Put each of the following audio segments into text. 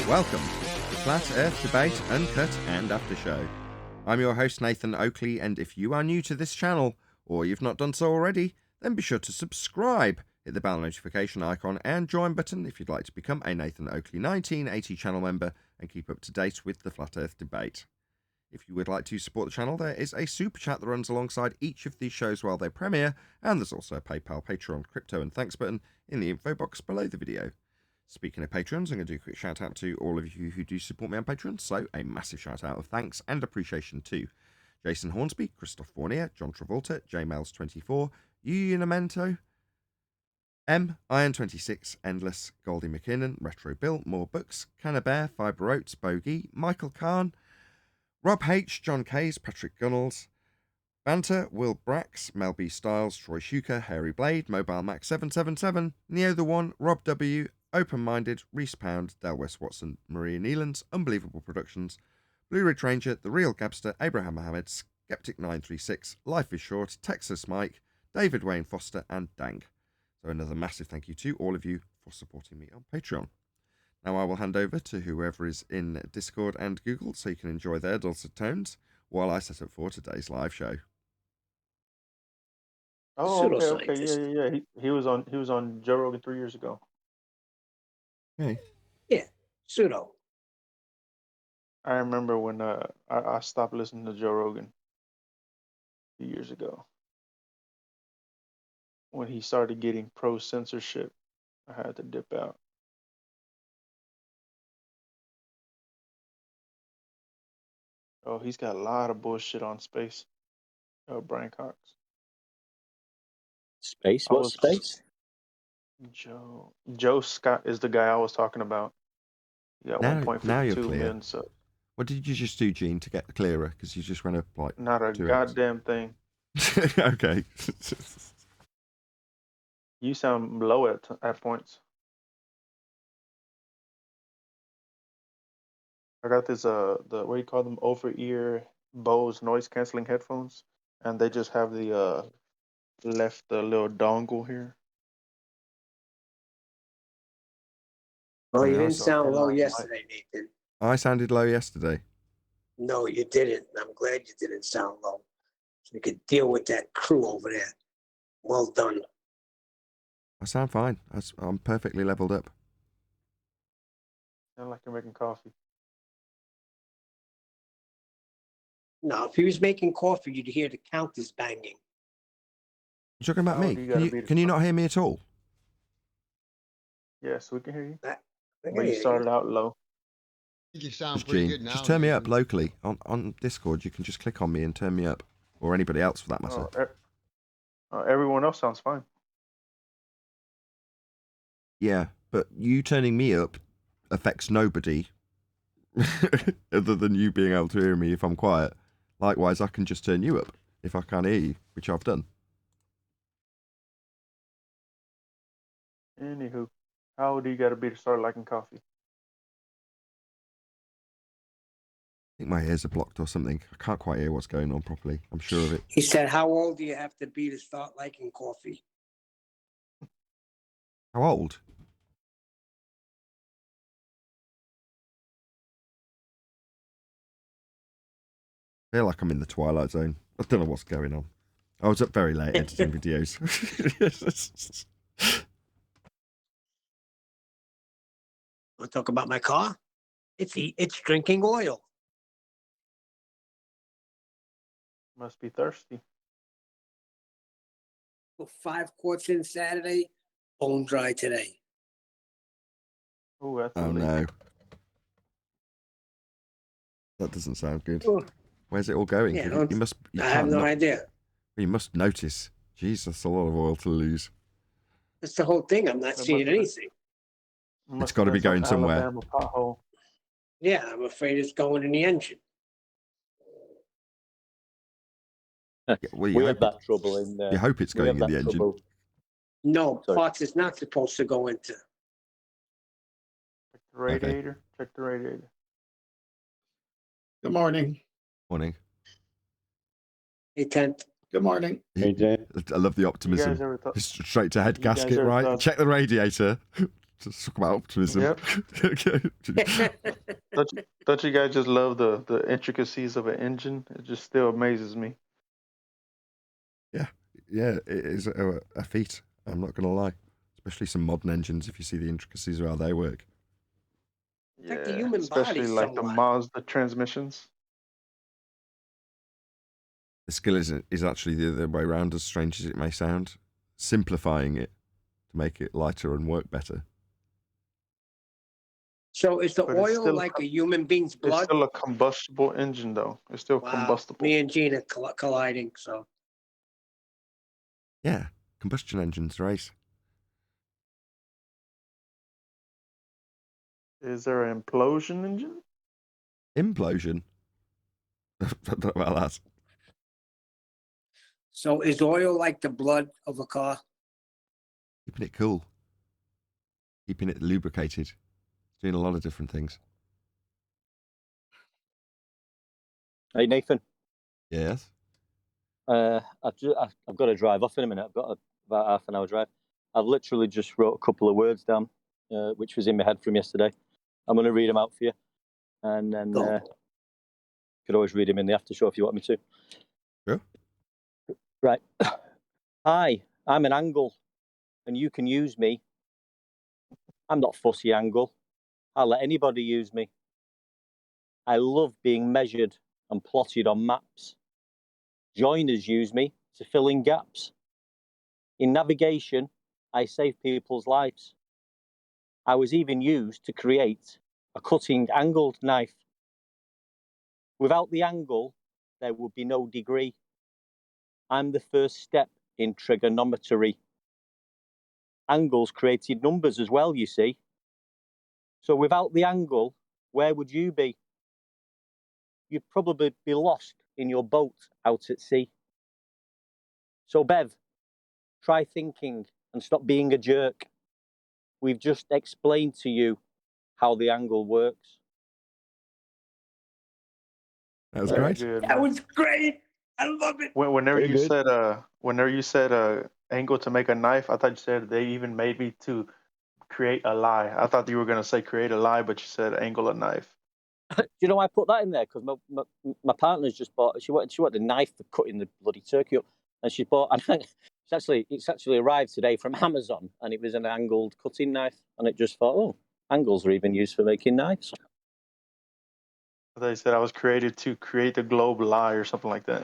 Welcome to the Flat Earth Debate Uncut and After Show. I'm your host Nathan Oakley, and if you are new to this channel, or you've not done so already, then be sure to subscribe, hit the bell notification icon and join button if you'd like to become a Nathan Oakley 1980 channel member and keep up to date with the Flat Earth Debate. If you would like to support the channel, there is a super chat that runs alongside each of these shows while they premiere, and there's also a PayPal, Patreon, crypto and thanks button in the info box below the video. Speaking of patrons, I'm going to do a quick shout out to all of you who do support me on Patreon, so a massive shout out of thanks and appreciation to Jason Hornsby, Christoph Fournier, John Travolta, JMails24, Unamento, M, Iron26, Endless, Goldie McKinnon, Retro Bill, More Books, Cannabear, Fiber Oats, Bogey, Michael Kahn, Rob H, John Kays, Patrick Gunnels, Banter, Will Brax, Mel B Styles, Troy Shuker, Hairy Blade, Mobile Max 777, Neo the One, Rob W, Open Minded, Reese Pound, Del West Watson, Maria Neelands, Unbelievable Productions, Blue Ridge Ranger, The Real Gabster, Abraham Mohammed, Skeptic 936, Life is Short, Texas Mike, David Wayne Foster, and Dang. So another massive thank you to all of you for supporting me on Patreon. Now I will hand over to whoever is in Discord and Google so you can enjoy their dulcet tones while I set up for today's live show. Oh, okay. Yeah. He was on Joe Rogan 3 years ago. Okay. Yeah, pseudo. I remember when I stopped listening to Joe Rogan a few years ago. When he started getting pro-censorship, I had to dip out. Oh, he's got a lot of bullshit on space. Brian Cox. Space? What space? Joe Scott is the guy I was talking about. He got Now 1.52 you're clear. million subs. What did you just do, Gene, to get clearer? Because you just went up like Not a goddamn thing. Okay. You sound low at points. I got this what do you call them, over ear Bose noise canceling headphones, and they just have the left the little dongle here. Well, you Yeah, didn't sound low yesterday, Nathan. I sounded low yesterday. No, you didn't. I'm glad you didn't sound low. So you could deal with that crew over there. Well done. I sound fine. I'm perfectly leveled up. Sound like you're making coffee. No, if he was making coffee, you'd hear the counters banging. You talking about me? Can you not hear me at all? Yes, we can hear you. But you started out low. You sound Just pretty Gene, good now. just turn me up locally on Discord. You can just click on me and turn me up, or anybody else for that matter. Everyone else sounds fine. Yeah, but you turning me up affects nobody other than you being able to hear me if I'm quiet. Likewise, I can just turn you up if I can't hear you, which I've done. Anywho, how old do you got to be to start liking coffee? I think my ears are blocked or something. I can't quite hear what's going on properly. I'm sure of it. He said, how old do you have to be to start liking coffee? How old? I feel like I'm in the Twilight Zone. I don't know what's going on. I was up very late editing videos. Want to talk about my car? It's drinking oil. Must be thirsty. Put 5 quarts in Saturday, bone dry today. Ooh, that's no. That doesn't sound good. Oh. Where's it all going? Yeah, You I have no idea. You must notice. Jeez, that's a lot of oil to lose. That's the whole thing. I'm not seeing anything. It's got to be going somewhere. Yeah, I'm afraid it's going in the engine. Well, We have that trouble in. you hope it's we going have in the that engine. trouble. No, Sorry. parts it's not supposed to go into. Check the radiator. Check the radiator. Good morning. Morning. Hey, Tent. Good morning. Hey, Jay. I love the You optimism. guys ever thought? Straight to head You guys gasket, ever right? thought- Check the radiator. Just talk about optimism. Yep. Don't you guys just love the intricacies of an engine? It just still amazes me. Yeah, it is a feat. I'm not going to lie. Especially some modern engines, if you see the intricacies of how they work. It's like the human especially body like the somewhat. Mazda transmissions. The skill is actually the other way around, as strange as it may sound. Simplifying it to make it lighter and work better. So is the But it's oil still like a human being's It's blood? still a combustible engine, though. It's still Wow. combustible. Me and Gina colliding. So Yeah, combustion engines race. Is there an implosion engine? Implosion. I don't know about that. so is oil like the blood of a car? Keeping it cool. Keeping it lubricated. Doing a lot of different things. Hey, Nathan. Yes. I've got to drive off in a minute. I've got about half an hour drive. I've literally just wrote a couple of words down, which was in my head from yesterday. I'm going to read them out for you, and then Go. you could always read them in the after show if you want me to. Sure. Right. Hi, I'm an angle, and you can use me. I'm not fussy angle. I'll let anybody use me. I love being measured and plotted on maps. Joiners use me to fill in gaps. In navigation, I save people's lives. I was even used to create a cutting angled knife. Without the angle, there would be no degree. I'm the first step in trigonometry. Angles created numbers as well, you see. So without the angle, where would you be? You'd probably be lost in your boat out at sea. So Bev, try thinking and stop being a jerk. We've just explained to you how the angle works. That was Very great. good, That man. was great. I love it. Whenever Very you good. said angle to make a knife, I thought you said they even made me to create a lie. I thought you were gonna say create a lie, but you said angle a knife. Do you know why I put that in there? Because my partner's just bought. She wanted a knife for cutting the bloody turkey up, and she bought. And it's actually arrived today from Amazon, and it was an angled cutting knife. And it just thought, oh, angles are even used for making knives. I thought you said I was created to create the globe lie or something like that.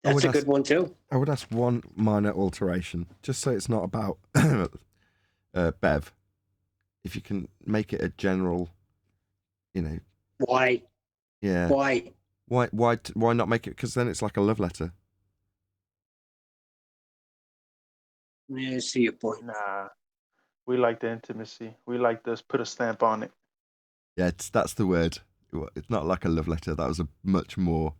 I That's would a good one too. I would ask one minor alteration, just so it's not about Bev. If you can make it a general, Why? yeah. Why? Why not make it? Because then it's like a love letter. Yeah, I see your point. Nah, we like the intimacy. We like this. Put a stamp on it. Yeah, that's the word. It's not like a love letter. That was a much more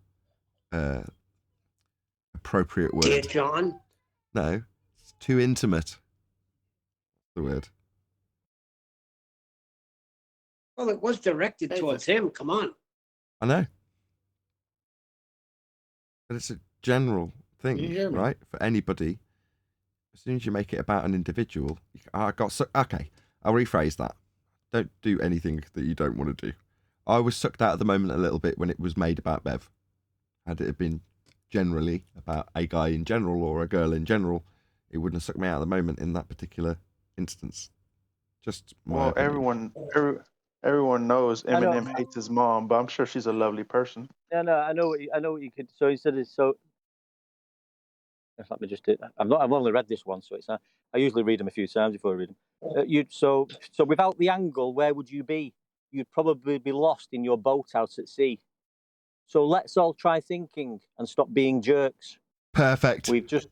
appropriate word. Dear John. No, it's too intimate. That's the word. Well, it was directed towards him. Come on. I know. But it's a general Can you thing, hear me? right? For anybody. As soon as you make it about an individual, okay, I'll rephrase that. Don't do anything that you don't want to do. I was sucked out of the moment a little bit when it was made about Bev. Had it been generally about a guy in general or a girl in general, it wouldn't have sucked me out of the moment in that particular instance. Just my Well, opinion. everyone knows I know. Eminem hates his mom, but I'm sure she's a lovely person. Yeah, no, I know what you could. So he said it's so. Let me just do that. I've only read this one, so it's. I usually read them a few times before I read them. So without the angle, where would you be? You'd probably be lost in your boat out at sea. So let's all try thinking and stop being jerks. Perfect. We've just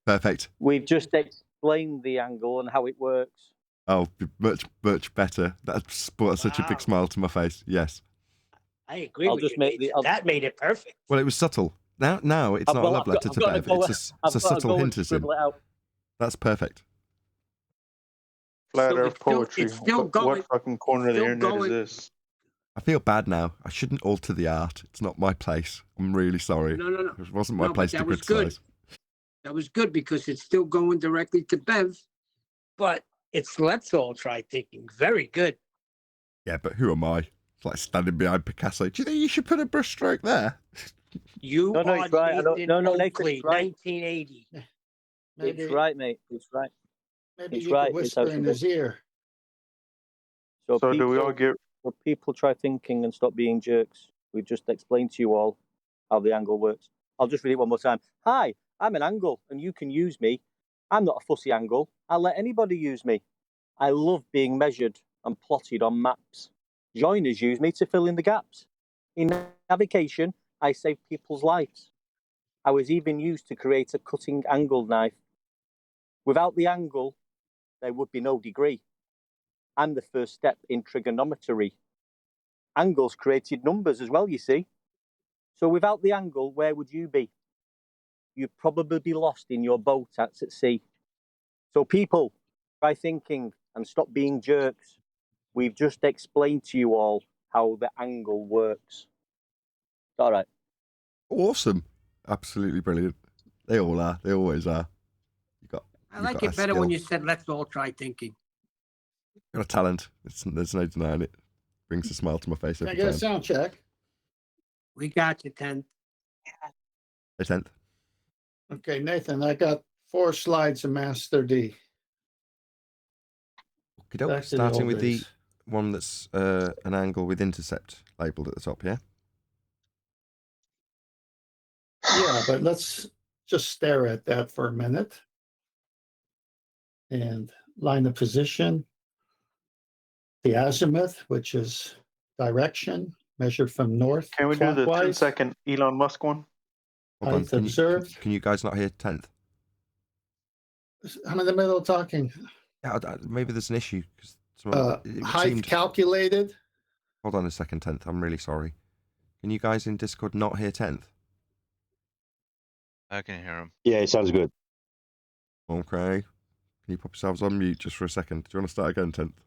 Perfect. We've just explained the angle and how it works. Oh, much, much better. That's brought such a big smile to my face. Yes. I agree I'll with just you, make Nathan. That made it perfect. Well, it was subtle. Now it's not a love letter to Bev. It's a subtle hint is in. Scribble it out. That's perfect. Flat So Earth poetry. it's still What going. fucking corner of the still internet going. is this? I feel bad now. I shouldn't alter the art. It's not my place. I'm really sorry. No. It wasn't my No, but place to that was good. criticize. That was good because it's still going directly to Bev, but it's let's all try thinking. Very good. Yeah, but who am I? It's like standing behind Picasso. Do you think you should put a brushstroke there? You No, are it's right. Nathan Nathan, Oakley, it's right. 1980. Maybe, It's right, mate. It's right. maybe It's you right. could It's how whisper it in should his ear. So do we all get? So people try thinking and stop being jerks. We've just explained to you all how the angle works. I'll just read it one more time. Hi, I'm an angle and you can use me. I'm not a fussy angle. I'll let anybody use me. I love being measured and plotted on maps. Joiners use me to fill in the gaps. In navigation, I save people's lives. I was even used to create a cutting angle knife. Without the angle, there would be no degree. I'm the first step in trigonometry. Angles created numbers as well, you see. So without the angle, where would you be? You'd probably be lost in your boat at sea. So people, try thinking and stop being jerks. We've just explained to you all how the angle works. All right. Awesome. Absolutely brilliant. They all are. They always are. I like it better when you said let's all try thinking. Got a talent. There's no denying it. Brings a smile to my face Can I every get a time. sound check? We got you, 10. A tenth. Okay, Nathan, I got 4 slides of Master D. Back to the Starting old with the days. one that's an angle with intercept labelled at the top, yeah? Yeah, but let's just stare at that for a minute. And line of position. The azimuth, which is direction, measured from north Can we do the clockwise. 10-second Elon Musk one? Hold on. Height observed. Can you guys not hear tenth? I'm in the middle of talking. Yeah, maybe there's an issue. Height calculated. Hold on a second, tenth. I'm really sorry. Can you guys in Discord not hear tenth? I can hear him. Yeah, it sounds good. Okay. Can you pop yourselves on mute just for a second? Do you want to start again, tenth?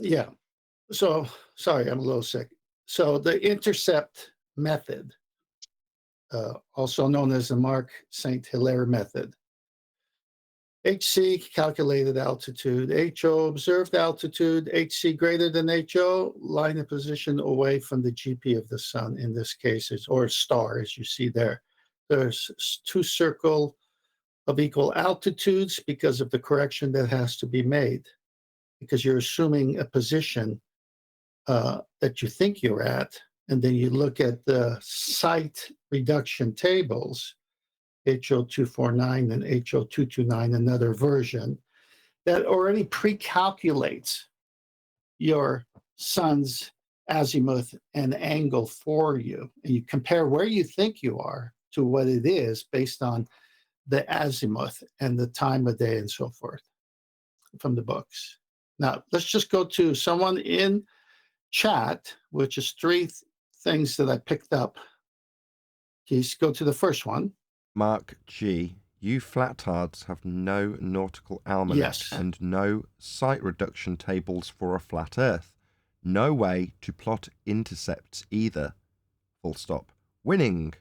Yeah. So, sorry, I'm a little sick. So the intercept method, also known as the Mark St. Hilaire method. HC, calculated altitude. HO, observed altitude. HC greater than HO, line of position away from the GP of the sun, in this case, or star, as you see there. There's 2 circles of equal altitudes because of the correction that has to be made, because you're assuming a position that you think you're at, and then you look at the site reduction tables, HO249 and HO229, another version, that already pre-calculates your sun's azimuth and angle for you. And you compare where you think you are to what it is based on the azimuth and the time of day and so forth from the books. Now, let's just go to someone in chat, which is 3 things that I picked up. Please go to the first one. Mark G. You flatards have no nautical almanac Yes. and no site reduction tables for a flat Earth. No way to plot intercepts either. Full stop. Winning.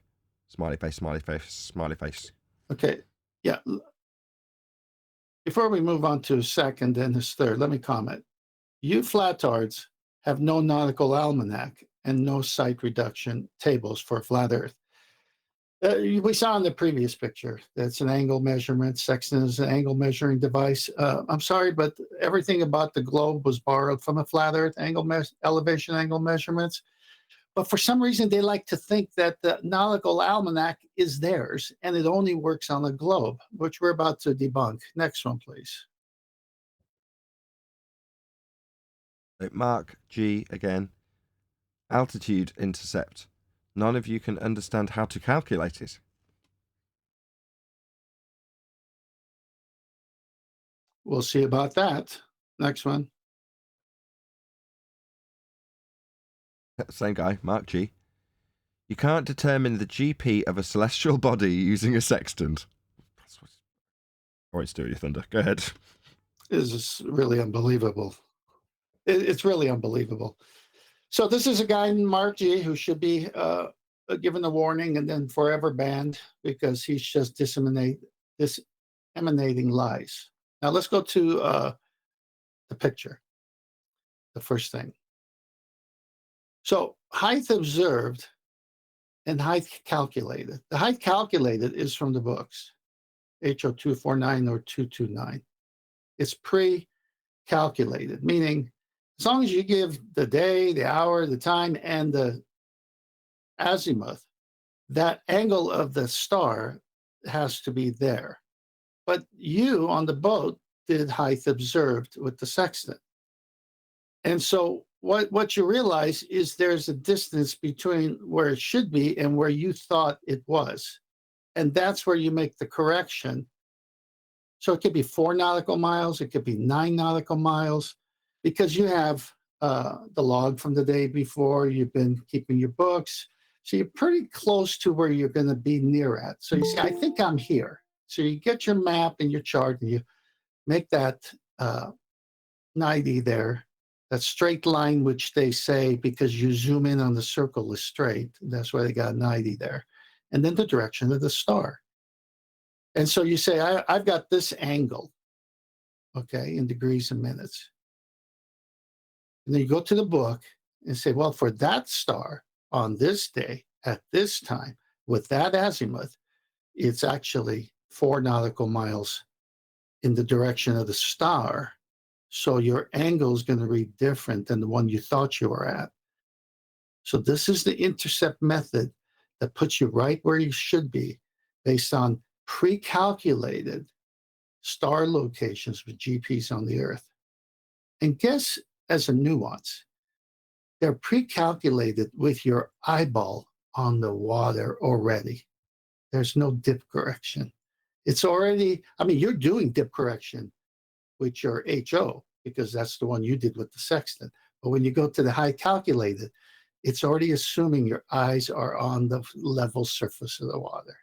Smiley face, smiley face, smiley face. Okay. Yeah. Before we move on to second and his third, let me comment. You flatards have no nautical almanac and no site reduction tables for flat Earth. We saw in the previous picture that's an angle measurement. Sextant is an angle measuring device. I'm sorry, but everything about the globe was borrowed from a flat Earth elevation angle measurements. But for some reason, they like to think that the nautical almanac is theirs and it only works on the globe, which we're about to debunk. Next one, please. Mark G. again. Altitude intercept. None of you can understand how to calculate it. We'll see about that. Next one. Same guy, Mark G. You can't determine the GP of a celestial body using a sextant. Alright, Steal Your Thunder. Go ahead. This is really unbelievable. It's really unbelievable. So this is a guy named Mark G who should be given a warning and then forever banned because he's just disseminating lies. Now let's go to the picture, the first thing. So height observed and height calculated. The height calculated is from the books, HO249 or 229. It's pre-calculated, meaning as long as you give the day, the hour, the time, and the azimuth, that angle of the star has to be there. But you on the boat did height observed with the sextant. And so what you realize is there's a distance between where it should be and where you thought it was. And that's where you make the correction. So it could be 4 nautical miles, it could be 9 nautical miles, because you have the log from the day before, you've been keeping your books. So you're pretty close to where you're going to be near at. So you say, I think I'm here. So you get your map and your chart and you make that 90 there, that straight line, which they say, because you zoom in on the circle is straight. That's why they got 90 there. And then the direction of the star. And so you say, I've got this angle, okay, in degrees and minutes. And then you go to the book and say, well, for that star on this day, at this time, with that azimuth, it's actually 4 nautical miles in the direction of the star. So your angle is going to read different than the one you thought you were at. So this is the intercept method that puts you right where you should be based on pre-calculated star locations with GPS on the Earth. And guess, as a nuance, they're pre-calculated with your eyeball on the water already. There's no dip correction. It's already, I mean, you're doing dip correction with your HO because that's the one you did with the sextant. But when you go to the height calculated, it's already assuming your eyes are on the level surface of the water.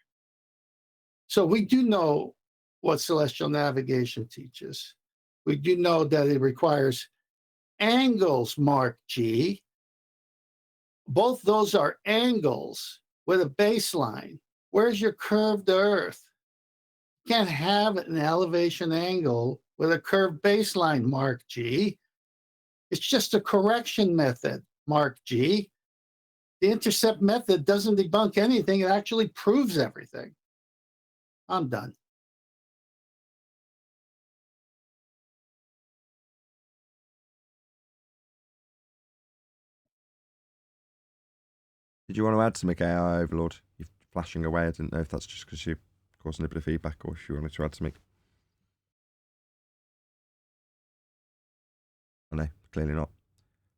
So we do know what celestial navigation teaches. We do know that it requires angles, Mark G. Both those are angles with a baseline. Where's your curved Earth? You can't have an elevation angle with a curved baseline, Mark G. It's just a correction method, Mark G. The intercept method doesn't debunk anything. It actually proves everything. I'm done. Did you want to add something, AI Overlord? You're flashing away. I didn't know if that's just because you're causing a bit of feedback or if you wanted to add something. Oh, no, clearly not.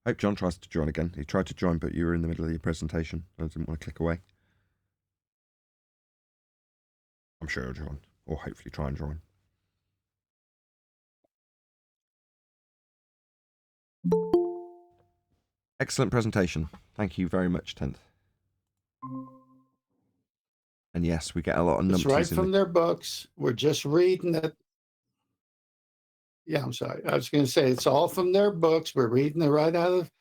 Hope John tries to join again. He tried to join, but you were in the middle of your presentation. I didn't want to click away. I'm sure he'll join, or hopefully try and join. Excellent presentation. Thank you very much, 10th. And yes, we get a lot of numbers. It's right from their books. We're just reading it. Yeah, I'm sorry. I was going to say it's all from their books. We're reading it right out of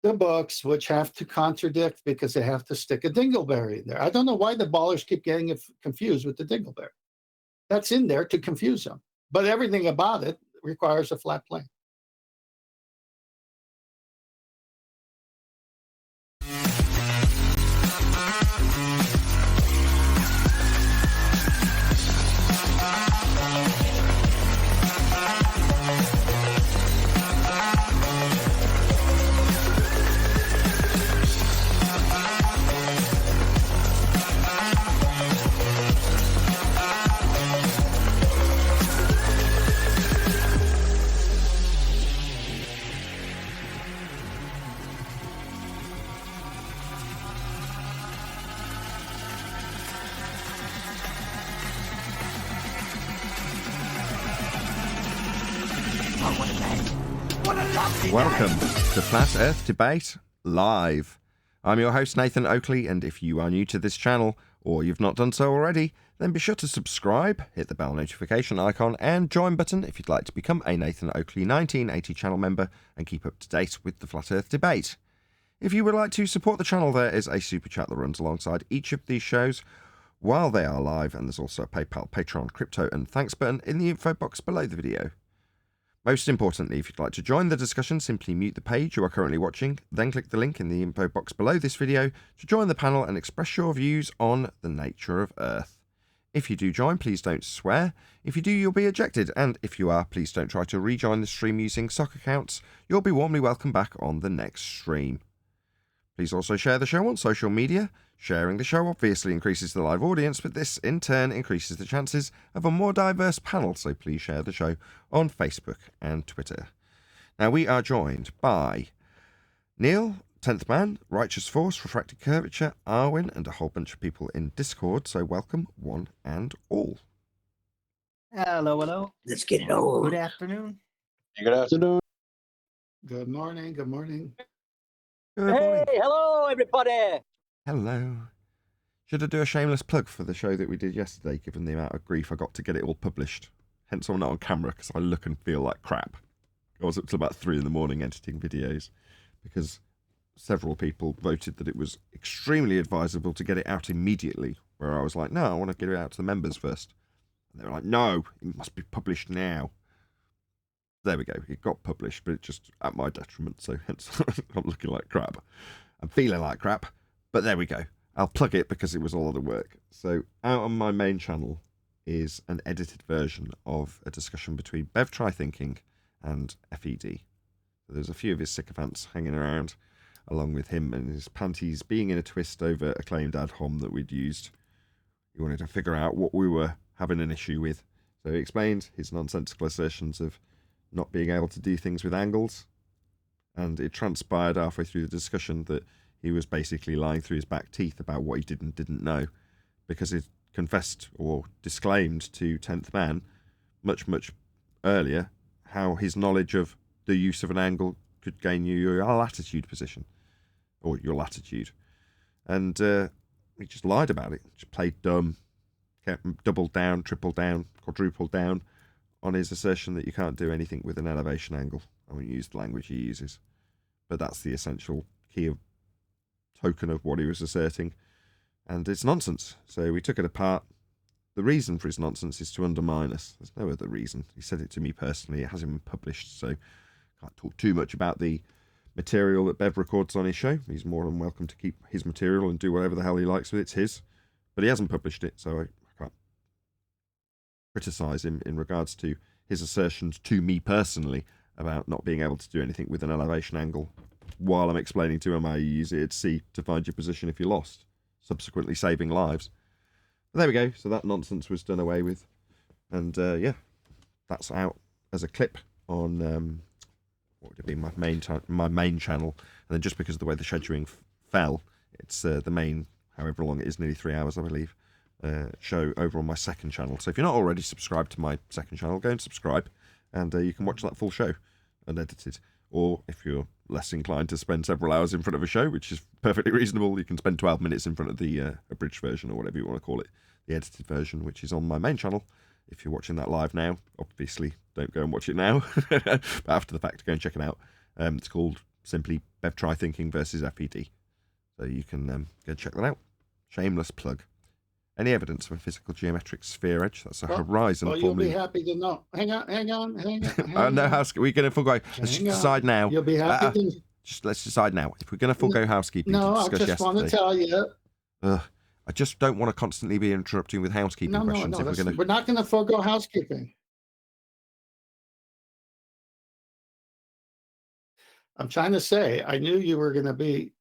the books, which have to contradict because they have to stick a dingleberry in there. I don't know why the ballers keep getting it confused with the dingleberry. That's in there to confuse them. But everything about it requires a flat plane. Welcome to Flat Earth Debate live. I'm your host, Nathan Oakley, and if you are new to this channel, or you've not done so already, then be sure to subscribe, hit the bell notification icon, and join button if you'd like to become a Nathan Oakley 1980 channel member and keep up to date with the Flat Earth debate. If you would like to support the channel, there is a super chat that runs alongside each of these shows while they are live, and there's also a PayPal, Patreon, crypto, and thanks button in the info box below the video. Most importantly, if you'd like to join the discussion, simply mute the page you are currently watching, then click the link in the info box below this video to join the panel and express your views on the nature of Earth. If you do join, please don't swear. If you do, you'll be ejected, and if you are, please don't try to rejoin the stream using sock accounts. You'll be warmly welcome back on the next stream. Please also share the show on social media. Sharing the show obviously increases the live audience, but this in turn increases the chances of a more diverse panel, so please share the show on Facebook and Twitter. Now we are joined by Neil, 10th Man, Righteous Force, Refracted Curvature, Arwin, and a whole bunch of people in Discord, so welcome one and all. Hello, hello. Let's get it on. Good afternoon. Good afternoon. Good morning. Good morning. Good Hey, morning. hello, everybody. Hello. Should I do a shameless plug for the show that we did yesterday, given the amount of grief I got to get it all published? Hence I'm not on camera, because I look and feel like crap. I was up till about 3 in the morning editing videos, because several people voted that it was extremely advisable to get it out immediately, where I was like, no, I want to get it out to the members first. And they were like, no, it must be published now. There we go. It got published, but it just at my detriment, so hence I'm looking like crap. I'm feeling like crap. But there we go. I'll plug it because it was a lot of work. So out on my main channel is an edited version of a discussion between Bev Trythinking and FED. So there's a few of his sycophants hanging around, along with him and his panties being in a twist over a claimed ad hom that we'd used. He wanted to figure out what we were having an issue with. So he explained his nonsensical assertions of not being able to do things with angles. And it transpired halfway through the discussion that he was basically lying through his back teeth about what he did and didn't know, because he confessed or disclaimed to 10th Man much, much earlier how his knowledge of the use of an angle could gain you your latitude position, or your latitude. And he just lied about it, just played dumb, kept doubled down, tripled down, quadrupled down on his assertion that you can't do anything with an elevation angle. I won't use the language he uses, but that's the essential key of token of what he was asserting, and it's nonsense. So we took it apart. The reason for his nonsense is to undermine us. There's no other reason. He said it to me personally. It hasn't been published, so can't talk too much about the material that Bev records on his show. He's more than welcome to keep his material and do whatever the hell he likes with it. It's his, but he hasn't published it, so I can't criticize him in regards to his assertions to me personally about not being able to do anything with an elevation angle, while I'm explaining to him how you use it at sea to find your position if you're lost, subsequently saving lives. But there we go. So that nonsense was done away with. And yeah, that's out as a clip on what would it be, my main channel. And then just because of the way the scheduling fell, it's the main, however long it is, nearly 3 hours, I believe, show over on my second channel. So if you're not already subscribed to my second channel, go and subscribe, and you can watch that full show unedited. Or if you're less inclined to spend several hours in front of a show, which is perfectly reasonable, you can spend 12 minutes in front of the abridged version, or whatever you want to call it, the edited version, which is on my main channel. If you're watching that live now, obviously don't go and watch it now, but after the fact, go and check it out. It's called simply Bev Trythinking versus FED. So you can go check that out. Shameless plug. Any evidence of a physical geometric sphere edge? That's a horizon Well, you'll be formally. happy to know. Hang on. No, we're going to full go. Let's just decide now. You'll be happy to. Let's decide now. If we're going to forego housekeeping No, to I discuss just want to yesterday. tell you. I just don't want to constantly be interrupting with housekeeping No, questions. If we're not going to forego housekeeping. I'm trying to say, I knew you were going to be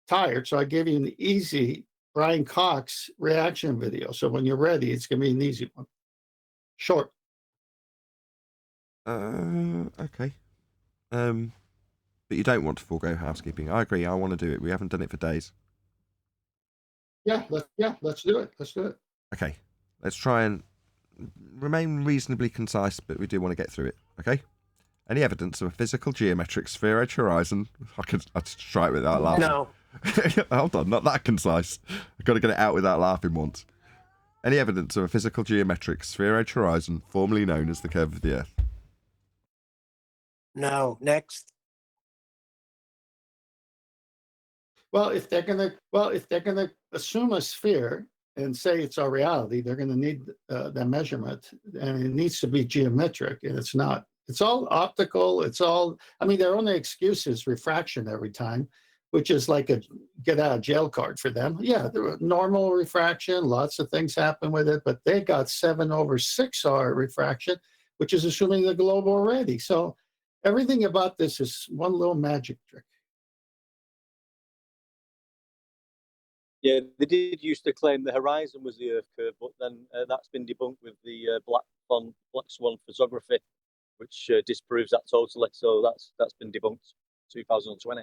tired, so I gave you an easy Brian Cox reaction video. So when you're ready, it's going to be an easy one. Short. Okay. But you don't want to forego housekeeping. I agree. I want to do it. We haven't done it for days. Yeah, let's do it. Let's do it. Okay. Let's try and remain reasonably concise, but we do want to get through it. Okay. Any evidence of a physical geometric sphere-edge horizon? I'd try it without laughing. No. Hold on, not that concise. I've got to get it out without laughing once. Any evidence of a physical geometric sphere-edge horizon, formerly known as the curve of the Earth? No. Next. Well, if they're gonna assume a sphere and say it's our reality, they're gonna need that measurement, and it needs to be geometric, and it's not. It's all optical. It's all. I mean, their only excuse is refraction every time, which is like a get out of jail card for them. Yeah, there were normal refraction. Lots of things happen with it, but they got 7/6R refraction, which is assuming the globe already. So everything about this is one little magic trick. Yeah, they did used to claim the horizon was the Earth curve, but then that's been debunked with the black swan photography, which disproves that totally. So that's been debunked 2020.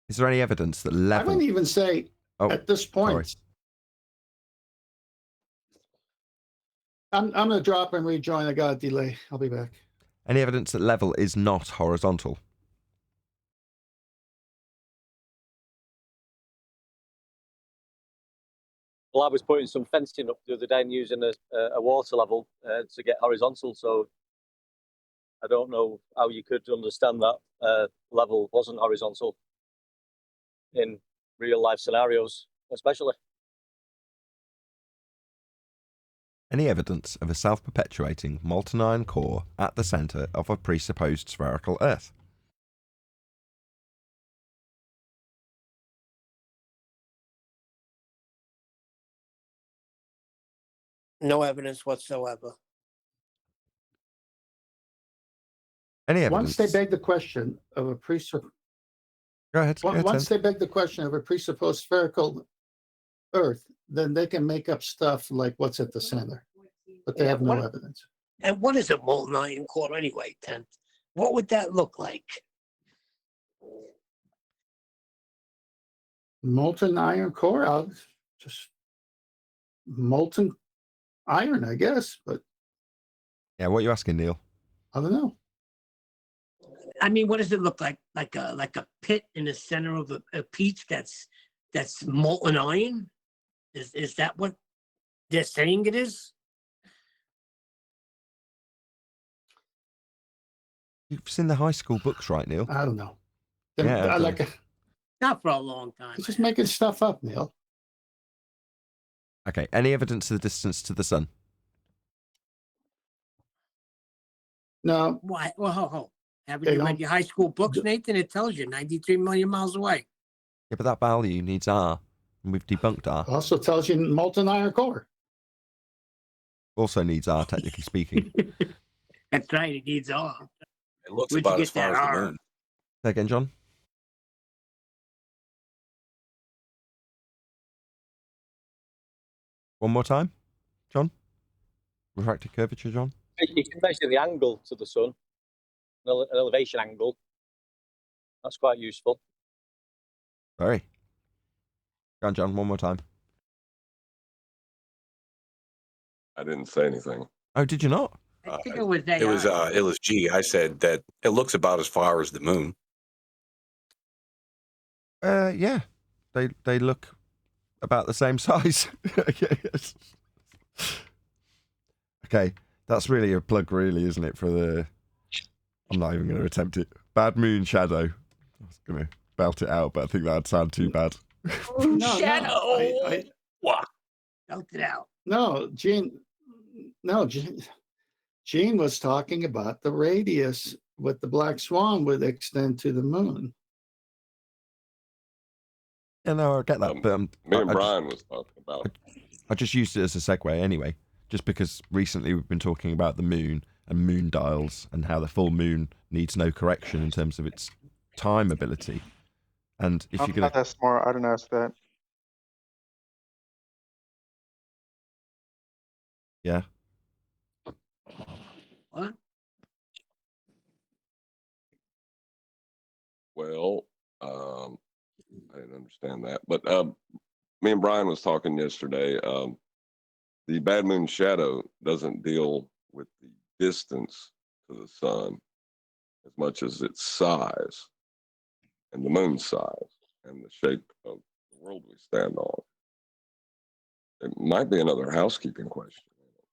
Is there any evidence that I level... wouldn't even say at this point. Sorry. I'm going to drop and rejoin. I got a delay. I'll be back. Any evidence that level is not horizontal? Well, I was putting some fencing up the other day and using a water level to get horizontal. So I don't know how you could understand that level wasn't horizontal in real life scenarios, especially. Any evidence of a self-perpetuating molten iron core at the centre of a presupposed spherical Earth? No evidence whatsoever. Any evidence? Once they beg the question of a presupposed Go ahead. once they beg the question of a presupposed spherical Earth, then they can make up stuff like what's at the center, but they have no evidence. And what is a molten iron core anyway, Tent? What would that look like? Molten iron core, just molten iron, I guess, but Yeah, what are you asking, Neil? I don't know. I mean, what does it look like? Like a pit in the center of a peach that's molten iron? Is that what they're saying it is? You've seen the high school books, right, Neil? I don't know. Yeah, I like Not for a long time. it's just making stuff up, Neil. Okay, any evidence of the distance to the sun? No, Why? Well, ho. Haven't They you don't- read your high school books, Nathan? It tells you 93 million miles away. Yeah, but that value needs R, and we've debunked R. also tells you molten iron core. Also needs R, technically speaking. That's right. It needs R. It looks Where'd you about get as far that as the R? moon. Say again, John? One more time, John? Refractive curvature, John? You can measure the angle to the sun, an elevation angle. That's quite useful. Very. Go on, John, one more time. I didn't say anything. Oh, did you not? I think it was AI. It was G. I said that it looks about as far as the moon. Yeah. They look about the same size. Yes. Okay, that's really a plug, really, isn't it? For the, I'm not even going to attempt it. Bad Moon Shadow. I was going to belt it out, but I think that'd sound too bad. Shadow. Wow. Belt it out. No, Gene was talking about the radius with the black swan would extend to the moon. Yeah, no, I get that, but Me and Brian was talking about. I just used it as a segue anyway, just because recently we've been talking about the moon and moon dials and how the full moon needs no correction in terms of its time ability. And if I'm you're not gonna, that smart. I didn't ask that. yeah, What? Well, I didn't understand that, but me and Brian was talking yesterday. the bad moon shadow doesn't deal with the distance to the sun as much as its size and the moon's size and the shape of the world we stand on. It might be another housekeeping question.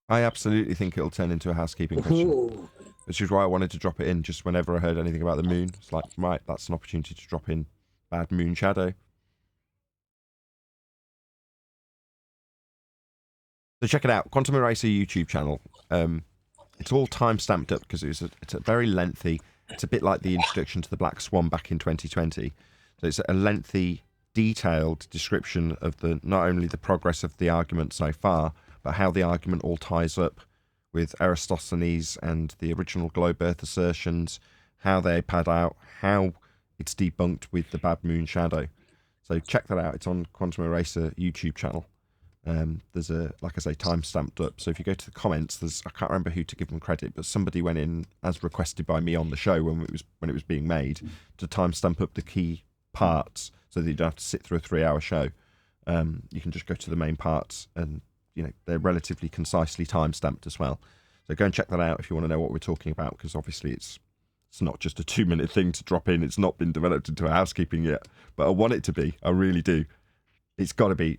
I absolutely think it'll turn into a housekeeping question, Ooh. which is why I wanted to drop it in just whenever I heard anything about the moon. It's like, right, that's an opportunity to drop in bad moon shadow. So check it out, Quantum Eraser YouTube channel. It's all time stamped up because it's a very lengthy. It's a bit like the introduction to the Black Swan back in 2020. So it's a lengthy, detailed description of not only the progress of the argument so far, but how the argument all ties up with Aristophanes and the original globe Earth assertions, how they pad out, how it's debunked with the bad moon shadow. So check that out. It's on Quantum Eraser YouTube channel. There's a, like I say, time stamped up. So if you go to the comments, I can't remember who to give them credit, but somebody went in as requested by me on the show when it was being made to time stamp up the key parts so that you don't have to sit through a 3-hour show. You can just go to the main parts, and they're relatively concisely time stamped as well. So go and check that out if you want to know what we're talking about, because obviously it's not just a 2-minute thing to drop in. It's not been developed into a housekeeping yet, but I want it to be. I really do. It's got to be.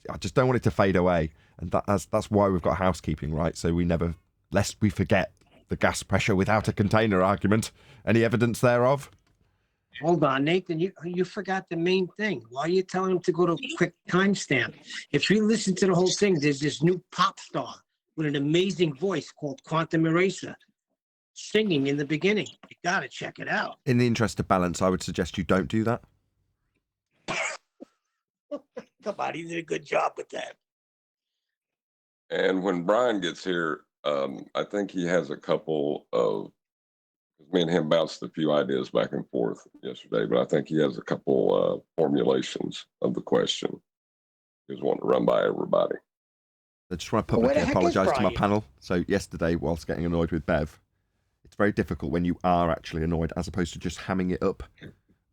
I just don't want it to fade away, and that's why we've got housekeeping, right? So we never, lest we forget the gas pressure without a container argument. Any evidence thereof? Hold on, Nathan. You forgot the main thing. Why are you telling him to go to quick timestamp? If you listen to the whole thing, there's this new pop star with an amazing voice called Quantum Eraser singing in the beginning. You gotta check it out. In the interest of balance, I would suggest you don't do that. Come on, he did a good job with that. And when Brian gets here, I think he has a couple of, me and him bounced a few ideas back and forth yesterday, but I think he has a couple formulations of the question he was wanting to run by everybody. I just want to publicly apologise to my panel. So yesterday, whilst getting annoyed with Bev, it's very difficult when you are actually annoyed as opposed to just hamming it up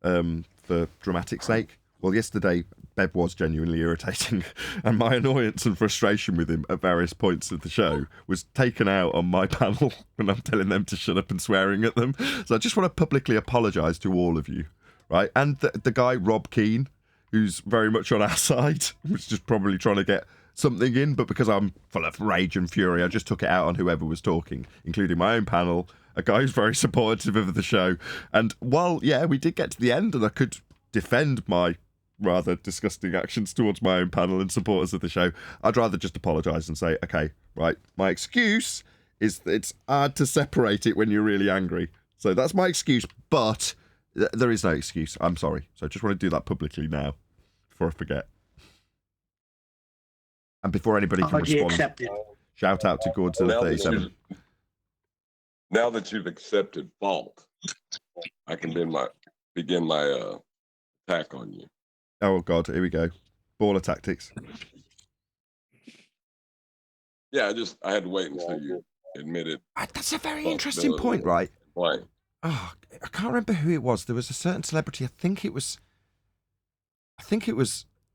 for dramatic sake. Well, yesterday, Bev was genuinely irritating, and my annoyance and frustration with him at various points of the show was taken out on my panel when I'm telling them to shut up and swearing at them. So I just want to publicly apologise to all of you, right? And the guy, Rob Keane, who's very much on our side, was just probably trying to get something in, but because I'm full of rage and fury, I just took it out on whoever was talking, including my own panel, a guy who's very supportive of the show. And while, yeah, we did get to the end and I could defend my rather disgusting actions towards my own panel and supporters of the show, I'd rather just apologise and say, okay, right, my excuse is that it's hard to separate it when you're really angry. So that's my excuse, but there is no excuse. I'm sorry. So I just want to do that publicly now before I forget. And before anybody can respond, shout out to Godzilla37. Now that you've accepted fault, I can begin my attack on you. Oh, God, here we go. Baller tactics. Yeah, I had to wait until you admitted. That's a very interesting point, right? Why? Oh, I can't remember who it was. There was a certain celebrity, I think it was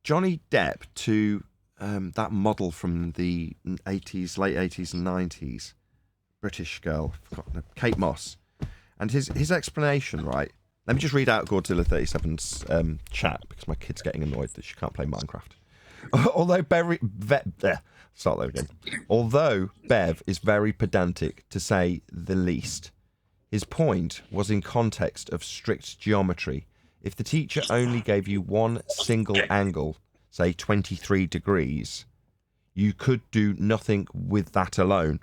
Johnny Depp to that model from the 80s, late 80s and 90s. British girl, Kate Moss. And his explanation, right? Let me just read out Godzilla37's chat because my kid's getting annoyed that she can't play Minecraft. Although Bev is very pedantic, to say the least, his point was in context of strict geometry. If the teacher only gave you one single angle, say 23 degrees, you could do nothing with that alone.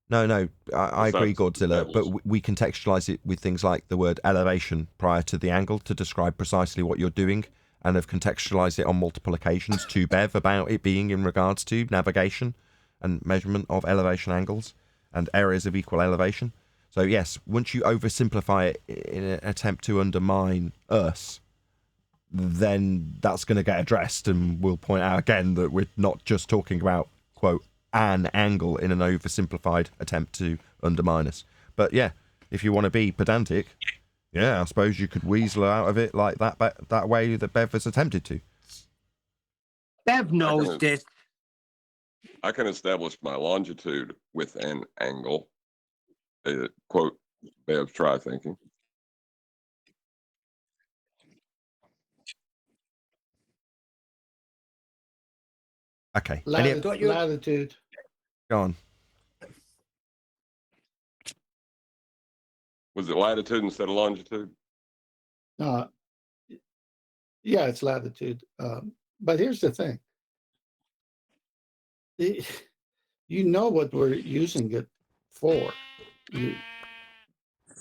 No, I agree, Godzilla, but we contextualize it with things like the word elevation prior to the angle to describe precisely what you're doing, and have contextualized it on multiple occasions to Bev about it being in regards to navigation and measurement of elevation angles and areas of equal elevation. So yes, once you oversimplify it in an attempt to undermine us, then that's going to get addressed, and we'll point out again that we're not just talking about, quote, an angle in an oversimplified attempt to undermine us. But yeah, if you want to be pedantic, yeah, I suppose you could weasel out of it like that way that Bev has attempted to. Bev knows this. I can establish my longitude with an angle. Quote, Bev's try thinking. Okay. Latitude. Go on. Was it latitude instead of longitude? Yeah, it's latitude. But here's the thing. You know what we're using it for. The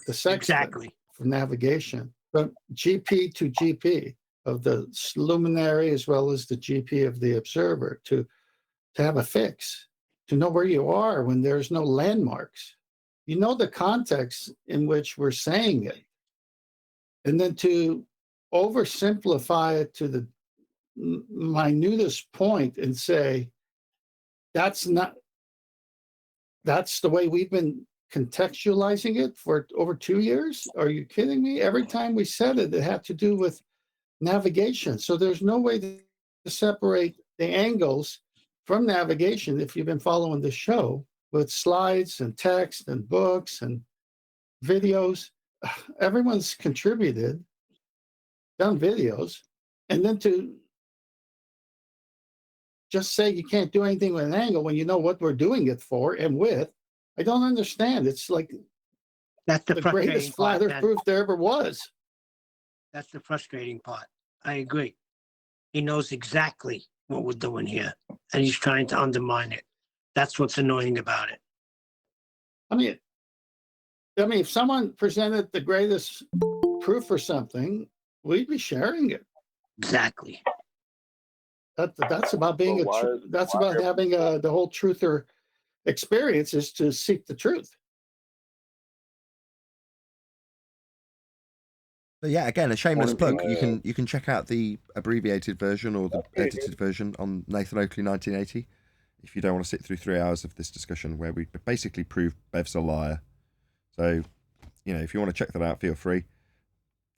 sextant Exactly. for navigation, from GP to GP of the luminary as well as the GP of the observer to have a fix, to know where you are when there's no landmarks. You know the context in which we're saying it. And then to oversimplify it to the minutest point and say, that's the way we've been contextualizing it for over 2 years? Are you kidding me? Every time we said it, it had to do with navigation. So there's no way to separate the angles from navigation if you've been following the show with slides and text and books and videos. Everyone's contributed, done videos, and then to just say you can't do anything with an angle when you know what we're doing it for and with. I don't understand. It's like That's the the frustrating greatest part. flat earth proof there ever was. That's the frustrating part. I agree. He knows exactly what we're doing here, and he's trying to undermine it. That's what's annoying about it. I mean, if someone presented the greatest proof for something, we'd be sharing it. Exactly. That's about being that's about having the whole truther experience is to seek the truth. But yeah, again, a shameless plug. You can check out the abbreviated version or the edited version on Nathan Oakley 1980 if you don't want to sit through 3 hours of this discussion where we basically prove Bev's a liar. So, if you want to check that out, feel free.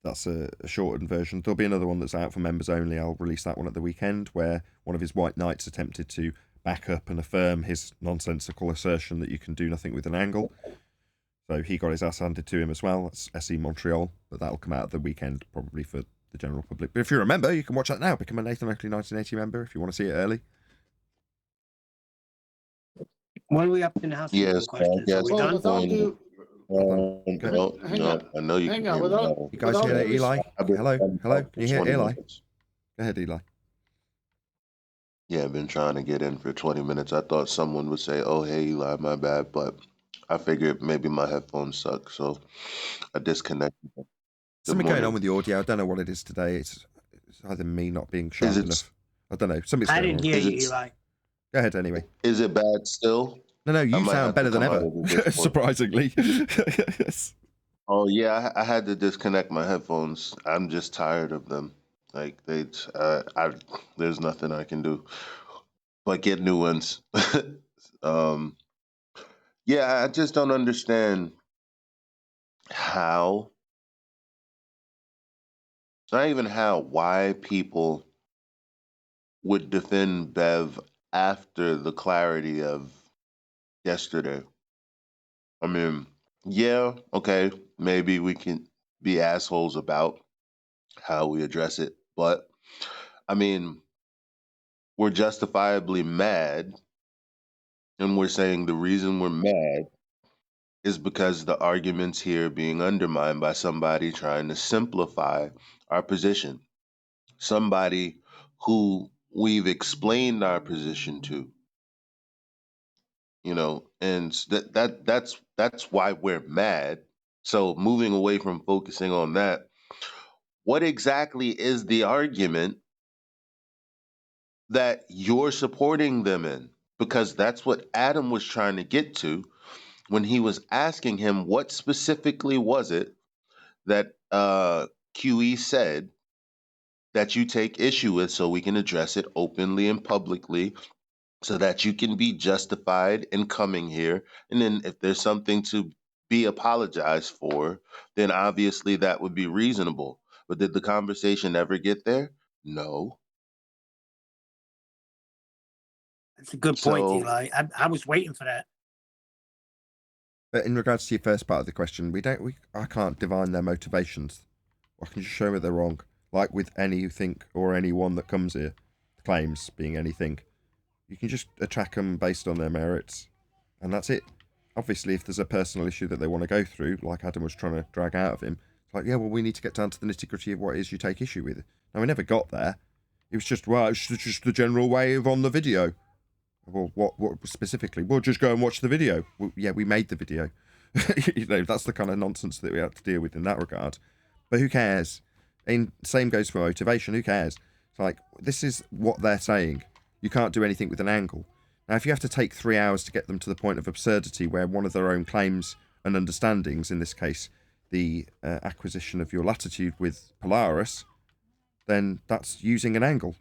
That's a shortened version. There'll be another one that's out for members only. I'll release that one at the weekend, where one of his white knights attempted to back up and affirm his nonsensical assertion that you can do nothing with an angle. So he got his ass handed to him as well. That's SE Montreal, but that'll come out at the weekend probably for the general public. But if you remember, you can watch that now. Become a Nathan Oakley 1980 member if you want to see it early. When are we up in the house? Yes, Questions? yes. Are we Well, done? with all due, No, I know you hang can on, hear me without- now. You guys Well, hear that, there's- Eli? I've been Hello? trying to Hello? talk Can you for hear 20 Eli? minutes. Go ahead, Eli. Yeah, I've been trying to get in for 20 minutes. I thought someone would say, "Oh, hey, Eli, my bad," but I figured maybe my headphones suck, so I disconnected. Good Something going morning. on with the audio. I don't know what it is today. It's either me not being Is sharp it enough. I don't know. Something's I going didn't on. hear Is you, it- Eli. Go ahead anyway. Is it bad still? No, I you might sound have better to than come out ever. of the Discord. Surprisingly. Yes. Oh yeah, I had to disconnect my headphones. I'm just tired of them. Like there's nothing I can do but get new ones. um, yeah, I just don't understand how, not even how, why people would defend Bev after the clarity of yesterday. I mean, yeah, okay, maybe we can be assholes about how we address it, but I mean, we're justifiably mad, and we're saying the reason we're mad is because the argument's here being undermined by somebody trying to simplify our position. Somebody who we've explained our position to, and that's why we're mad. So moving away from focusing on that, what exactly is the argument that you're supporting them in? Because that's what Adam was trying to get to when he was asking him what specifically was it that QE said that you take issue with, so we can address it openly and publicly, so that you can be justified in coming here. And then if there's something to be apologized for, then obviously that would be reasonable. But did the conversation ever get there? No. That's a good point, So- Eli. I was waiting for that. But in regards to your first part of the question, I can't divine their motivations. I can just show that they're wrong. Like with anything or anyone that comes here, claims being anything, you can just attack them based on their merits, and that's it. Obviously, if there's a personal issue that they want to go through, like Adam was trying to drag out of him, it's like, yeah, well, we need to get down to the nitty-gritty of what it is you take issue with. Now, we never got there. It was just, well, it's just the general way of on the video. Well, what specifically? Well, just go and watch the video. Well, yeah, we made the video. That's the kind of nonsense that we have to deal with in that regard. But who cares? And same goes for motivation. Who cares? It's like, this is what they're saying. You can't do anything with an angle. Now, if you have to take 3 hours to get them to the point of absurdity where one of their own claims and understandings, in this case, the acquisition of your latitude with Polaris, then that's using an angle.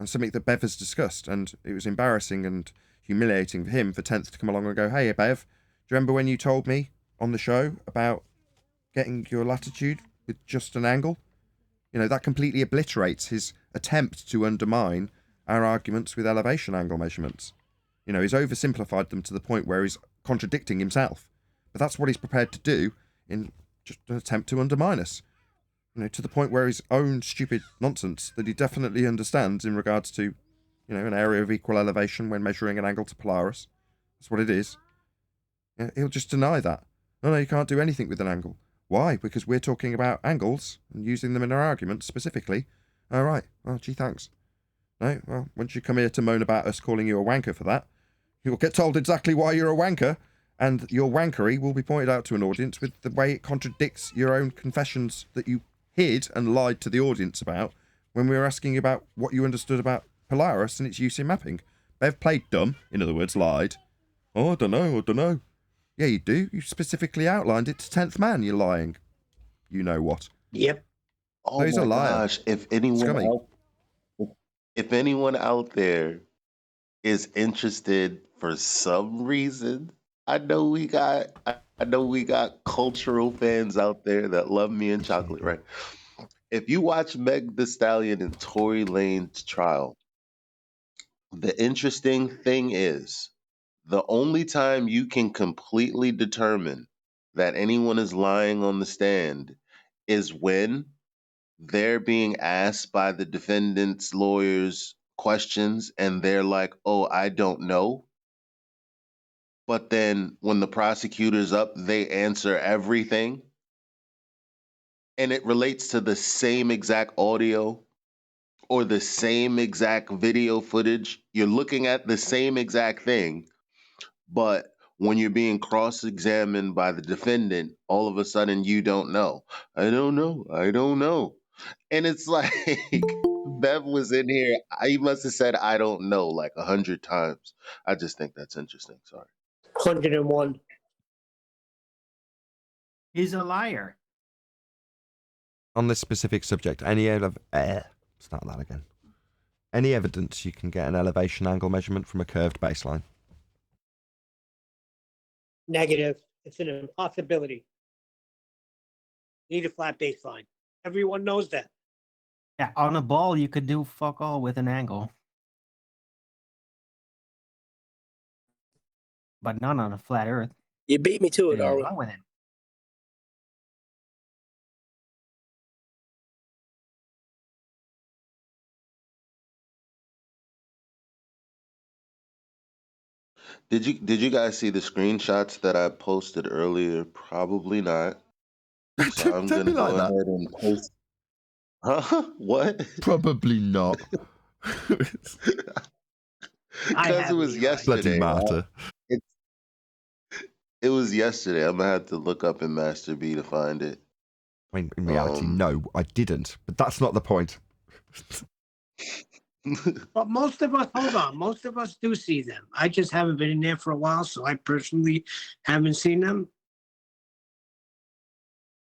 And something that Bev has discussed, and it was embarrassing and humiliating for him for 10th to come along and go, hey, Bev, do you remember when you told me on the show about getting your latitude with just an angle? That completely obliterates his attempt to undermine our arguments with elevation angle measurements. He's oversimplified them to the point where he's contradicting himself. But that's what he's prepared to do in just an attempt to undermine us. To the point where his own stupid nonsense that he definitely understands in regards to, an area of equal elevation when measuring an angle to Polaris. That's what it is. He'll just deny that. No, you can't do anything with an angle. Why? Because we're talking about angles and using them in our arguments specifically. All right. Well, gee, thanks. No, well, once you come here to moan about us calling you a wanker for that, you'll get told exactly why you're a wanker, and your wankery will be pointed out to an audience with the way it contradicts your own confessions that you hid and lied to the audience about when we were asking about what you understood about Polaris and its use in mapping. Bev played dumb, in other words, lied. Oh, I don't know. Yeah, you do. You specifically outlined it to 10th man, you're lying. You know what? Yep. Oh No, he's my a liar. gosh! If anyone out there is interested for some reason, I know we got cultural fans out there that love me and chocolate, right? If you watch Meg Thee Stallion and Tory Lane's trial, the interesting thing is the only time you can completely determine that anyone is lying on the stand is when they're being asked by the defendant's lawyers questions and they're like, oh, I don't know. But then when the prosecutor's up, they answer everything. And it relates to the same exact audio or the same exact video footage. You're looking at the same exact thing, but when you're being cross-examined by the defendant, all of a sudden you don't know. I don't know. And it's like, Bev was in here. He must have said, I don't know, like 100 times. I just think that's interesting. Sorry. 101. He's a liar. On this specific subject, start that again. Any evidence you can get an elevation angle measurement from a curved baseline? Negative. It's an impossibility. Need a flat baseline. Everyone knows that. Yeah, on a ball, you could do fuck all with an angle. But not on a flat earth. You beat me to it, There's Arwen. wrong with it. Did you guys see the screenshots that I posted earlier? Probably not. So I'm Don't gonna be like go that. ahead and post. Huh? What? Probably not. Because it was Eli. Bloody yesterday. martyr. It was yesterday. I'm gonna have to look up in Master B to find it. I mean, in reality, no, I didn't. But that's not the point. But most of us do see them. I just haven't been in there for a while, so I personally haven't seen them.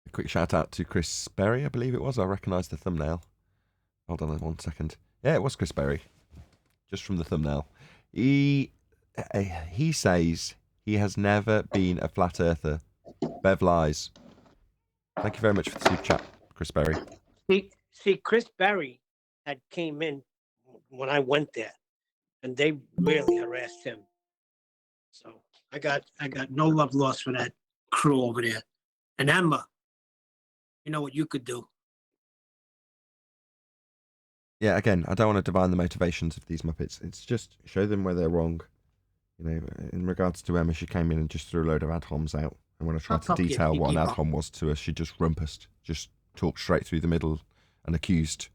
A quick shout out to Chris Berry, I believe it was. I recognise the thumbnail. Hold on 1 second. Yeah, it was Chris Berry. Just from the thumbnail. He says he has never been a flat earther. Bev lies. Thank you very much for the super chat, Chris Berry. See, Chris Berry had came in when I went there. and they really harassed him. So I got no love lost for that crew over there. And Emma, you know what you could do. Yeah, again, I don't want to divine the motivations of these Muppets. It's just show them where they're wrong. You know, in regards to Emma, she came in and just threw a load of ad homs out. And when I tried to detail what an ad hom was to her, she just rumpused, just talked straight through the middle and accused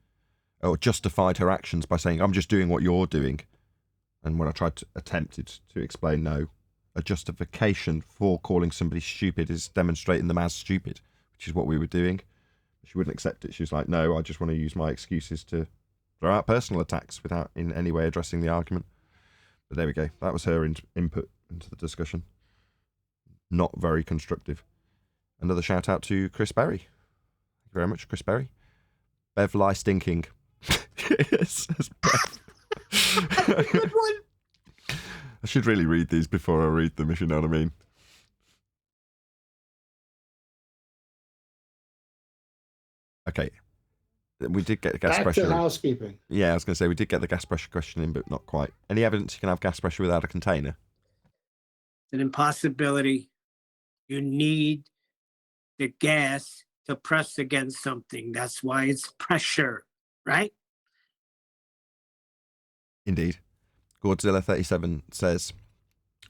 or justified her actions by saying, I'm just doing what you're doing. And when I attempted to explain, no, a justification for calling somebody stupid is demonstrating them as stupid, which is what we were doing. She wouldn't accept it. She was like, no, I just want to use my excuses to throw out personal attacks without in any way addressing the argument. But there we go. That was her input into the discussion. Not very constructive. Another shout out to Chris Berry. Thank you very much, Chris Berry. Bev lie stinking. Yes, that's Bev. Good one. I should really read these before I read them, if you know what I mean. Okay. We did get the gas pressure. Back to housekeeping. Yeah, I was going to say, we did get the gas pressure question in, but not quite. Any evidence you can have gas pressure without a container? It's an impossibility. You need the gas to press against something. That's why it's pressure, right? Indeed. Godzilla 37 says,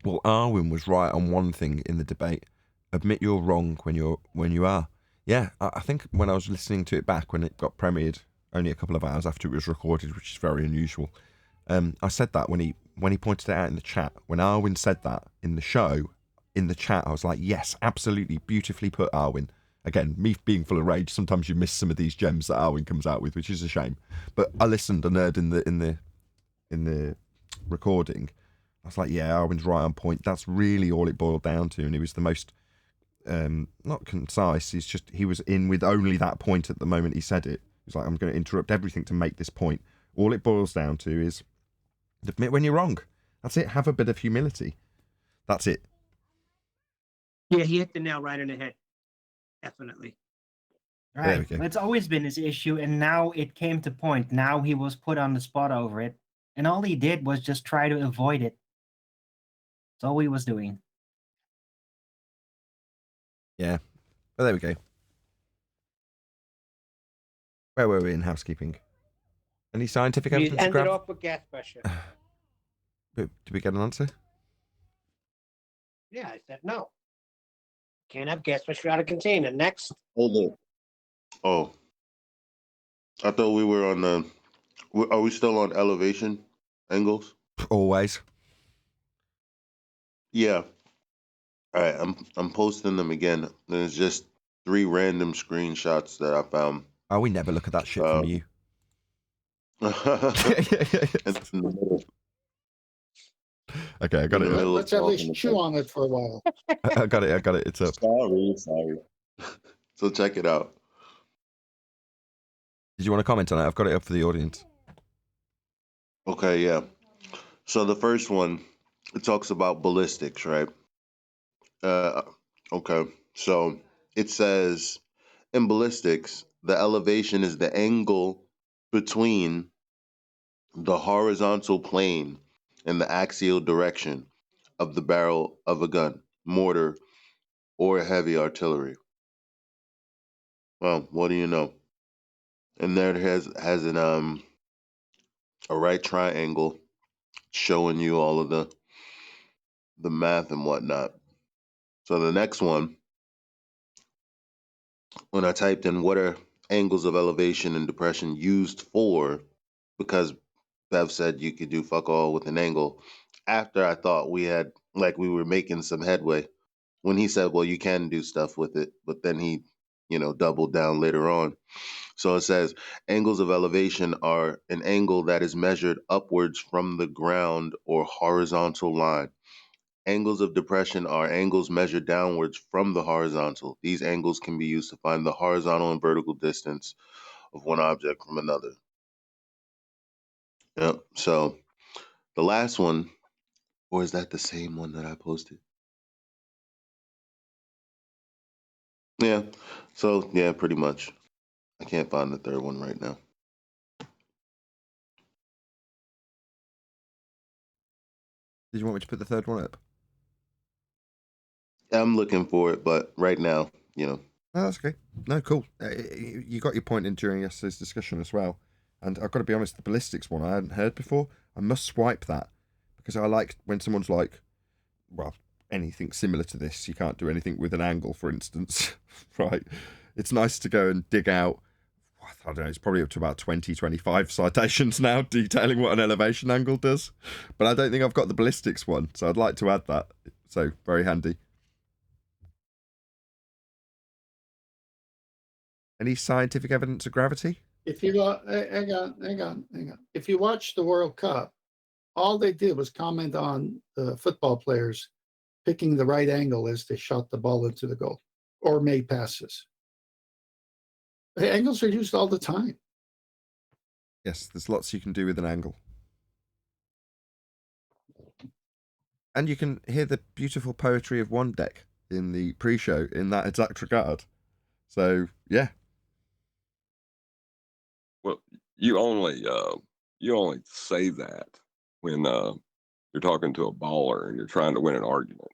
well, Arwen was right on one thing in the debate. Admit you're wrong when you are. Yeah, I think when I was listening to it back when it got premiered only a couple of hours after it was recorded, which is very unusual, I said that when he pointed it out in the chat. When Arwen said that in the show, in the chat, I was like, yes, absolutely, beautifully put, Arwen. Again, me being full of rage, sometimes you miss some of these gems that Arwen comes out with, which is a shame. But I listened and heard in the recording, I was like, yeah, Arwen's right on point. That's really all it boiled down to, and it was the most not concise. He was in with only that point at the moment he said it. He's like, I'm going to interrupt everything to make this point. All it boils down to is admit when you're wrong. That's it. Have a bit of humility. That's it. Yeah, he hit the nail right in the head. Definitely. Right. It's always been his issue, and now it came to point. Now he was put on the spot over it, and all he did was just try to avoid it. That's all he was doing. Yeah. But there we go. Where were we in housekeeping? Any scientific You evidence to ended grab? off with gas pressure. Did we get an answer? Yeah, I said no. Can't have gas pressure out of container. Next. Hold on. Oh, I thought we were on the. Are we still on elevation angles? Always. Yeah. All right. I'm posting them again. There's just 3 random screenshots that I found. Oh, we never look at that shit from you. It's in the middle. Okay, I got it. Let's at least chew on it for a while. I got it. It's up. Sorry. So check it out. Did you want to comment on it? I've got it up for the audience. Okay, yeah. So the first one, it talks about ballistics, right? Okay. So it says in ballistics, the elevation is the angle between the horizontal plane and the axial direction of the barrel of a gun, mortar, or heavy artillery. Well, what do you know? And there it has an a right triangle showing you all of the math and whatnot. So the next one, when I typed in what are angles of elevation and depression used for, because Bev said you could do fuck all with an angle, after I thought we were making some headway, when he said, well, you can do stuff with it, but then he, doubled down later on. So it says angles of elevation are an angle that is measured upwards from the ground or horizontal line. Angles of depression are angles measured downwards from the horizontal. These angles can be used to find the horizontal and vertical distance of one object from another. Yep. So the last one, or is that the same one that I posted? Yeah. So yeah, pretty much. I can't find the third one right now. Did you want me to put the third one up? I'm looking for it, but right now, No, that's okay. No, cool. You got your point in during yesterday's discussion as well. And I've got to be honest, the ballistics one I hadn't heard before. I must swipe that because I like when someone's like, well, anything similar to this. You can't do anything with an angle, for instance, right? It's nice to go and dig out. I don't know, it's probably up to about 20, 25 citations now detailing what an elevation angle does. But I don't think I've got the ballistics one, so I'd like to add that. So, very handy. Any scientific evidence of gravity? If you hang on. If you watch the World Cup, all they did was comment on the football players picking the right angle as they shot the ball into the goal or made passes. The angles are used all the time. Yes, there's lots you can do with an angle. And you can hear the beautiful poetry of one deck in the pre-show in that exact regard. So, yeah. Well, you only say that when you're talking to a baller and you're trying to win an argument.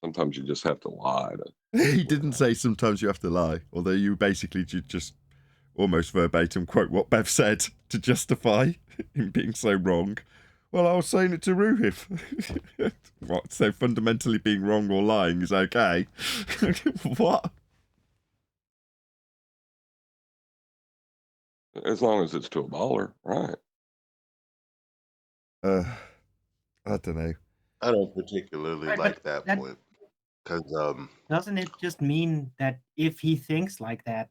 Sometimes you just have to lie. He didn't say sometimes you have to lie, although you basically just almost verbatim quote what Bev said to justify him being so wrong. Well, I was saying it to Ruhif. What? So fundamentally being wrong or lying is okay? What? As long as it's to a baller, right? I don't know. I don't particularly Right, like but that point because doesn't it just mean that if he thinks like that,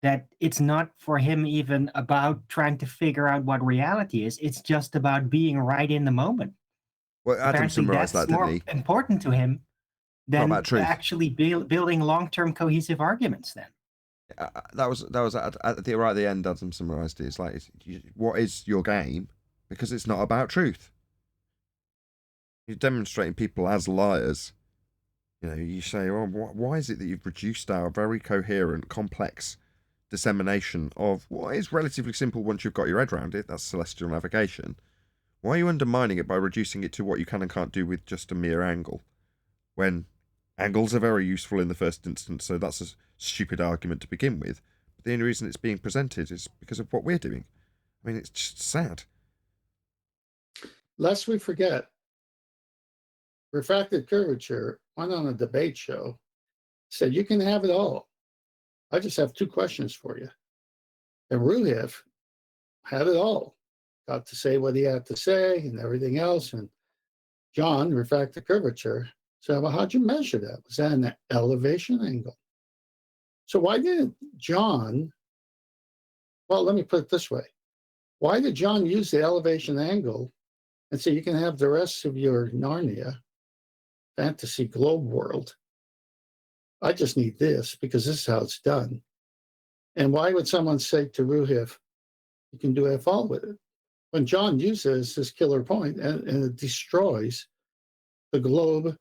that it's not for him even about trying to figure out what reality is. It's just about being right in the moment. Well, Adam Apparently summarised that's that, didn't more he? important to him than about truth. actually building long-term cohesive arguments then. That was at the end. Adam summarised it. It's like, what is your game? Because it's not about truth. You're demonstrating people as liars. You know, you say, "Oh, why is it that you've reduced our very coherent, complex dissemination of what is relatively simple once you've got your head around it? That's celestial navigation. Why are you undermining it by reducing it to what you can and can't do with just a mere angle? When angles are very useful in the first instance, so that's a stupid argument to begin with. But the only reason it's being presented is because of what we're doing. I mean, it's just sad. Lest we forget, refracted curvature went on a debate show, said you can have it all. I just have two questions for you. And Ruhif had it all, got to say what he had to say and everything else. And John, refracted curvature, said, well, how'd you measure that? Was that an elevation angle? So why didn't John, well, let me put it this way. Why did John use the elevation angle and say you can have the rest of your Narnia fantasy globe world? I just need this because this is how it's done. And why would someone say to Ruhif, you can do F all with it? When John uses this killer point and it destroys the globe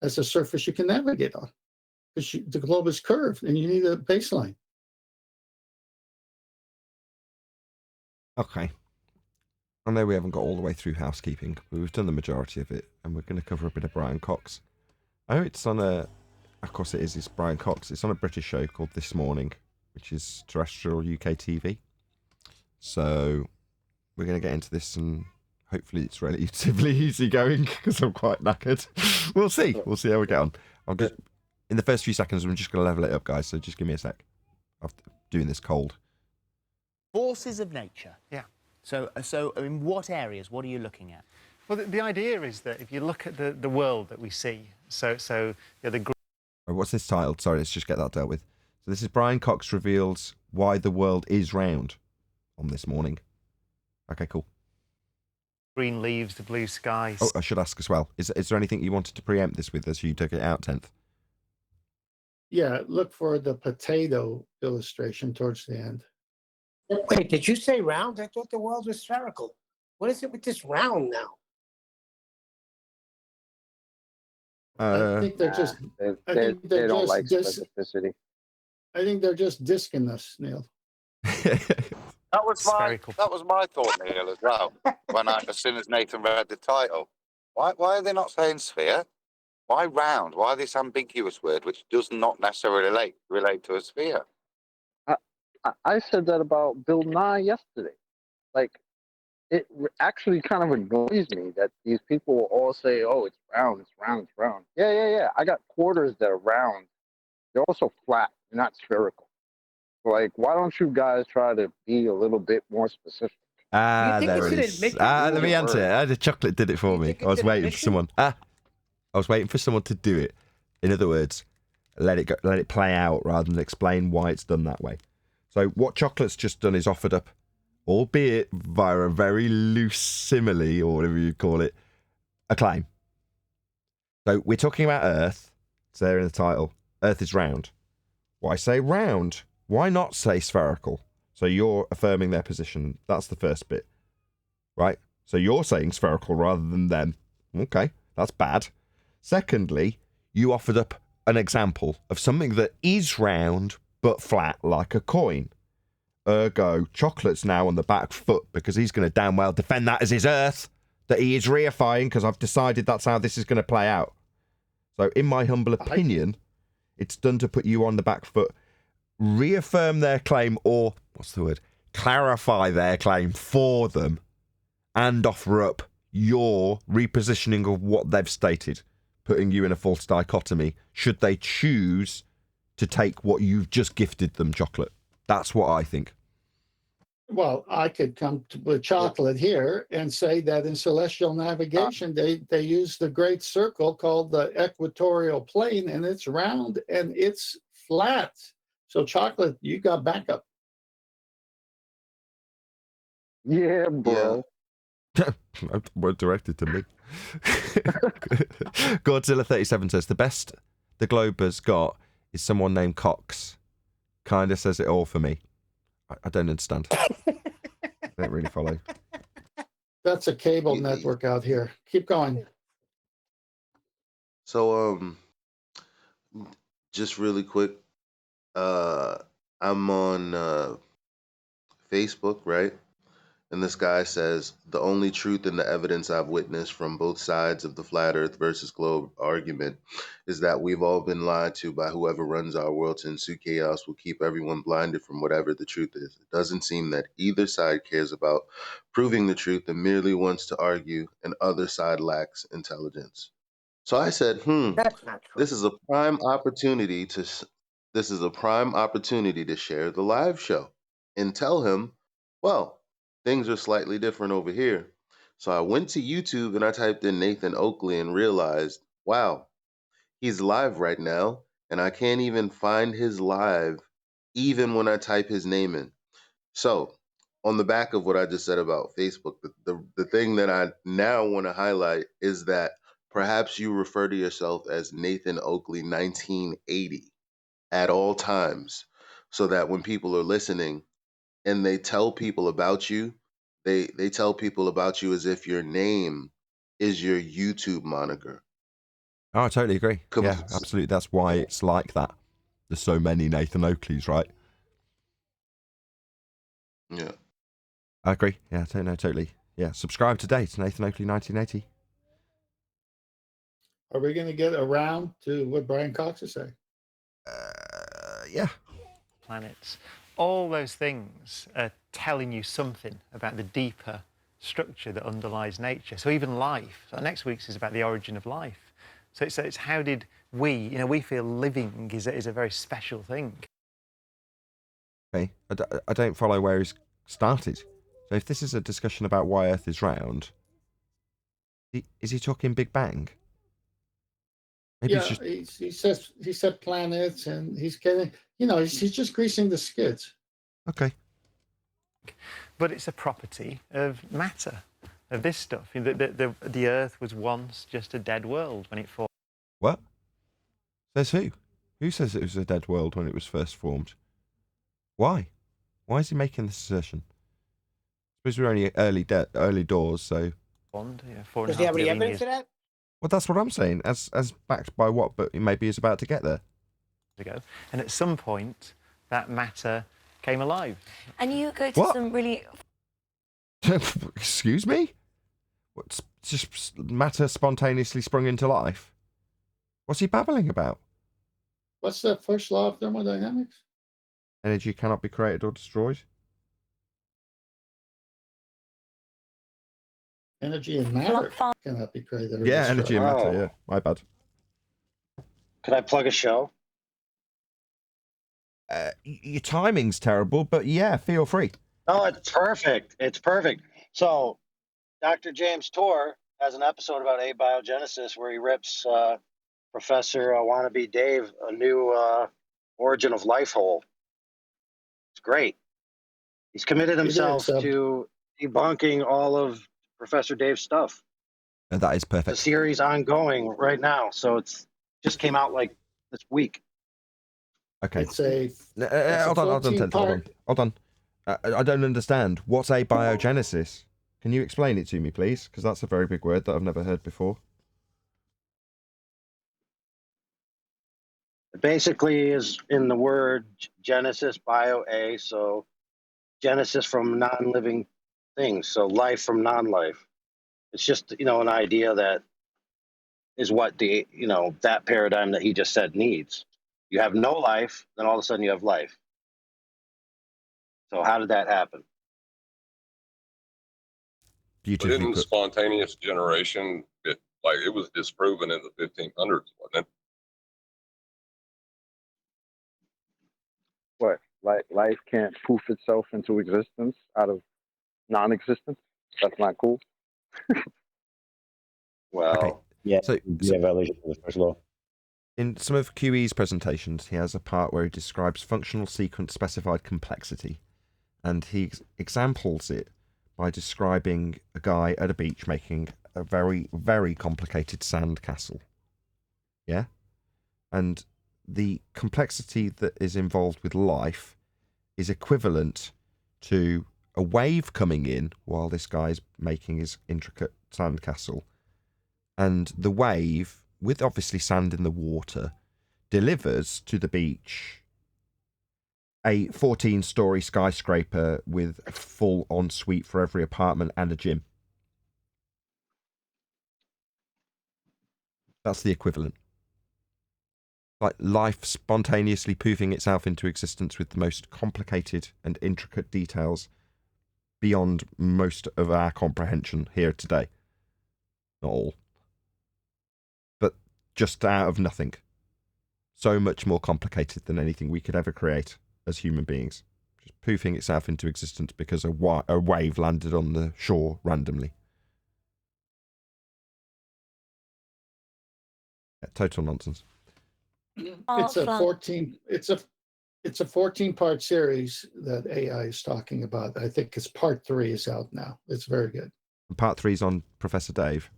as a surface you can navigate on. Because the globe is curved and you need a baseline. Okay. I know we haven't got all the way through housekeeping, but we've done the majority of it, and we're going to cover a bit of Brian Cox. Oh, it's on a... Of course it is, it's Brian Cox. It's on a British show called This Morning, which is terrestrial UK TV. So we're going to get into this, and hopefully it's relatively easy going, because I'm quite knackered. We'll see. We'll see how we get on. In the first few seconds, I'm just going to level it up, guys, so just give me a sec. I'm doing this cold. Forces of nature. Yeah. So in what areas? What are you looking at? Well, the idea is that if you look at the world that we see, the What's this titled? Sorry, let's just get that dealt with. So this is Brian Cox reveals why the world is round on This Morning. Okay, cool. green leaves, the blue skies. Oh, I should ask as well. Is there anything you wanted to preempt this with as you took it out 10th? Yeah, look for the potato illustration towards the end. Wait, did you say round? I thought the world was spherical. What is it with this round now? I think they're just. They don't like specificity. I think they're just disking us, Neil. That was my thought, Neil, as well. As soon as Nathan read the title, Why are they not saying sphere? Why round? Why this ambiguous word which does not necessarily relate to a sphere? I said that about Bill Nye yesterday. Like, it actually kind of annoys me that these people will all say, "Oh, it's round, it's round, it's round." Yeah. I got quarters that are round. They're also flat. They're not spherical. Like, why don't you guys try to be a little bit more specific? You think There it it should is. admit it? Let me answer it. The chocolate did it for me. think I was it's an waiting for admission? someone. I was waiting for someone to do it. In other words, let it go, let it play out rather than explain why it's done that way. So what Chocolate's just done is offered up, albeit via a very loose simile or whatever you call it, a claim. So we're talking about Earth. It's there in the title. Earth is round. Why say round? Why not say spherical? So you're affirming their position. That's the first bit. Right? So you're saying spherical rather than them. Okay, that's bad. Secondly, you offered up an example of something that is round but flat like a coin. Ergo, Chocolate's now on the back foot because he's going to damn well defend that as his Earth that he is reifying because I've decided that's how this is going to play out. So in my humble opinion, it's done to put you on the back foot, reaffirm their claim, or, what's the word, clarify their claim for them, and offer up your repositioning of what they've stated, putting you in a false dichotomy, should they choose to take what you've just gifted them, Chocolate. That's what I think. Well, I could come to with Chocolate here and say that in celestial navigation, they use the great circle called the equatorial plane, and it's round and it's flat. So Chocolate, you got backup. Yeah, bro. Word directed to me. Godzilla37 says, the best the globe has got is someone named Cox. Kinda says it all for me. I don't understand. I don't really follow. That's a cable network out here. Keep going. So just really quick, I'm on Facebook, right? And this guy says, the only truth in the evidence I've witnessed from both sides of the flat earth versus globe argument is that we've all been lied to by whoever runs our world to ensue chaos will keep everyone blinded from whatever the truth is. It doesn't seem that either side cares about proving the truth and merely wants to argue, and other side lacks intelligence. So I said, That's not true. this is a prime opportunity to share the live show and tell him, well, things are slightly different over here. So I went to YouTube and I typed in Nathan Oakley and realized, wow, he's live right now, and I can't even find his live even when I type his name in. So on the back of what I just said about Facebook, the thing that I now want to highlight is that perhaps you refer to yourself as Nathan Oakley 1980 at all times, so that when people are listening and they tell people about you, they tell people about you as if your name is your YouTube moniker. Oh, I totally agree. Yeah, absolutely. That's why it's like that. There's so many Nathan Oakleys, right? Yeah. I agree. Yeah, totally. Yeah, subscribe today to Nathan Oakley 1980. Are we going to get around to what Brian Cox is saying? Yeah. Planets. All those things are telling you something about the deeper structure that underlies nature. So even life. So next week's is about the origin of life. So it's how did we feel living is a very special thing. Okay, I don't follow where he's started. So if this is a discussion about why Earth is round, is he talking Big Bang? Maybe he said planets, and he's getting, he's just greasing the skids. Okay. But it's a property of matter, of this stuff. The Earth was once just a dead world when it formed. What? Says who? Who says it was a dead world when it was first formed? Why? Why is he making this assertion? I suppose we're only early doors, so. Does he have any evidence of that? Well, that's what I'm saying. As backed by what? But maybe he's about to get there. Ago, and at some point, that matter came alive. And you go to some really. Excuse me? What? just matter spontaneously sprung into life? What's he babbling about? What's the first law of thermodynamics? Energy cannot be created or destroyed. Energy and matter cannot be created. Or Yeah, destroyed. energy and matter. Yeah, my bad. Could I plug a show? Your timing's terrible, but yeah, feel free. No, it's perfect. It's perfect. So, Dr. James Torr has an episode about abiogenesis where he rips Professor Wannabe Dave a new origin of life hole. It's great. He's committed himself to debunking all of Professor Dave's stuff. And that is perfect. The series ongoing right now, so it's just came out like this week. Okay. It's a hold on. I don't understand. What's abiogenesis? Can you explain it to me, please? Because that's a very big word that I've never heard before. It basically is in the word Genesis, bio-A, so Genesis from non-living things, so life from non-life. It's just, an idea that is what the, that paradigm that he just said needs. You have no life, then all of a sudden you have life. So how did that happen? But didn't spontaneous generation, it was disproven in the 1500s, wasn't it? What? Life can't poof itself into existence out of non-existence? That's not cool. Well, okay. Yeah, so violation of the first law. In some of QE's presentations, he has a part where he describes functional sequence specified complexity, and he examples it by describing a guy at a beach making a very, very complicated sand castle. Yeah? And the complexity that is involved with life is equivalent to a wave coming in while this guy's making his intricate sand castle. And the wave, with obviously sand in the water, delivers to the beach a 14-story skyscraper with a full ensuite for every apartment and a gym. That's the equivalent. Like life spontaneously poofing itself into existence with the most complicated and intricate details beyond most of our comprehension here today. Not all. But just out of nothing. So much more complicated than anything we could ever create as human beings. Just poofing itself into existence because a wave landed on the shore randomly. Yeah, total nonsense. It's a 14-part series that AI is talking about. I think it's part 3 is out now. It's very good. And part 3 is on Professor Dave.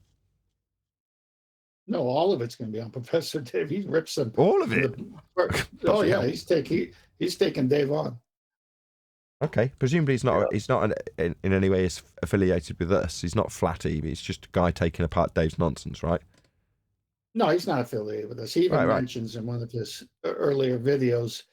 No, all of it's going to be on Professor Dave. He rips them. All of it. Oh yeah, he's taking Dave on. Okay, presumably he's not in any way affiliated with us. He's not flatty. He's just a guy taking apart Dave's nonsense, right? No, he's not affiliated with us. He even mentions in one of his earlier videos,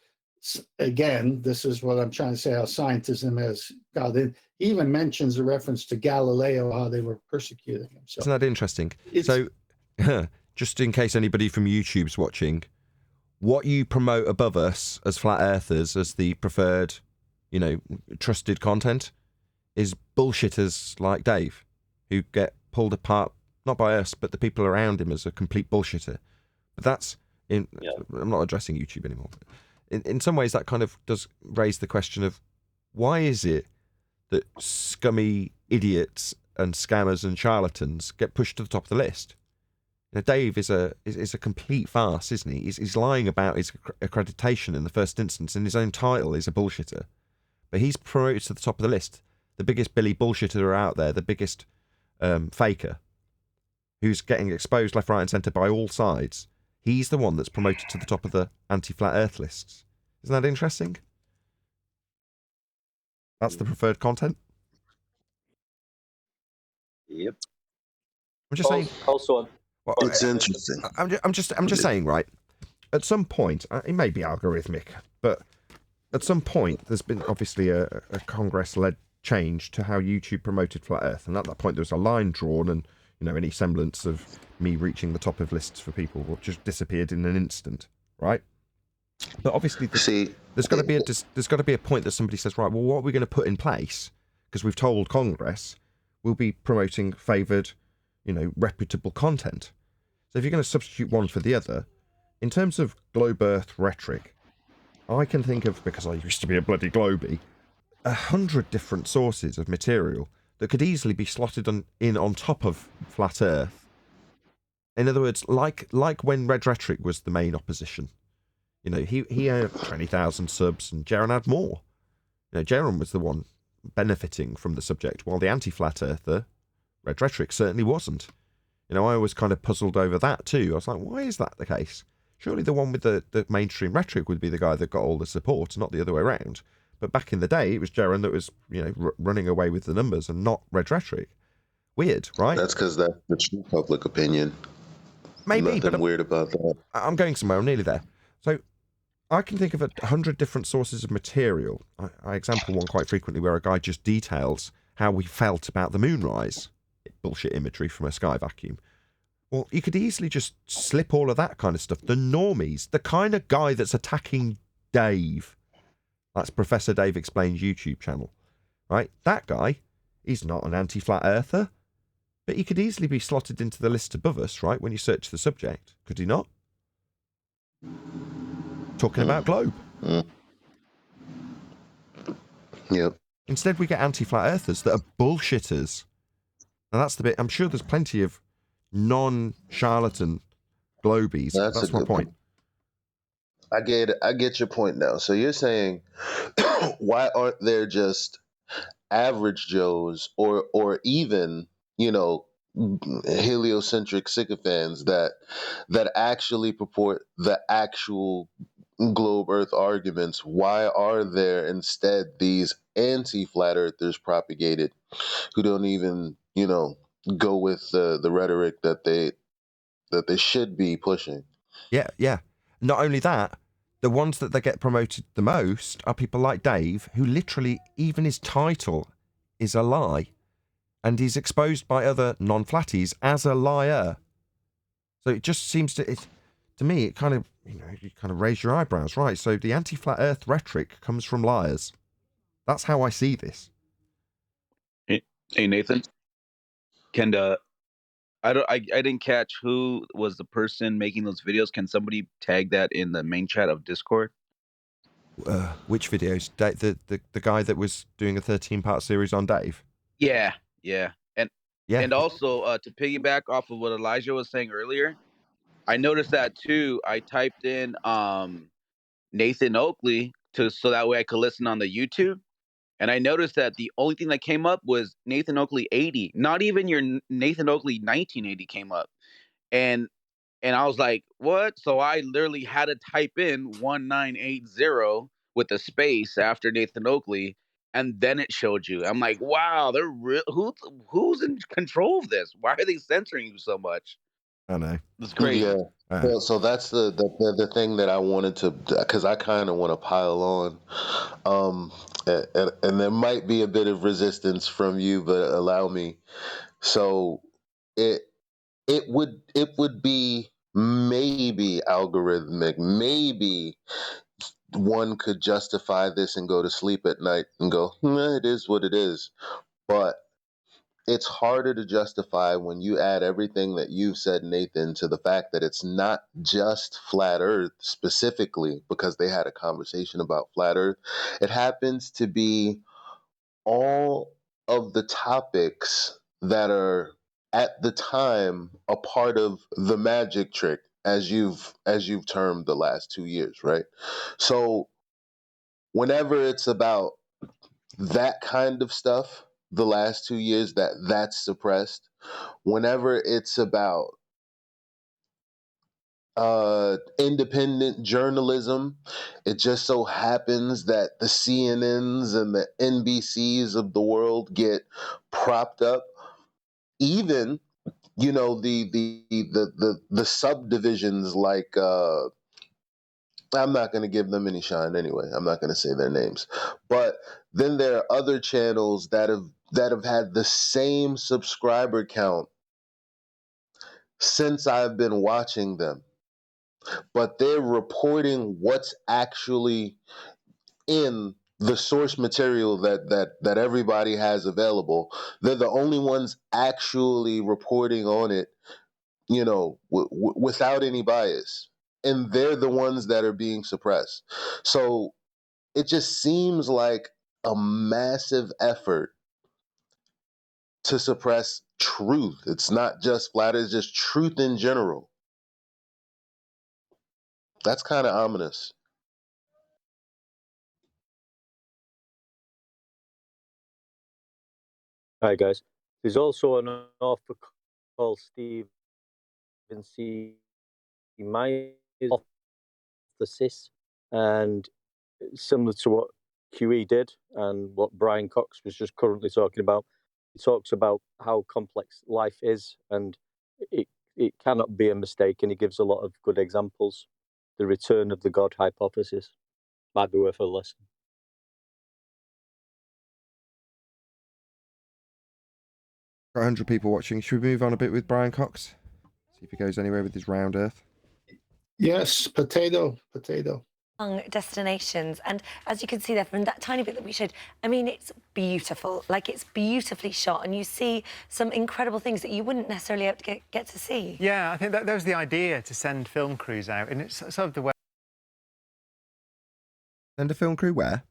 again, this is what I'm trying to say, how scientism has got in. He even mentions a reference to Galileo, how they were persecuting him. So, isn't that interesting? So, just in case anybody from YouTube's watching, what you promote above us as flat earthers, as the preferred, trusted content, is bullshitters like Dave, who get pulled apart, not by us, but the people around him as a complete bullshitter. But that's, I'm not addressing YouTube anymore. In some ways, that kind of does raise the question of why is it that scummy idiots and scammers and charlatans get pushed to the top of the list? Dave is a complete farce, isn't he? He's lying about his accreditation in the first instance, and his own title is a bullshitter. But he's promoted to the top of the list, the biggest Billy bullshitter out there, the biggest faker, who's getting exposed left, right, and centre by all sides. He's the one that's promoted to the top of the anti-flat Earth lists. Isn't that interesting? That's the preferred content. Yep. I'm just saying. Also, well, it's interesting. I'm just saying, right? At some point, it may be algorithmic, but at some point, there's been obviously a Congress-led change to how YouTube promoted flat Earth, and at that point, there was a line drawn, and any semblance of me reaching the top of lists for people, or just disappeared in an instant, right? But obviously, there's got to be a point that somebody says, right, well, what are we going to put in place? Because we've told Congress we'll be promoting favoured, reputable content. So if you're going to substitute one for the other, in terms of globe Earth rhetoric, I can think of, because I used to be a bloody globie, 100 different sources of material that could easily be slotted on top of flat Earth. In other words, like when Red Rhetoric was the main opposition. He had 20,000 subs, and Jaron had more. Jaron was the one benefiting from the subject, while the anti-flat earther, Red Rhetoric, certainly wasn't. I was kind of puzzled over that too. I was like, why is that the case? Surely the one with the mainstream rhetoric would be the guy that got all the support, not the other way around. But back in the day, it was Jaron that was, running away with the numbers, and not Red Rhetoric. Weird, right? That's because that's the true public opinion. Maybe, nothing weird about that. I'm going somewhere. I'm nearly there. So I can think of 100 different sources of material. I example one quite frequently where a guy just details how we felt about the moonrise. Bullshit imagery from a sky vacuum. Well, you could easily just slip all of that kind of stuff. The normies, the kind of guy that's attacking Dave. That's Professor Dave Explains YouTube channel, right? That guy, he's not an anti-flat earther, but he could easily be slotted into the list above us, right, when you search the subject. Could he not? Talking about globe. Yep. Instead, we get anti-flat earthers that are bullshitters. Now, that's the bit. I'm sure there's plenty of non-charlatan globies. That's my point. I get your point now. So you're saying, why aren't there just average Joes or even, heliocentric sycophants that actually purport the actual globe Earth arguments? Why are there instead these anti-flat earthers propagated who don't even, go with the rhetoric that they should be pushing? Yeah. Not only that, the ones that they get promoted the most are people like Dave, who literally, even his title is a lie, and he's exposed by other non-flatties as a liar. So it just seems to me, it kind of, you kind of raise your eyebrows, right? So the anti-flat Earth rhetoric comes from liars. That's how I see this. Hey Nathan, I didn't catch who was the person making those videos. Can somebody tag that in the main chat of Discord? Which videos? The guy that was doing a 13-part series on Dave? Yeah. And also to piggyback off of what Elijah was saying earlier, I noticed that too. I typed in Nathan Oakley so that way I could listen on the YouTube. And I noticed that the only thing that came up was Nathan Oakley 80. Not even your Nathan Oakley 1980 came up. And I was like, what? So I literally had to type in 1980 with a space after Nathan Oakley, and then it showed you. I'm like, wow, they're who's in control of this? Why are they censoring you so much? I know. It's crazy. Yeah. So that's the thing that I wanted to, because I kind of want to pile on, and there might be a bit of resistance from you, but allow me. So it would be maybe algorithmic, maybe one could justify this and go to sleep at night and go, it is what it is, but it's harder to justify when you add everything that you've said, Nathan, to the fact that it's not just flat Earth specifically, because they had a conversation about flat Earth. It happens to be all of the topics that are at the time a part of the magic trick, as you've termed the last 2 years, right? So whenever it's about that kind of stuff, the last 2 years, that's suppressed. Whenever it's about independent journalism, it just so happens that the CNNs and the NBCs of the world get propped up. Even, the subdivisions like I'm not going to give them any shine anyway. I'm not going to say their names. But then there are other channels that have had the same subscriber count since I've been watching them, but they're reporting what's actually in the source material that everybody has available. They're the only ones actually reporting on it, you know, without any bias. And they're the ones that are being suppressed. So it just seems like a massive effort to suppress truth. It's not just flat, it's just truth in general. That's kind of ominous. Hi guys. There's also an author called Stephen C. Myers, the CIS, and similar to what QE did and what Brian Cox was just currently talking about. He talks about how complex life is, and it cannot be a mistake, and he gives a lot of good examples. The return of the God hypothesis might be worth a listen. 100 people watching. Should we move on a bit with Brian Cox? See if he goes anywhere with his round earth. Yes, potato. Destinations, and as you can see there from that tiny bit that we showed, I mean, it's beautiful. Like, it's beautifully shot, and you see some incredible things that you wouldn't necessarily have to get to see. Yeah, I think that was the idea, to send film crews out, and it's sort of the way. Send a film crew where?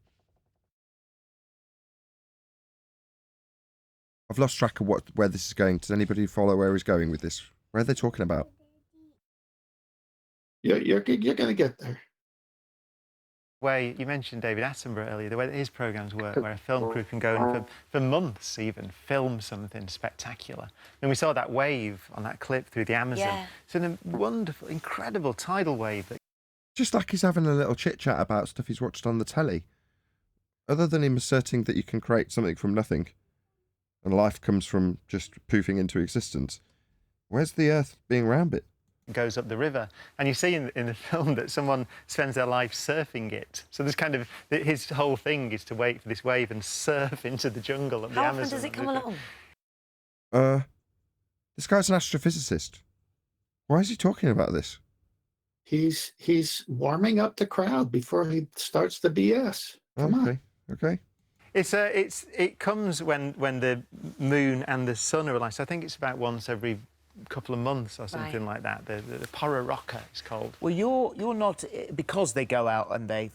I've lost track of where this is going. Does anybody follow where he's going with this? Where are they talking about? You're going to get there. Way you mentioned David Attenborough earlier, the way that his programs work, where a film crew can go and for months even film something spectacular. And we saw that wave on that clip through the Amazon. Yeah. It's a wonderful, incredible tidal wave. Just like he's having a little chit chat about stuff he's watched on the telly. Other than him asserting that you can create something from nothing, and life comes from just poofing into existence, where's the Earth being round it? Goes up the river, and you see in the film that someone spends their life surfing it. So there's kind of his whole thing is to wait for this wave and surf into the jungle of the Amazon. How often does it come along? This guy's an astrophysicist. Why is he talking about this? He's warming up the crowd before he starts the BS. Come on. Okay. It comes when the moon and the sun are aligned. So I think it's about once every couple of months or something like that. The Pororoca is called. Well, you're not, because they go out and they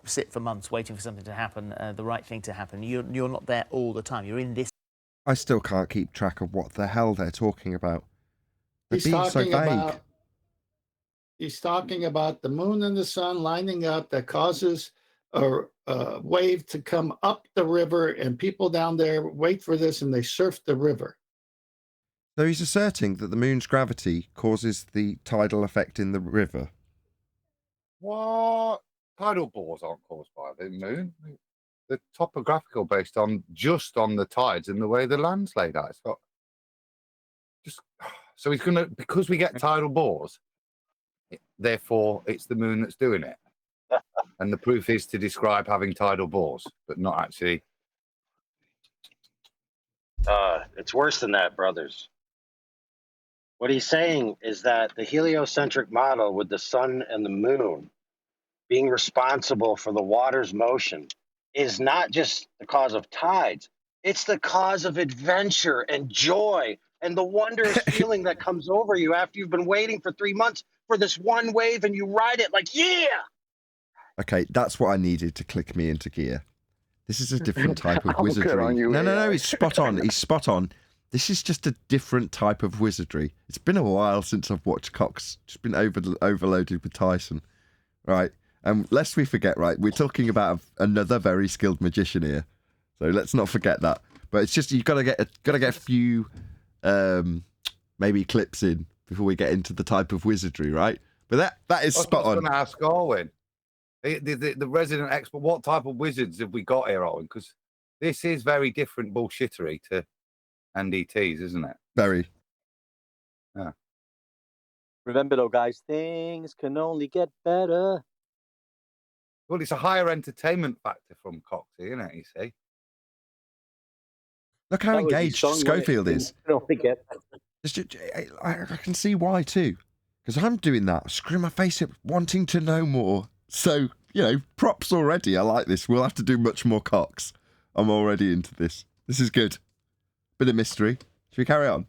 sit for months waiting for something to happen, the right thing to happen. You're not there all the time. You're in this. I still can't keep track of what the hell they're talking about. They're being so vague. He's talking about the moon and the sun lining up that causes a wave to come up the river, and people down there wait for this and they surf the river. So he's asserting that the moon's gravity causes the tidal effect in the river. What? Tidal bores aren't caused by the moon. They're topographical, based on the tides and the way the land's laid out. It's got so he's gonna, because we get tidal bores, therefore it's the moon that's doing it. And the proof is to describe having tidal bores, but not actually. It's worse than that, brothers. What he's saying is that the heliocentric model with the sun and the moon being responsible for the water's motion is not just the cause of tides, it's the cause of adventure and joy and the wondrous feeling that comes over you after you've been waiting for 3 months for this one wave and you ride it like, yeah! Okay, that's what I needed to click me into gear. This is a different type of wizardry. No, he's spot on. He's spot on. This is just a different type of wizardry. It's been a while since I've watched Cox. Just been overloaded with Tyson. Right. And lest we forget, right, we're talking about another very skilled magician here. So let's not forget that. But it's just, you've got to get a few maybe clips in before we get into the type of wizardry, right? But that is spot on. I was going to ask Owen, the resident expert, what type of wizards have we got here, Owen? Because this is very different bullshittery to NDTs, isn't it? Very. Yeah. Remember though, guys, things can only get better. Well, it's a higher entertainment factor from Coxie, isn't it, you see? Look how engaged Schofield is. I can see why too, because I'm doing that, screwing my face up, wanting to know more. So, props already. I like this. We'll have to do much more cocks. I'm already into this. This is good. Bit of mystery. Should we carry on?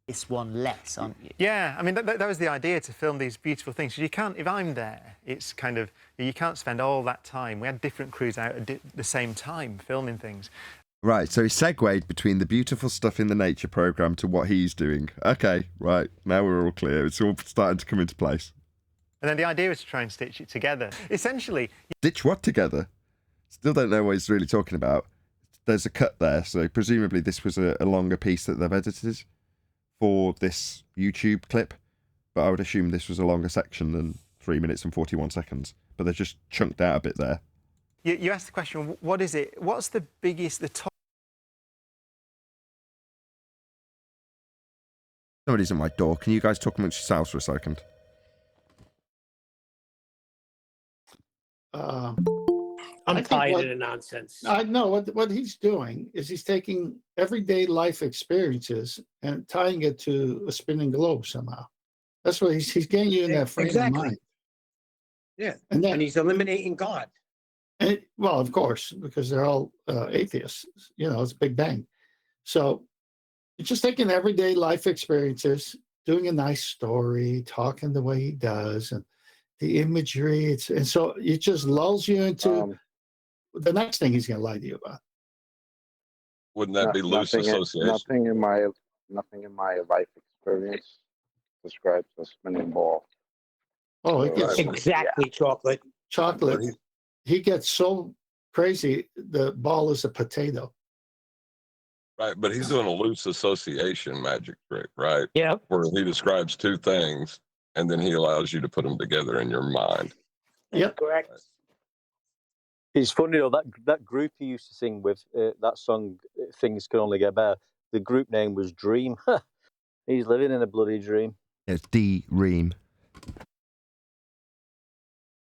This one less, aren't you? Yeah, I mean, that was the idea, to film these beautiful things. You can't, if I'm there, it's kind of, you can't spend all that time. We had different crews out at the same time filming things. Right, so he segued between the beautiful stuff in the nature programme to what he's doing. Okay, right, now we're all clear. It's all starting to come into place. And then the idea was to try and stitch it together. Essentially... Stitch what together? Still don't know what he's really talking about. There's a cut there, so presumably this was a longer piece that they've edited for this YouTube clip, but I would assume this was a longer section than 3 minutes and 41 seconds, but they've just chunked out a bit there. You asked the question, what is it? What's the biggest, the top... Somebody's at my door. Can you guys talk amongst yourselves for a second? I'm tired of the nonsense. I know what he's doing is he's taking everyday life experiences and tying it to a spinning globe somehow. That's what he's getting you in that frame of mind. Yeah, and he's eliminating God. And well, of course, because they're all atheists. It's Big Bang. So it's just taking everyday life experiences, doing a nice story, talking the way he does, and the imagery. And so it just lulls you into the next thing he's going to lie to you about. Wouldn't that be loose association? Nothing in my life experience describes a spinning ball. Oh, it gets exactly chocolate. Chocolate. He gets so crazy. The ball is a potato. Right, but he's doing a loose association magic trick, right? Yeah. Where he describes two things, and then he allows you to put them together in your mind. Yep, correct. It's funny though, that group he used to sing with, that song, Things Can Only Get Better, the group name was Dream. He's living in a bloody dream. It's D-Ream.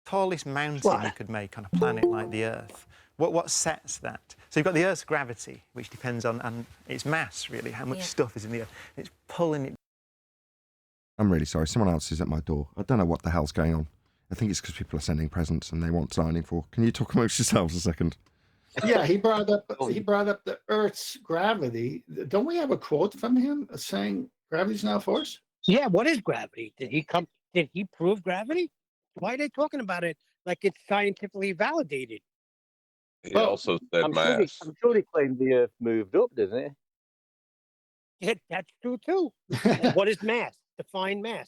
Tallest mountain you could make on a planet like the Earth. What sets that? So you've got the Earth's gravity, which depends on its mass, really, how much stuff is in the Earth. It's pulling it. I'm really sorry. Someone else is at my door. I don't know what the hell's going on. I think it's because people are sending presents and they want signing for. Can you talk amongst yourselves a second? Yeah, he brought up the Earth's gravity. Don't we have a quote from him saying gravity's not a force? Yeah, what is gravity? Did he prove gravity? Why are they talking about it like it's scientifically validated? He also said mass. I'm sure he claimed the Earth moved up, didn't it? Yeah, that's true too. What is mass? Define mass.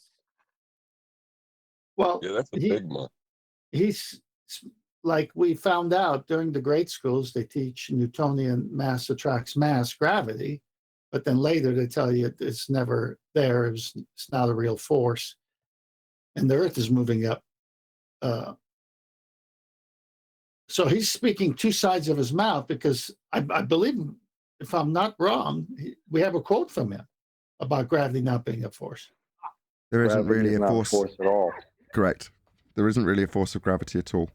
Well, yeah, that's a big one. He's like we found out during the grade schools, they teach Newtonian mass attracts mass, gravity, but then later they tell you it's never there. It's not a real force, and the Earth is moving up. So he's speaking two sides of his mouth because I believe, if I'm not wrong, we have a quote from him about gravity not being a force. There isn't really a force at all. Correct. There isn't really a force of gravity at all.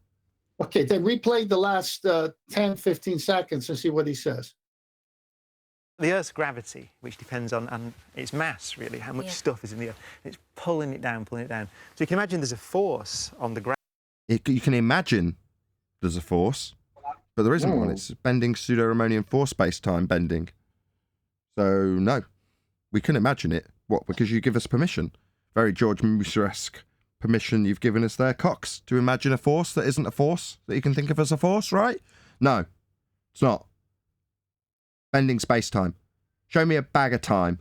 Okay, then replay the last 10, 15 seconds and see what he says. The Earth's gravity, which depends on its mass, really, how much stuff is in the Earth. It's pulling it down, pulling it down. So you can imagine there's a force on the ground. You can imagine there's a force, but there isn't one. It's bending pseudo-Riemannian force space-time bending. So, no. We can imagine it. What? Because you give us permission. Very George Musa-esque permission you've given us there, Cox, to imagine a force that isn't a force, that you can think of as a force, right? No, it's not. Bending space-time. Show me a bag of time,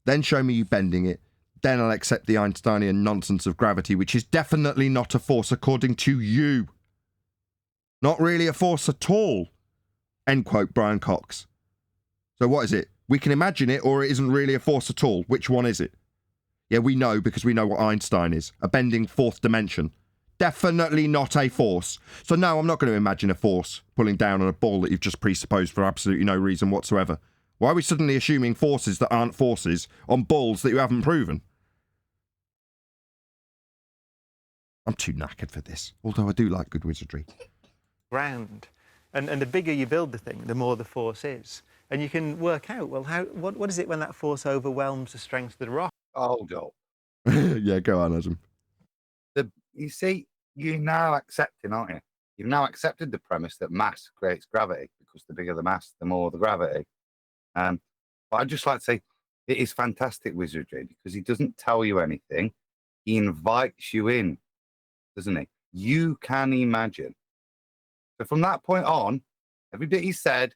then show me you bending it, then I'll accept the Einsteinian nonsense of gravity, which is definitely not a force according to you. Not really a force at all. End quote, Brian Cox. So what is it? We can imagine it, or it isn't really a force at all. Which one is it? Yeah, we know because we know what Einstein is. A bending fourth dimension. Definitely not a force. So no, I'm not going to imagine a force pulling down on a ball that you've just presupposed for absolutely no reason whatsoever. Why are we suddenly assuming forces that aren't forces on balls that you haven't proven? I'm too knackered for this, although I do like good wizardry. Ground. And the bigger you build the thing, the more the force is. And you can work out, well, what is it when that force overwhelms the strength of the rock? Hold up. Yeah, go on, Adam. You see, you're now accepting, aren't you? You've now accepted the premise that mass creates gravity, because the bigger the mass, the more the gravity. But I'd just like to say it is fantastic wizardry, because he doesn't tell you anything. He invites you in, doesn't he? You can imagine. So from that point on, every bit he said,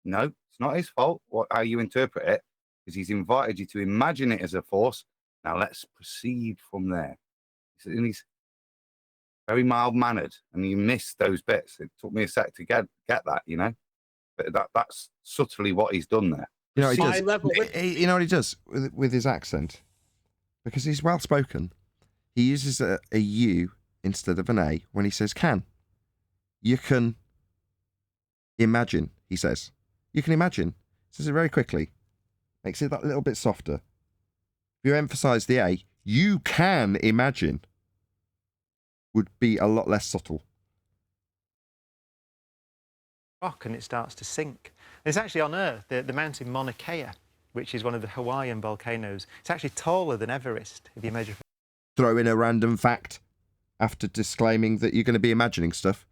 no, it's not his fault how you interpret it, because he's invited you to imagine it as a force. Now let's proceed from there. And he's very mild-mannered, and you miss those bits. It took me a sec to get that, you know. But that's subtly what he's done there. You know what he does? You know what he does with his accent? Because he's well-spoken. He uses a U instead of an A when he says can. You can imagine, he says. You can imagine. Says it very quickly. Makes it that little bit softer. If you emphasise the A, you can imagine, would be a lot less subtle. Rock and it starts to sink. It's actually on Earth, the mountain Mauna Kea, which is one of the Hawaiian volcanoes. It's actually taller than Everest, if you measure. Throw in a random fact after disclaiming that you're going to be imagining stuff.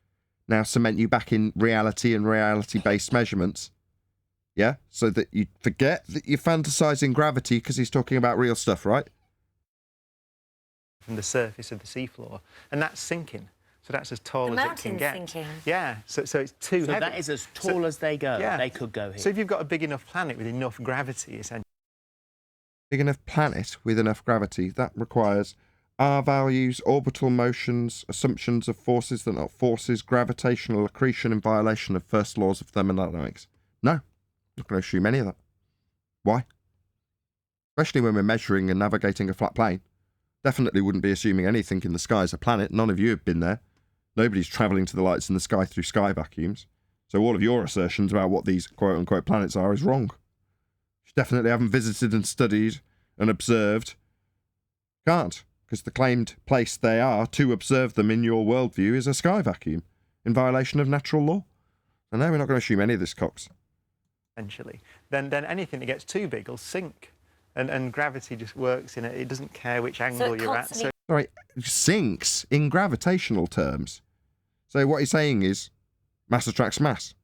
Now cement you back in reality and reality-based measurements. Yeah? So that you forget that you're fantasizing gravity because he's talking about real stuff, right? From the surface of the seafloor. And that's sinking. So that's as tall as it can get. Sinking. Yeah, so it's too heavy. So that is as tall as they go. Yeah. They could go here. So if you've got a big enough planet with enough gravity, essentially. Big enough planet with enough gravity, that requires R values, orbital motions, assumptions of forces that are not forces, gravitational accretion in violation of first laws of thermodynamics. No, not going to assume any of that. Why? Especially when we're measuring and navigating a flat plane. Definitely wouldn't be assuming anything in the sky is a planet. None of you have been there. Nobody's travelling to the lights in the sky through sky vacuums. So all of your assertions about what these quote-unquote planets are is wrong. You definitely haven't visited and studied and observed. Can't, because the claimed place they are to observe them in your worldview is a sky vacuum, in violation of natural law. And no, we're not going to assume any of this, Cox. Essentially. Then anything that gets too big will sink. And gravity just works in it. It doesn't care which angle you're at. So Sorry, sinks in gravitational terms. So what he's saying is mass attracts mass.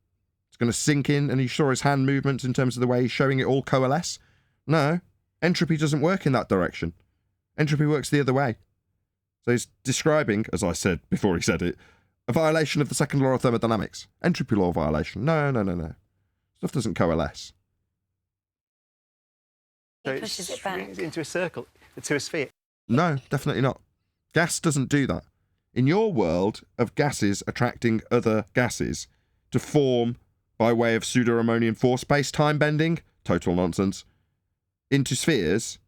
It's going to sink in, and you saw his hand movements in terms of the way he's showing it all coalesce. No, entropy doesn't work in that direction. Entropy works the other way. So he's describing, as I said before he said it, a violation of the second law of thermodynamics. Entropy law violation. No. Stuff doesn't coalesce. So He pushes it back. into a circle, to a sphere. No, definitely not. Gas doesn't do that. In your world of gases attracting other gases to form by way of pseudo-Ramonian force space-time bending, total nonsense, into spheres,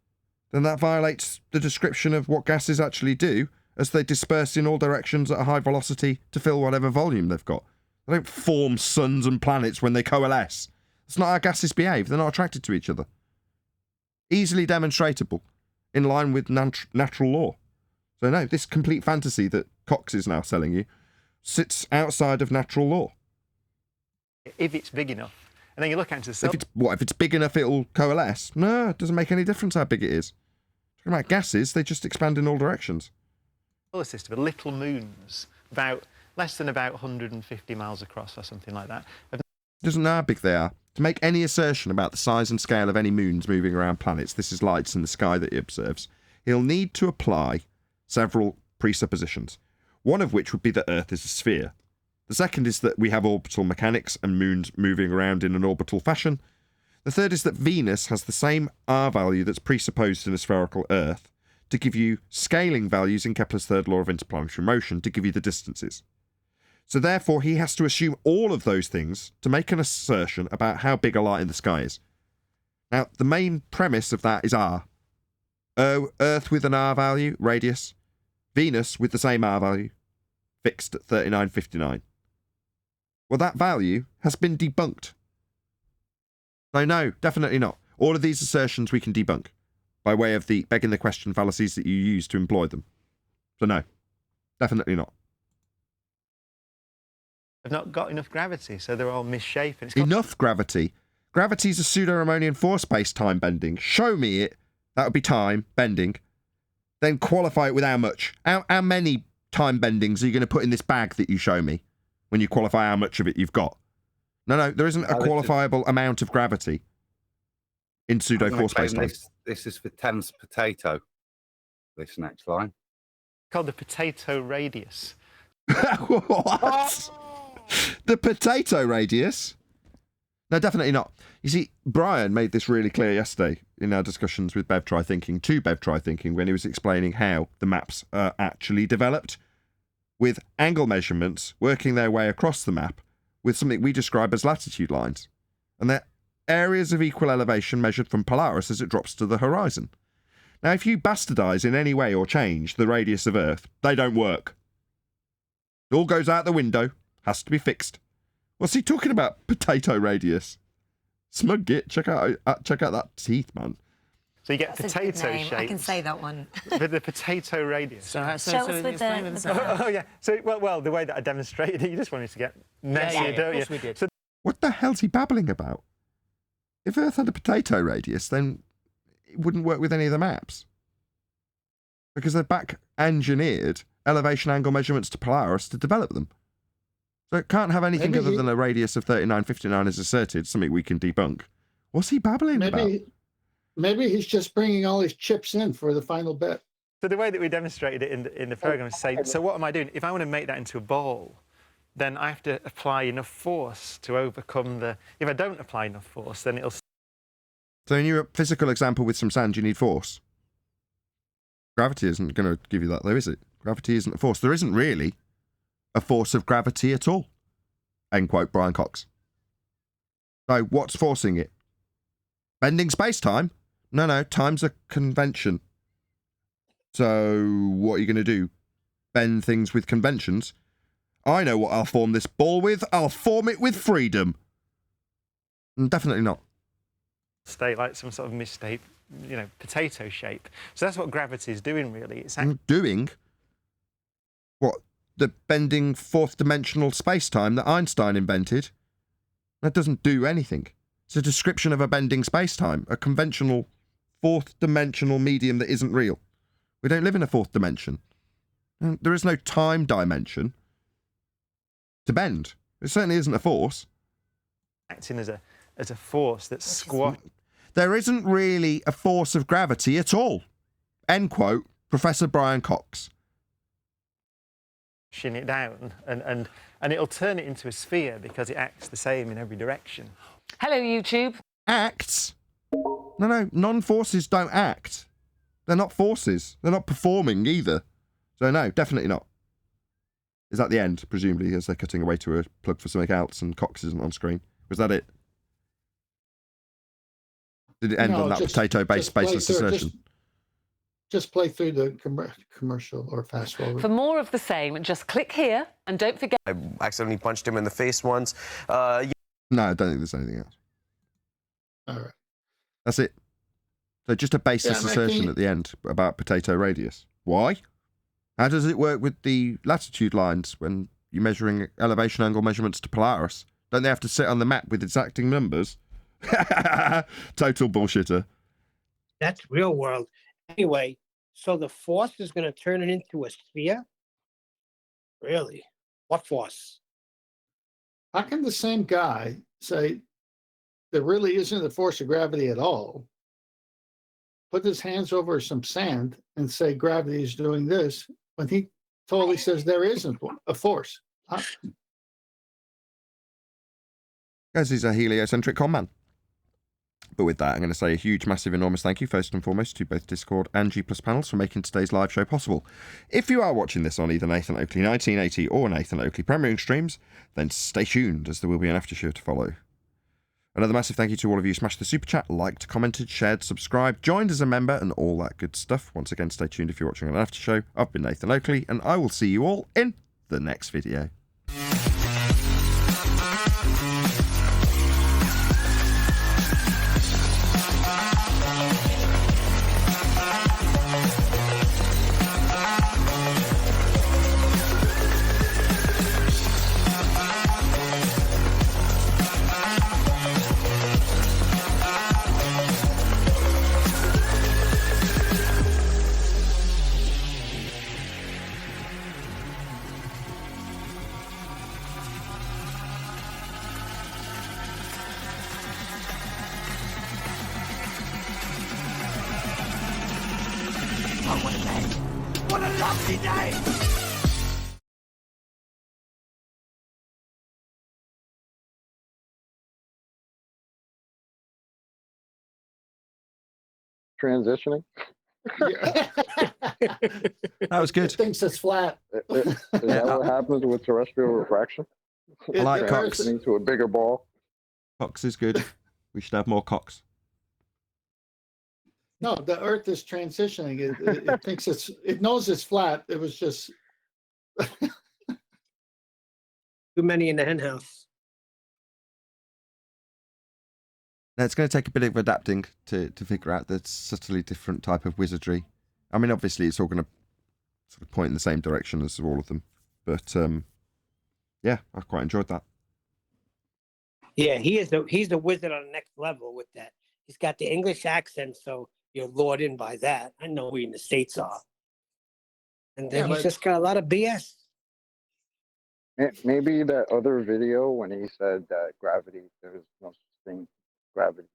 then that violates the description of what gases actually do as they disperse in all directions at a high velocity to fill whatever volume they've got. They don't form suns and planets when they coalesce. That's not how gases behave. They're not attracted to each other. Easily demonstratable, in line with natural law. So no, this complete fantasy that Cox is now selling you sits outside of natural law. If it's big enough. And then you look out into the If it's big enough, it'll coalesce? No, it doesn't make any difference how big it is. Talking about gases, they just expand in all directions. solar system are little moons, less than about 150 miles across or something like that. Doesn't know how big they are. To make any assertion about the size and scale of any moons moving around planets, this is lights in the sky that he observes, he'll need to apply several presuppositions, one of which would be that Earth is a sphere. The second is that we have orbital mechanics and moons moving around in an orbital fashion. The third is that Venus has the same R value that's presupposed in a spherical Earth to give you scaling values in Kepler's third law of interplanetary motion to give you the distances. So therefore, he has to assume all of those things to make an assertion about how big a light in the sky is. Now, the main premise of that is R. Earth with an R value, radius. Venus with the same R value, fixed at 3959. Well, that value has been debunked. So no, definitely not. All of these assertions we can debunk by way of the begging the question fallacies that you use to employ them. So no, definitely not. They've not got enough gravity, so they're all misshapen. Enough gravity. Gravity's a pseudo-Ramonian force-based time bending. Show me it. That would be time bending. Then qualify it with how much. How many time bendings are you going to put in this bag that you show me when you qualify how much of it you've got? No, there isn't a qualifiable amount of gravity in pseudo-force-based time. This is for tense potato, this next line. Called the potato radius. What? The potato radius? No, definitely not. You see, Brian made this really clear yesterday in our discussions with Bev Try Thinking, when he was explaining how the maps are actually developed, with angle measurements working their way across the map with something we describe as latitude lines. And they're areas of equal elevation measured from Polaris as it drops to the horizon. Now, if you bastardise in any way or change the radius of Earth, they don't work. It all goes out the window, has to be fixed. What's he talking about? Potato radius. Smug git. Check out that teeth, man. So you get That's potato shapes. I can say that one. With the potato radius. Show us with the Oh yeah. So well, the way that I demonstrated it, you just wanted to get messy, don't you? We did. So, What the hell's he babbling about? If Earth had a potato radius, then it wouldn't work with any of the maps. Because they're back-engineered elevation angle measurements to Polaris to develop them. So it can't have anything Maybe other than a radius of 3959 as asserted, something we can debunk. What's he babbling about? Maybe he's just bringing all his chips in for the final bet. So the way that we demonstrated it in the program is say, so what am I doing? If I want to make that into a ball, then I have to apply enough force to overcome the... If I don't apply enough force, then it'll... So in your physical example with some sand, you need force. Gravity isn't going to give you that, though, is it? Gravity isn't a force. There isn't really a force of gravity at all. End quote, Brian Cox. So what's forcing it? Bending space-time? No, time's a convention. So what are you going to do? Bend things with conventions? I know what I'll form this ball with. I'll form it with freedom. Definitely not. Stay like some sort of misshape, potato shape. So that's what gravity is doing, really. It's doing? What? The bending fourth-dimensional space-time that Einstein invented? That doesn't do anything. It's a description of a bending space-time, a conventional fourth-dimensional medium that isn't real. We don't live in a fourth dimension. There is no time dimension to bend. It certainly isn't a force. Acting as a force that's squat. There isn't really a force of gravity at all. End quote, Professor Brian Cox. Pushing it down, and it'll turn it into a sphere because it acts the same in every direction. Hello, YouTube. Acts? No, non-forces don't act. They're not forces. They're not performing either. So no, definitely not. Is that the end, presumably, as they're cutting away to a plug for something else and Cox isn't on screen? Was that it? Did it end on that potato-based baseless assertion? Just play through the commercial or fast forward. For more of the same, just click here and don't forget. I accidentally punched him in the face once. No, I don't think there's anything else. All right. That's it. So just a baseless assertion at the end about potato radius. Why? How does it work with the latitude lines when you're measuring elevation angle measurements to Polaris? Don't they have to sit on the map with exacting numbers? Total bullshitter. That's real world. Anyway, so the force is going to turn it into a sphere? Really? What force? How can the same guy say there really isn't a force of gravity at all, put his hands over some sand and say gravity is doing this, when he totally says there isn't a force? Because he's a heliocentric con man. But with that, I'm going to say a huge, massive, enormous thank you, first and foremost, to both Discord and G+ panels for making today's live show possible. If you are watching this on either Nathan Oakley 1980 or Nathan Oakley premiering streams, then stay tuned, as there will be an after show to follow. Another massive thank you to all of you who smashed the super chat, liked, commented, shared, subscribed, joined as a member, and all that good stuff. Once again, stay tuned if you're watching on an after show. I've been Nathan Oakley, and I will see you all in the next video. come with me. What a lovely day. Transitioning. That was good. It thinks it's flat. Is that what happens with terrestrial refraction? I like cocks. Transitioning to a bigger ball. Cocks is good. We should have more cocks. No, the Earth is transitioning. It thinks it knows it's flat. It was just Too many in the hen house. Now, it's going to take a bit of adapting to figure out the subtly different type of wizardry. I mean, obviously, it's all going to sort of point in the same direction as all of them. But, yeah, I quite enjoyed that. Yeah, he's the wizard on the next level with that. He's got the English accent, so you're lured in by that. I know we in the States are. And then he's just got a lot of BS. Maybe that other video when he said that gravity, there's no such thing as gravity.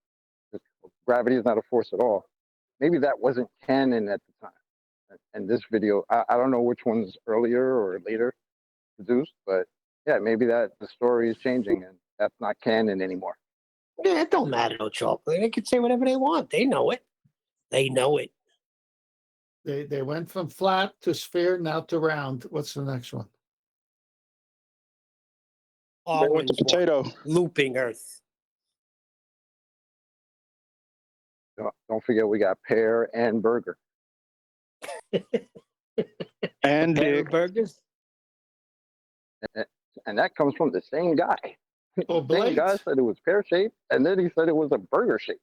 Gravity is not a force at all. Maybe that wasn't canon at the time. And this video, I don't know which one's earlier or later produced, but yeah, maybe that the story is changing and that's not canon anymore. Yeah, it don't matter, no chocolate. They can say whatever they want. They know it. They know it. they went from flat to sphere, now to round. What's the next one? They went to potato. Looping Earth. Don't forget we got pear and burger. And dick. Burgers. And that comes from the same guy. Oh, the same guy said it was pear shaped, and then he said it was a burger shape.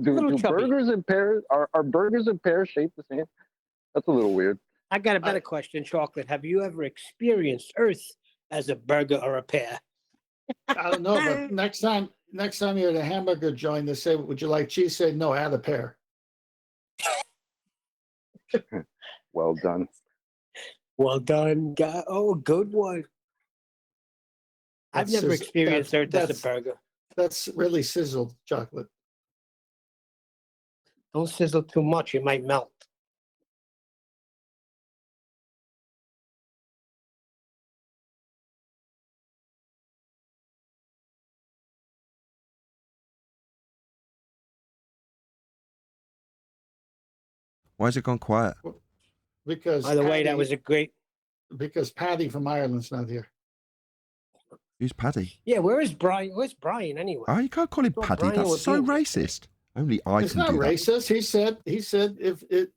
do burgers and pears are burgers and pears shaped the same? That's a little weird. I got a better question, Chocolate. Have you ever experienced Earth as a burger or a pear? I don't know, but next time you're at a hamburger joint, they say, "Would you like cheese?" Say, "No, add a pear." Well done. Well done, guy. Oh, good one. I've never experienced Earth as a burger. That's really sizzled chocolate. Don't sizzle too much; it might melt. Why has it gone quiet? Because by the way, that was a great. Because Paddy from Ireland's not here. Who's Paddy? Yeah, where is Brian? Where's Brian anyway? Oh, you can't call him Paddy. Brian That's would so be- racist. Only I It's can not do that. racist. He said if it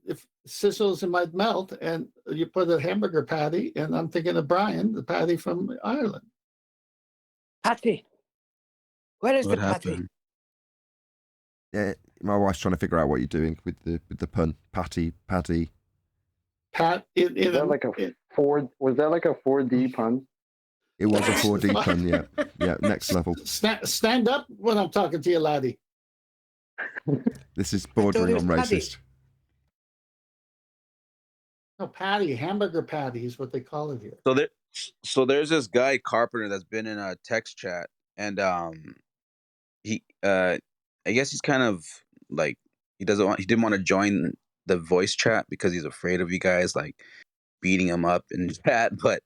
sizzles, it might melt, and you put a hamburger patty, and I'm thinking of Brian, the Paddy from Ireland. Patty. Where is What the Patty? happened? Yeah, my wife's trying to figure out what you're doing with the pun. Paddy. Pat, Was that like a 4D pun? It was a 4D pun, yeah. Yeah, next level. Stand up when I'm talking to you, laddie. This is bordering on Paddy. racist. No, patty, hamburger patty is what they call it here. So there's this guy Carpenter that's been in a text chat, and he I guess he's kind of like he didn't want to join the voice chat because he's afraid of you guys like beating him up in chat. But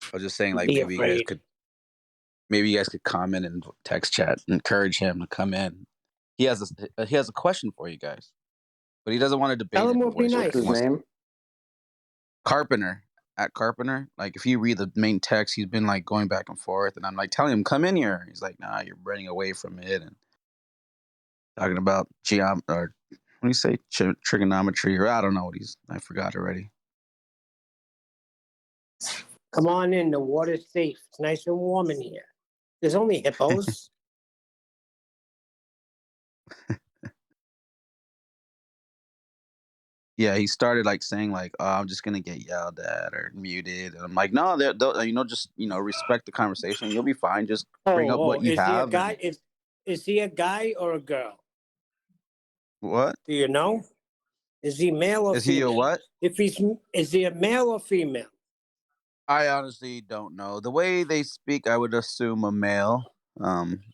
I was just saying like maybe you guys could comment in text chat, encourage him to come in. He has a question for you guys, but he doesn't want to debate. Tell him it what be voice. nice. His name? Carpenter. At Carpenter, like if you read the main text, he's been like going back and forth, and I'm like telling him, "Come in here." He's like, "Nah, you're running away from it," and talking about what do you say, trigonometry, or I don't know what I forgot already. Come on in. The water's safe. It's nice and warm in here. There's only hippos. Yeah, he started like saying like, "Oh, I'm just gonna get yelled at or muted," and I'm like, "No, just respect the conversation. You'll be fine. Just bring up what you is have." he a guy? Is he a guy or a girl? What? Do you know? Is he male or Is he female? a what? Is he a male or female? I honestly don't know. The way they speak, I would assume a male.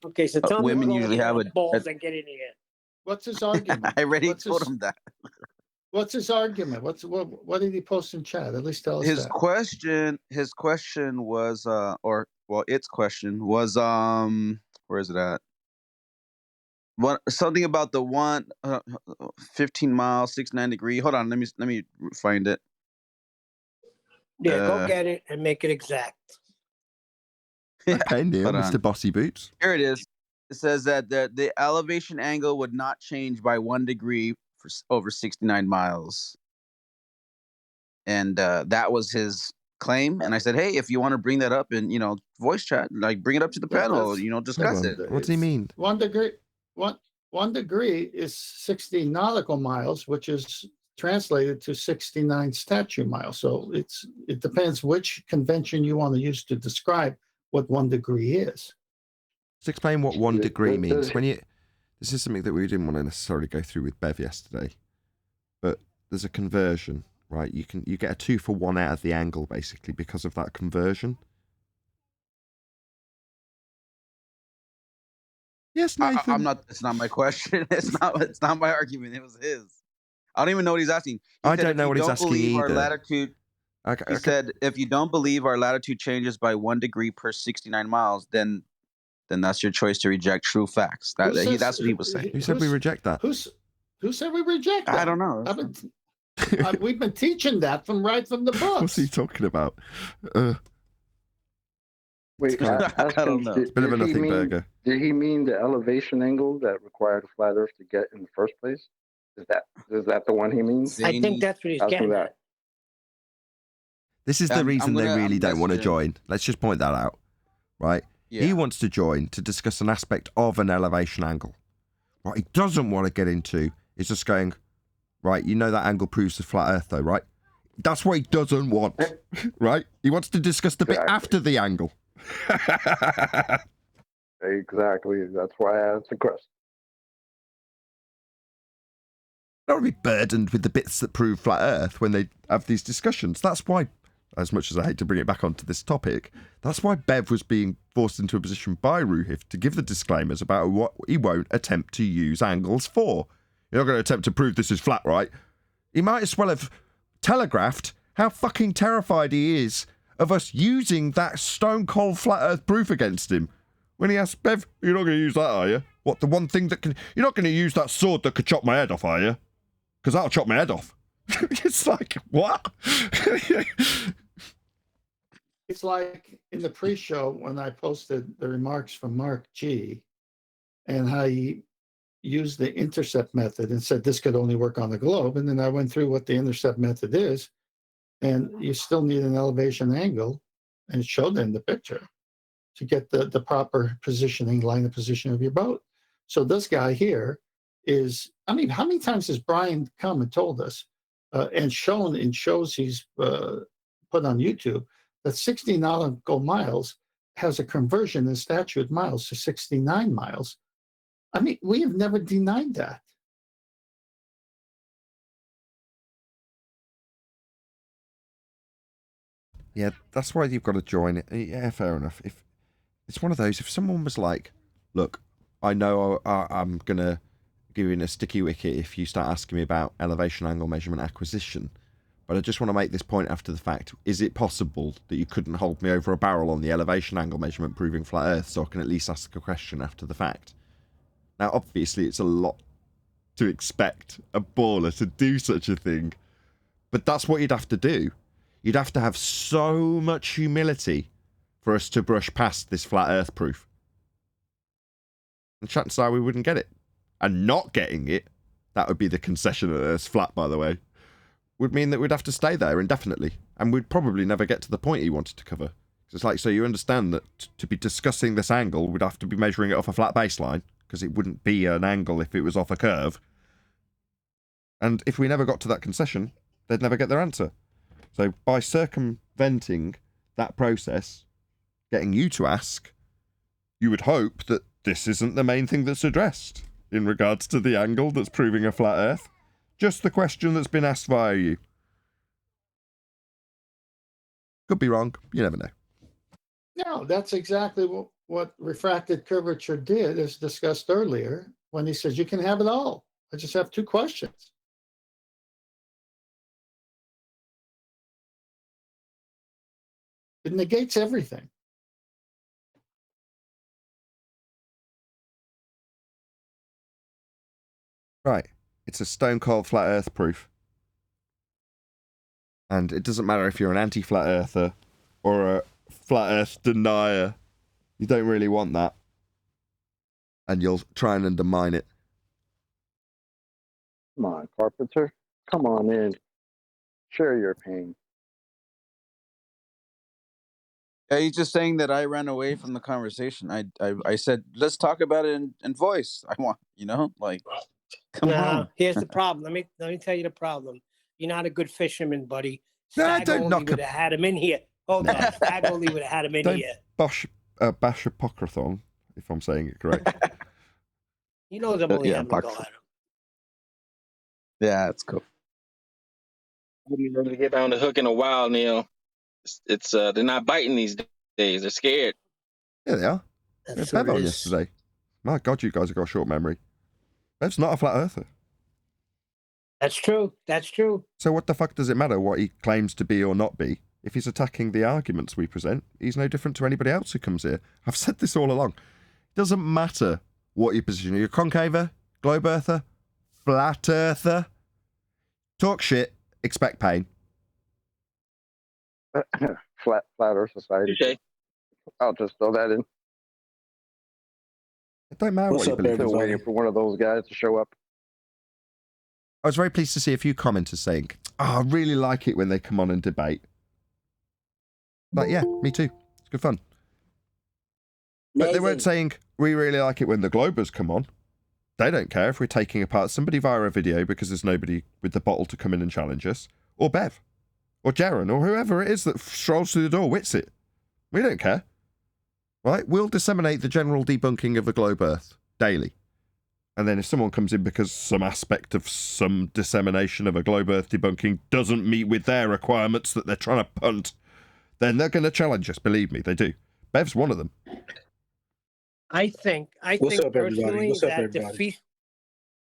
Okay, so tell women me usually have balls and get in here. What's his argument? I already told him that. What's his argument? What did he post in chat? At least tell us His that. question was its question was where is it at? What something about the 15 miles, 69 degree. Hold on, let me find it. Yeah, go get it and make it exact. Okay, Neil, Hold on. Mr. Bossy Boots. Here it is. It says that the elevation angle would not change by 1 degree for over 69 miles. And that was his claim. And I said, hey, if you want to bring that up in, voice chat, like bring it up to the panel, discuss it. What does he mean? 1 degree. 1 degree is 60 nautical miles, which is translated to 69 statute miles. So it depends which convention you want to use to describe what 1 degree is. Let's explain what 1 degree means. This is something that we didn't want to necessarily go through with Bev yesterday, but there's a conversion, right? You get a 2 for 1 out of the angle basically because of that conversion. Yes, Nathan. I'm not. It's not my question. It's not my argument. It was his. I don't even know what he's asking. I don't know what he's asking either. Our latitude. He said, if you don't believe our latitude changes by 1 degree per 69 miles, then that's your choice to reject true facts. That's what he was saying. Who said we reject that? Who said we reject that? I don't know. We've been teaching that right from the books. What's he talking about? Wait, I don't know. It's a bit of a nothing burger. Did he mean the elevation angle that required a flat Earth to get in the first place? Is that the one he means? I think that's what he's getting at. This is the reason they really don't want to join. Let's just point that out, right? Yeah. He wants to join to discuss an aspect of an elevation angle. What he doesn't want to get into is just going, right, that angle proves the flat Earth though, right? That's what he doesn't want, right? He wants to discuss the bit after the angle. Exactly. That's why I asked the question. I don't want to be burdened with the bits that prove flat Earth when they have these discussions. That's why, as much as I hate to bring it back onto this topic, that's why Bev was being forced into a position by Ruhif to give the disclaimers about what he won't attempt to use angles for. You're not going to attempt to prove this is flat, right? He might as well have telegraphed how fucking terrified he is of us using that stone cold flat Earth proof against him. When he asked Bev, you're not going to use that, are you? What, the one thing that can... You're not going to use that sword that could chop my head off, are you? Because that'll chop my head off. It's like, what? It's like in the pre-show when I posted the remarks from Mark G and how he used the intercept method and said this could only work on the globe. And then I went through what the intercept method is, and you still need an elevation angle, and it showed in the picture to get the proper positioning, line of position of your boat. So this guy here is, I mean, how many times has Brian come and told us and shown in shows he's put on YouTube that 60 nautical miles has a conversion in statute miles to 69 miles. I mean, we have never denied that. Yeah, that's why you've got to join it. Yeah, fair enough. If it's one of those, if someone was like, look, I know I'm going to give you a sticky wicket if you start asking me about elevation angle measurement acquisition, but I just want to make this point after the fact. Is it possible that you couldn't hold me over a barrel on the elevation angle measurement proving flat Earth so I can at least ask a question after the fact? Now, obviously, it's a lot to expect a baller to do such a thing, but that's what you'd have to do. You'd have to have so much humility for us to brush past this flat Earth proof. And chances are we wouldn't get it. And not getting it, that would be the concession that Earth's flat, by the way, would mean that we'd have to stay there indefinitely. And we'd probably never get to the point he wanted to cover. It's like, so you understand that to be discussing this angle, we'd have to be measuring it off a flat baseline, because it wouldn't be an angle if it was off a curve. And if we never got to that concession, they'd never get their answer. So by circumventing that process, getting you to ask, you would hope that this isn't the main thing that's addressed in regards to the angle that's proving a flat Earth. Just the question that's been asked via you. Could be wrong. You never know. No, that's exactly what refracted curvature did, as discussed earlier, when he says you can have it all. I just have two questions. It negates everything. Right. It's a stone cold flat earth proof. And it doesn't matter if you're an anti-flat earther or a flat earth denier. You don't really want that. And you'll try and undermine it. Come on, Carpenter. Come on in. Share your pain. Yeah, he's just saying that I ran away from the conversation. I said, let's talk about it in voice. I want, like, come on. Here's the problem. Let me tell you the problem. You're not a good fisherman, buddy. No, Stag don't only knock would have had him in here. Hold on. Stag only would have had him in Don't here. bash apocryphon, if I'm saying it correct. He knows I'm only Yeah, having a go at him. Yeah, it's cool. I haven't really get on the hook in a while, Neil. It's they're not biting these days. They're scared. Yeah, they are. That's Bev what on it is. yesterday. My God, you guys have got a short memory. Bev's not a flat earther. That's true. That's true. So what the fuck does it matter what he claims to be or not be? If he's attacking the arguments we present, he's no different to anybody else who comes here. I've said this all along. It doesn't matter what your position is. You're a concaver, globe earther, flat earther. Talk shit, expect pain. Flat Earth Society. Okay. I'll just throw that in. It don't matter what you believe. Still waiting for one of those guys to show up. I was very pleased to see a few commenters saying, I really like it when they come on and debate. Like, yeah, me too. It's good fun. But they weren't saying, we really like it when the Globers come on. They don't care if we're taking apart somebody via a video because there's nobody with the bottle to come in and challenge us. Or Bev. Or Jaren. Or whoever it is that strolls through the door, wits it. We don't care. Right? We'll disseminate the general debunking of the globe Earth daily. And then if someone comes in because some aspect of some dissemination of a globe Earth debunking doesn't meet with their requirements that they're trying to punt, then they're going to challenge us. Believe me, they do. Bev's one of them. I think What's up, everybody? personally What's up, that everybody?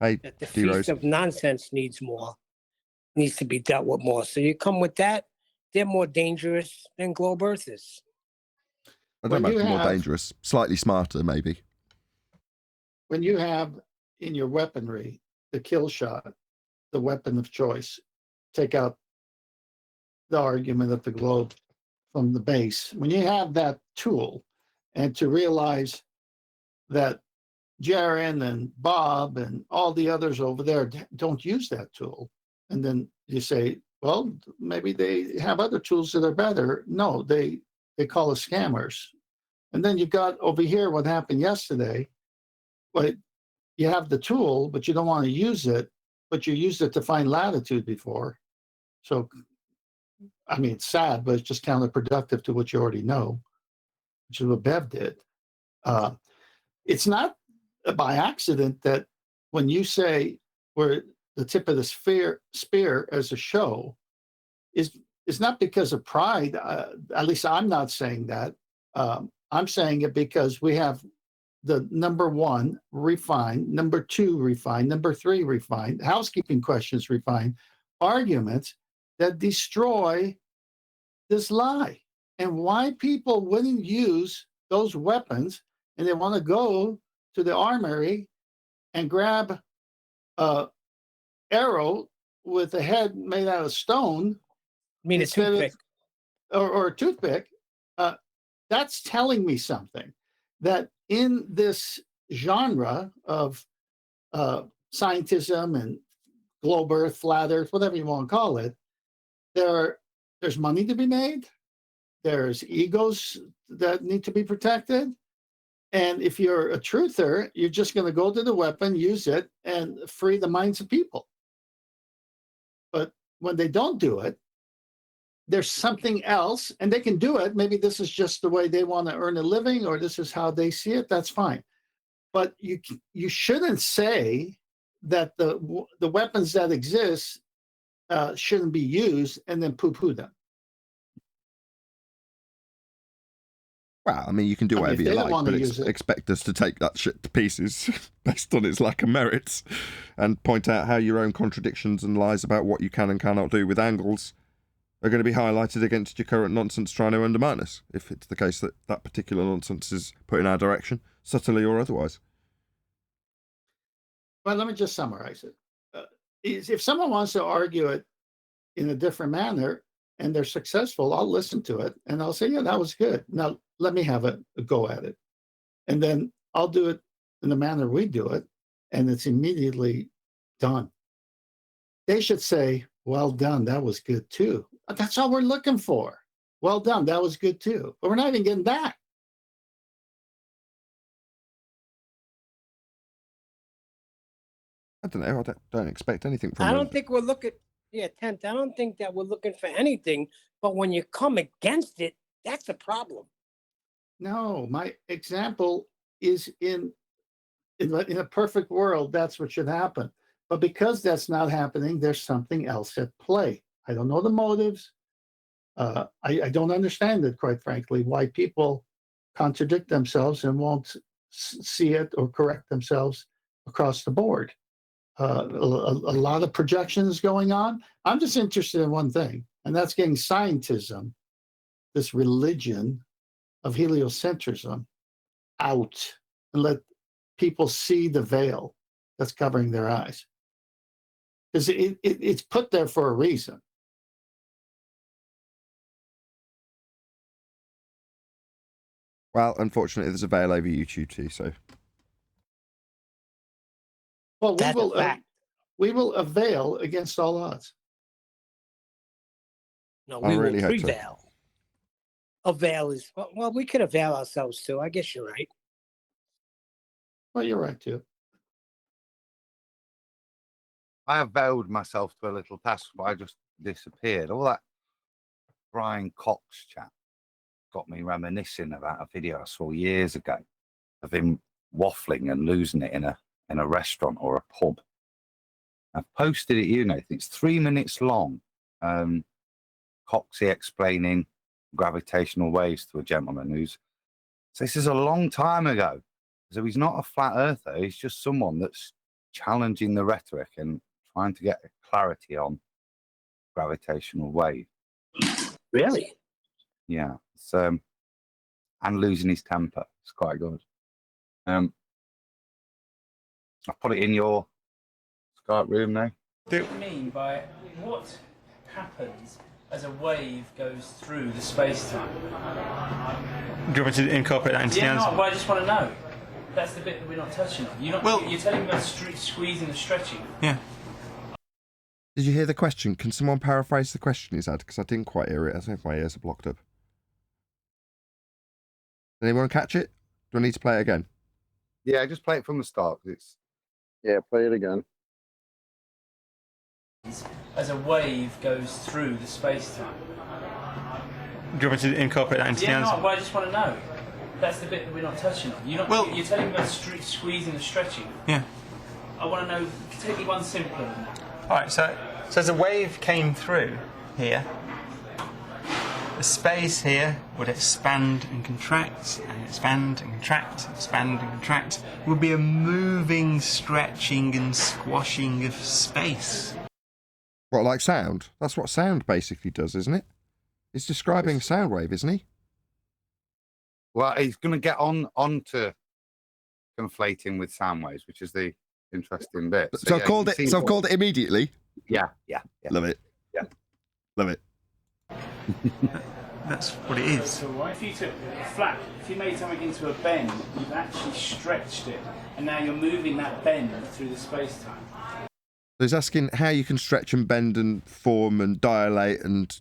the Feast of Nonsense needs to be dealt with more. So you come with that, they're more dangerous than globe Earthers. I don't know When about you more have- dangerous. Slightly smarter, maybe. When you have in your weaponry the kill shot, the weapon of choice, take out the argument of the globe from the base. When you have that tool, and to realize that Jaren and Bob and all the others over there don't use that tool, and then you say, well, maybe they have other tools that are better. No, they call us scammers. And then you got over here what happened yesterday. But you have the tool, but you don't want to use it, but you used it to find latitude before. So, I mean, it's sad, but it's just counterproductive to what you already know, which is what Bev did. It's not by accident that when you say we're the tip of the spear as a show, is not because of pride. At least I'm not saying that. I'm saying it because we have the number one refined, number two refined, number three refined, housekeeping questions refined, arguments that destroy this lie. And why people wouldn't use those weapons and they want to go to the armory and grab a arrow with a head made out of stone. I mean, a toothpick. Or a toothpick. That's telling me something, that in this genre of scientism and globe earth, flat earth, whatever you want to call it, there's money to be made. There's egos that need to be protected. And if you're a truther, you're just going to go to the weapon, use it, and free the minds of people. But when they don't do it, there's something else, and they can do it. Maybe this is just the way they want to earn a living, or this is how they see it. That's fine. But you shouldn't say that the weapons that exist shouldn't be used and then poo-poo them. Well, I mean, you can do whatever you like, but expect us to take that shit to pieces based on its lack of merits and point out how your own contradictions and lies about what you can and cannot do with angles are going to be highlighted against your current nonsense trying to undermine us, if it's the case that that particular nonsense is put in our direction, subtly or otherwise. Well, let me just summarize it. If someone wants to argue it in a different manner and they're successful, I'll listen to it and I'll say, yeah, that was good. Now, let me have a go at it. And then I'll do it in the manner we do it, and it's immediately done. They should say, well done, that was good too. That's all we're looking for. Well done, that was good too. But we're not even getting that. I don't know. I don't expect anything from I them. don't think we're looking, Tenth, I don't think that we're looking for anything, but when you come against it, that's a problem. No, my example is in a perfect world, that's what should happen. But because that's not happening, there's something else at play. I don't know the motives. I don't understand it, quite frankly, why people contradict themselves and won't see it or correct themselves across the board. A lot of projections going on. I'm just interested in one thing, and that's getting scientism, this religion of heliocentrism, out and let people see the veil that's covering their eyes. Because it's put there for a reason. Well, unfortunately, there's a veil over YouTube too, so. Well, we will avail against all odds. No, I we really will hope so. prevail. Avail is, well, we could avail ourselves too. I guess you're right. Well, you're right too. I availed myself to a little task, but I just disappeared. All that Brian Cox chat got me reminiscing about a video I saw years ago of him waffling and losing it in a restaurant or a pub. I've posted it, Nathan. It's 3 minutes long. Coxie explaining gravitational waves to a gentleman who's. So this is a long time ago. So he's not a flat earther. He's just someone that's challenging the rhetoric and trying to get clarity on gravitational wave. Really? Yeah. So, and losing his temper. It's quite good. I put it in your Skype room now. What do you mean by what happens as a wave goes through the space-time? Do you want me to incorporate that into the answer? No, but I just want to know. That's the bit that we're not touching on. You're telling me about squeezing and stretching. Yeah. Did you hear the question? Can someone paraphrase the question he's had? Because I didn't quite hear it. I don't know if my ears are blocked up. Did anyone catch it? Do I need to play it again? Yeah, just play it from the start. Yeah, play it again. As a wave goes through the space-time. Do you want me to incorporate that into the answer? No, but I just want to know. That's the bit that we're not touching on. You're telling me about squeezing and stretching. Yeah. I want to know. Take me one simpler than that. All right, so as a wave came through here, the space here would expand and contract, and expand and contract, expand and contract. It would be a moving, stretching and squashing of space. What, like sound? That's what sound basically does, isn't it? He's describing sound wave, isn't he? Well, he's going to get on to conflating with sound waves, which is the interesting bit. So I've called it. So I've called it immediately. Yeah. Love it. Yeah. Love it. That's what it is. So if you took flat, if you made something into a bend, you've actually stretched it, and now you're moving that bend through the space-time. So he's asking how you can stretch and bend and form and dilate and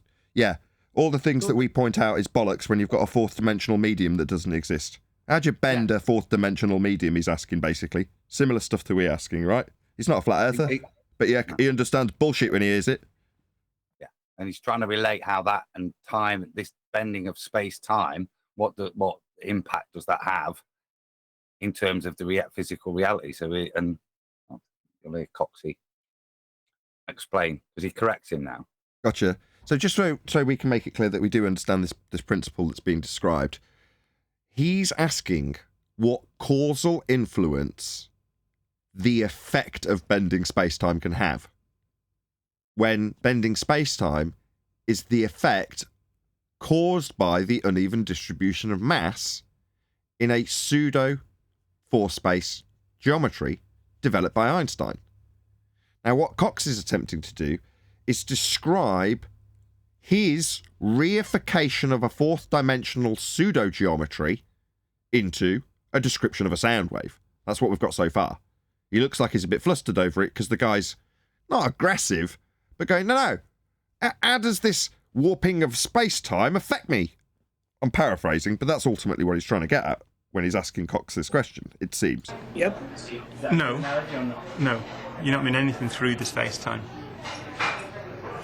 all the things that we point out is bollocks when you've got a fourth dimensional medium that doesn't exist. How'd you bend a fourth dimensional medium? He's asking basically similar stuff to we're asking, right? He's not a flat earther, but he understands bullshit when he hears it. Yeah, and he's trying to relate how that and time, this bending of space-time, what impact does that have in terms of the physical reality? So Coxie explain, because he corrects him now. Gotcha. So just so we can make it clear that we do understand this principle that's being described, he's asking what causal influence the effect of bending space-time can have when bending space-time is the effect caused by the uneven distribution of mass in a pseudo four-space geometry developed by Einstein. Now, what Cox is attempting to do is describe his reification of a fourth-dimensional pseudo-geometry into a description of a sound wave. That's what we've got so far. He looks like he's a bit flustered over it because the guy's not aggressive, but going, no, how does this warping of space-time affect me? I'm paraphrasing, but that's ultimately what he's trying to get at when he's asking Cox this question, it seems. Yep. No. No. You're not mean anything through the space-time.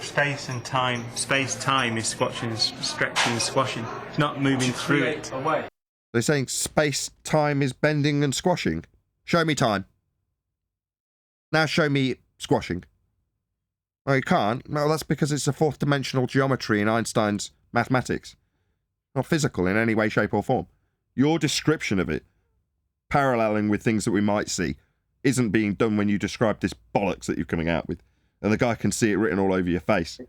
Space-time is squashing, stretching and squashing. It's not moving through it. They're saying space-time is bending and squashing. Show me time. Now show me squashing. Oh, you can't? Well, that's because it's a fourth-dimensional geometry in Einstein's mathematics. Not physical in any way, shape or form. Your description of it, paralleling with things that we might see, isn't being done when you describe this bollocks that you're coming out with. And the guy can see it written all over your face.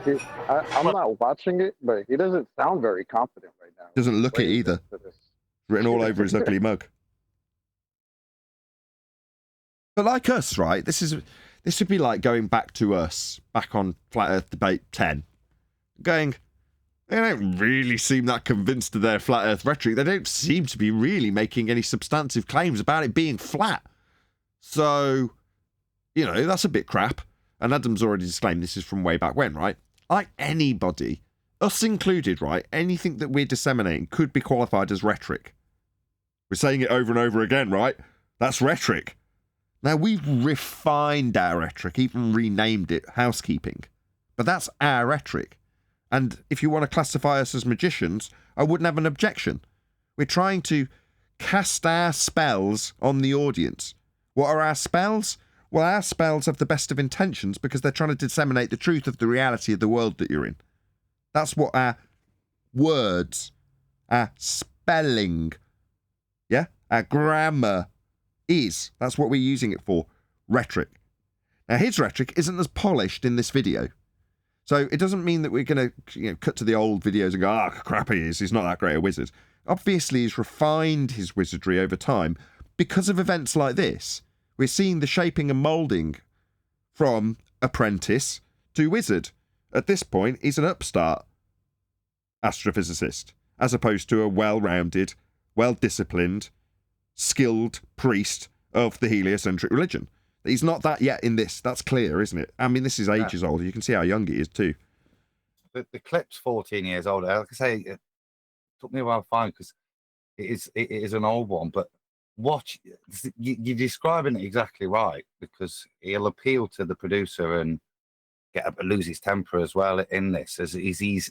I'm not watching it, but he doesn't sound very confident right now. Doesn't look it either. Written all over his ugly mug. But like us, right? This would be like going back to us, back on Flat Earth Debate 10. Going, they don't really seem that convinced of their flat Earth rhetoric. They don't seem to be really making any substantive claims about it being flat. So, you know, that's a bit crap. And Adam's already disclaimed this is from way back when, right? Like anybody, us included, right? Anything that we're disseminating could be qualified as rhetoric. We're saying it over and over again, right? That's rhetoric. Now, we've refined our rhetoric, even renamed it housekeeping. But that's our rhetoric. And if you want to classify us as magicians, I wouldn't have an objection. We're trying to cast our spells on the audience. What are our spells? Well, our spells have the best of intentions because they're trying to disseminate the truth of the reality of the world that you're in. That's what our words, our spelling, yeah, our grammar is. That's what we're using it for. Rhetoric. Now, his rhetoric isn't as polished in this video. So it doesn't mean that we're going to cut to the old videos and go, crap he is, he's not that great a wizard. Obviously, he's refined his wizardry over time. Because of events like this, we're seeing the shaping and moulding from apprentice to wizard. At this point, he's an upstart astrophysicist, as opposed to a well-rounded, well-disciplined, skilled priest of the heliocentric religion. He's not that yet in this. That's clear, isn't it? I mean, this is ages old. You can see how young he is too. The clip's 14 years old. Like I say, it took me a while to find because it is an old one. But watch, you're describing it exactly right because he'll appeal to the producer and lose his temper as well in this as he's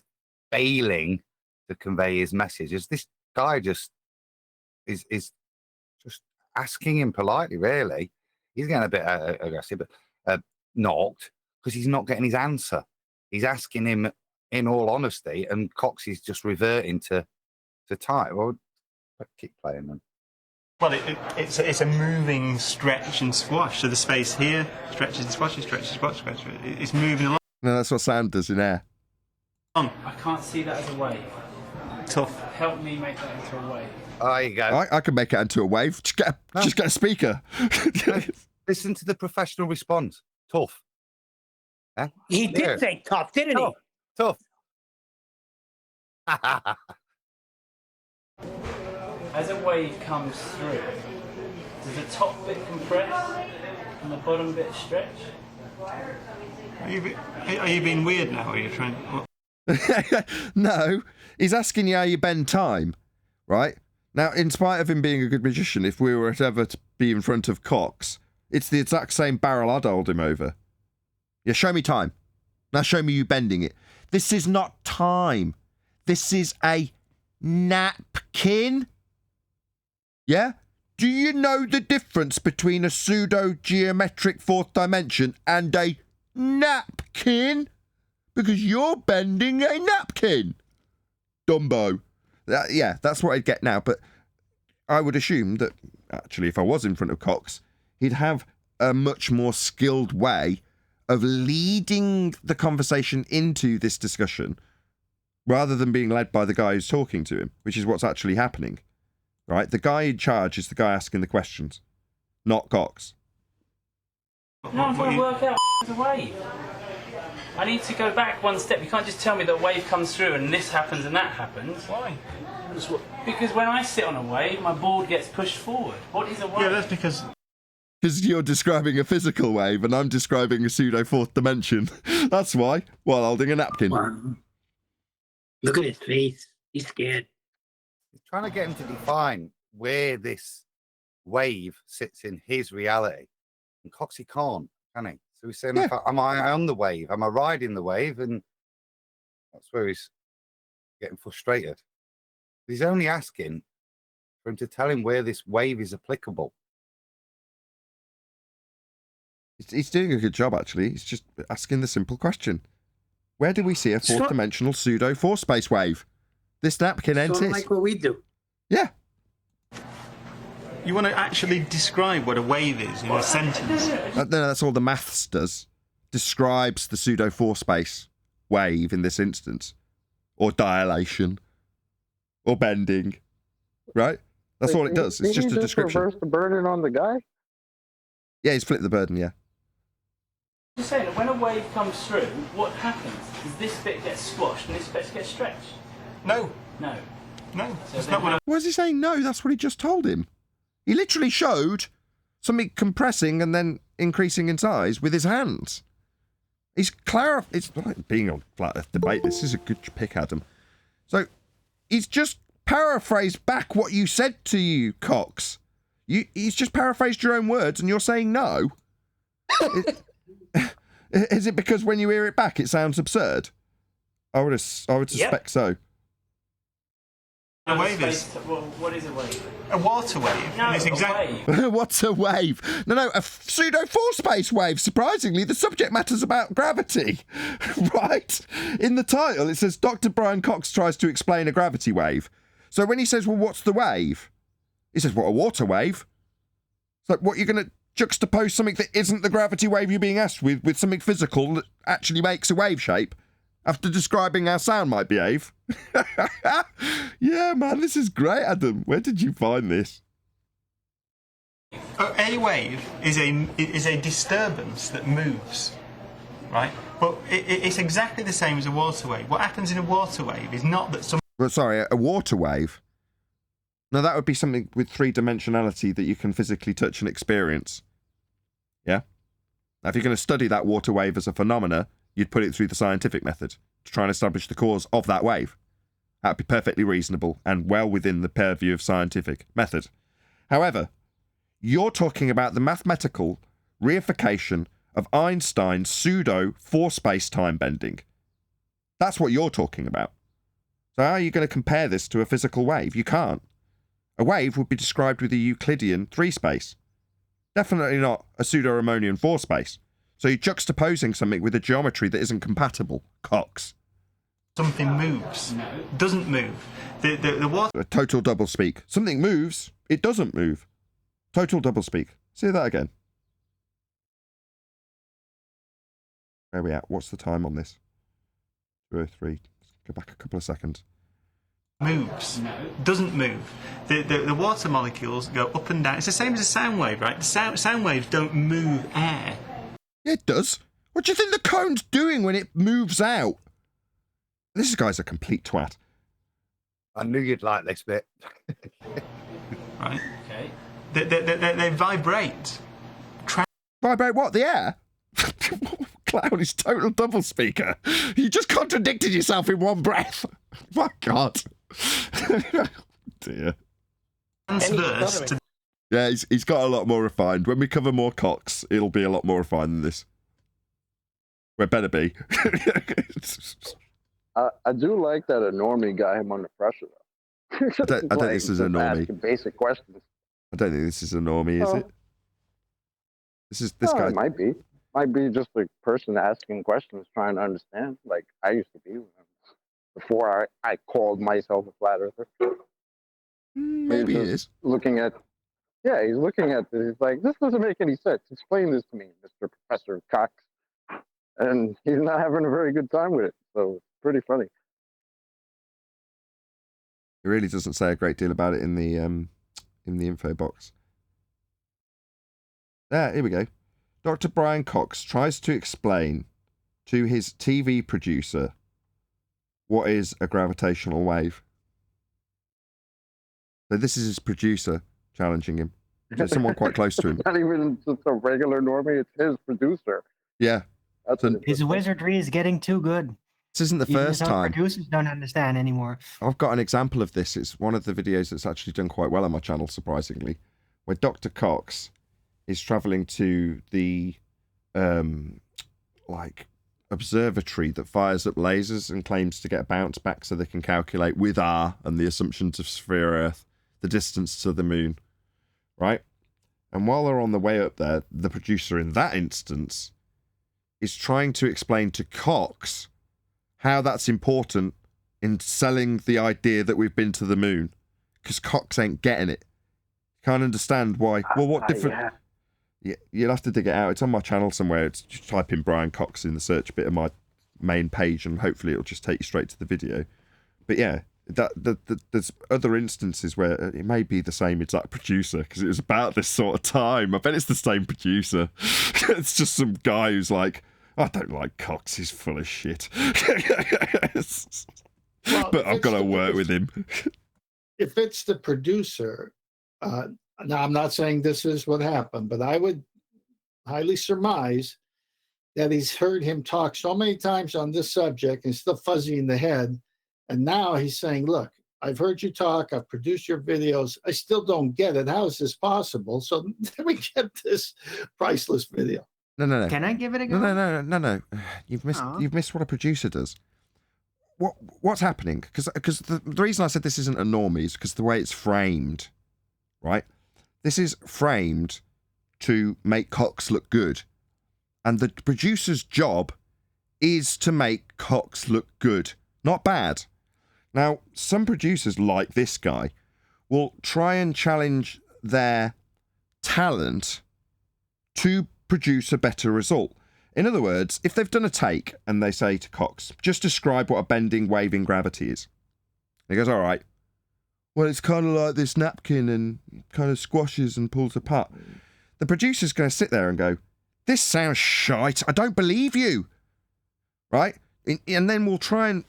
failing to convey his message. As this guy just is just asking him politely, really. He's getting a bit aggressive, but not because he's not getting his answer. He's asking him in all honesty, and Cox is just reverting to type. Well, keep playing then. Well, it's a moving stretch and squash. So the space here stretches and squashes, stretches, squash, squash. It's moving along. No, that's what sound does in air. I can't see that as a wave. Tough. Help me make that into a wave. Oh, there you go. I can make it into a wave. Just get a speaker. Listen to the professional response. Tough. Huh? He did say tough, didn't he? Tough. As a wave comes through, does the top bit compress and the bottom bit stretch? Are you being weird now? Are you trying? No, he's asking you how you bend time, right? Now, in spite of him being a good magician, if we were ever to be in front of Cox, it's the exact same barrel I'd hold him over. Yeah, show me time. Now show me you bending it. This is not time. This is a napkin. Yeah? Do you know the difference between a pseudo-geometric fourth dimension and a napkin? Because you're bending a napkin. Dumbo. Yeah, that's what I'd get now. But I would assume that, actually, if I was in front of Cox, he'd have a much more skilled way of leading the conversation into this discussion rather than being led by the guy who's talking to him, which is what's actually happening, right? The guy in charge is the guy asking the questions, not Cox. No, I'm trying to work out the wave. I need to go back one step. You can't just tell me that a wave comes through and this happens and that happens. Why? Because when I sit on a wave, my board gets pushed forward. What is a wave? Yeah, that's because you're describing a physical wave and I'm describing a pseudo fourth dimension. That's why, while holding a napkin. Look at his face. He's scared. He's trying to get him to define where this wave sits in his reality. And Coxie can't, can he? So he's saying, am I on the wave? Am I riding the wave? And that's where he's getting frustrated. He's only asking for him to tell him where this wave is applicable. He's doing a good job, actually. He's just asking the simple question. Where do we see a fourth-dimensional pseudo-force space wave? This napkin ends Sort of like what we do. Yeah. you want to actually describe what a wave is in a sentence. No, that's all the maths does. Describes the pseudo-force space wave in this instance. Or dilation. Or bending. Right? That's all it does. It's just a description. Reverse the burden on the guy? Yeah, he's flipped the burden, yeah. Just saying that when a wave comes through, what happens is this bit gets squashed and this bit gets stretched. No. No. No. So That's not what Why is he saying no? That's what he just told him. He literally showed something compressing and then increasing in size with his hands. He's It's like being on Flat Earth Debate. This is a good pick, Adam. So he's just paraphrased back what you said to you, Cox. He's just paraphrased your own words and you're saying no. Is it because when you hear it back it sounds absurd? I would suspect so. A wave is. What is a wave? A water wave. No, it's wave. What's a wave? No, a pseudo-force space wave. Surprisingly, the subject matter's about gravity. Right? In the title, it says Dr. Brian Cox tries to explain a gravity wave. So when he says, well, what's the wave? He says, what, a water wave? It's like, what, you're going to juxtapose something that isn't the gravity wave you're being asked with something physical that actually makes a wave shape? After describing how sound might behave. Yeah, man, this is great, Adam. Where did you find this? A wave is a disturbance that moves, right? But it's exactly the same as a water wave. What happens in a water wave is not that some... Well, sorry, a water wave? No, that would be something with three-dimensionality that you can physically touch and experience. Yeah? Now, if you're going to study that water wave as a phenomena, you'd put it through the scientific method to try and establish the cause of that wave. That'd be perfectly reasonable and well within the purview of scientific method. However, you're talking about the mathematical reification of Einstein's pseudo-force space-time bending. That's what you're talking about. So how are you going to compare this to a physical wave? You can't. A wave would be described with a Euclidean 3-space. Definitely not a pseudo-Riemannian 4-space. So you're juxtaposing something with a geometry that isn't compatible, Cox. Something moves. No. Doesn't move. The water... A total doublespeak. Something moves, it doesn't move. Total doublespeak. Say that again. Where are we at? What's the time on this? 2:03. Go back a couple of seconds. Moves. No. Doesn't move. The water molecules go up and down. It's the same as a sound wave, right? Sound waves don't move air. It does. What do you think the cone's doing when it moves out? This guy's a complete twat. I knew you'd like this bit. Right. Okay. They vibrate. Vibrate what? The air? Clown is total double speaker. You just contradicted yourself in one breath. My God. Dear. Transverse to... Yeah, he's got a lot more refined. When we cover more Cox, it'll be a lot more refined than this. Well, better be. I do like that a normie got him under pressure, though. I don't think this is a normie. Basic questions. I don't think this is a normie, is it? This guy. It might be. Might be just a person asking questions, trying to understand. Like I used to be before I called myself a flat earther. Maybe he is. Looking at. Yeah, he's looking at this. He's like, this doesn't make any sense. Explain this to me, Mr. Professor Cox. and he's not having a very good time with it. So it's pretty funny. It really doesn't say a great deal about it in the info box. There, here we go. Dr. Brian Cox tries to explain to his TV producer what is a gravitational wave. So this is his producer challenging him. So someone quite close to him. It's not even just a regular normie, it's his producer. Yeah. So, his wizardry is getting too good. This isn't the first time. Producers don't understand anymore. I've got an example of this. It's one of the videos that's actually done quite well on my channel, surprisingly, where Dr. Cox is travelling to the observatory that fires up lasers and claims to get a bounce back so they can calculate with R and the assumptions of sphere Earth the distance to the moon, right? And while they're on the way up there, the producer in that instance is trying to explain to Cox how that's important in selling the idea that we've been to the moon, because Cox ain't getting it. Can't understand why. Well, what different... Yeah, you'll have to dig it out. It's on my channel somewhere. It's just type in Brian Cox in the search bit of my main page, and hopefully it'll just take you straight to the video. But yeah, there's other instances where it may be the same exact producer, because it was about this sort of time. I bet it's the same producer. It's just some guy who's like, I don't like Cox, he's full of shit. Well, but I've got to work with him. If it's the producer, now I'm not saying this is what happened, but I would highly surmise that he's heard him talk so many times on this subject and still fuzzy in the head. And now he's saying, look, I've heard you talk, I've produced your videos, I still don't get it. How is this possible? So then we get this priceless video. No. Can I give it a go? No. You've missed what a producer does. What's happening? Because the reason I said this isn't a normie is because the way it's framed, right? This is framed to make Cox look good. And the producer's job is to make Cox look good, not bad. Now, some producers, like this guy, will try and challenge their talent to produce a better result. In other words, if they've done a take and they say to Cox, just describe what a bending, waving gravity is. He goes, all right. Well, it's kind of like this napkin and kind of squashes and pulls apart. The producer's going to sit there and go, this sounds shite. I don't believe you. Right? And then we'll try and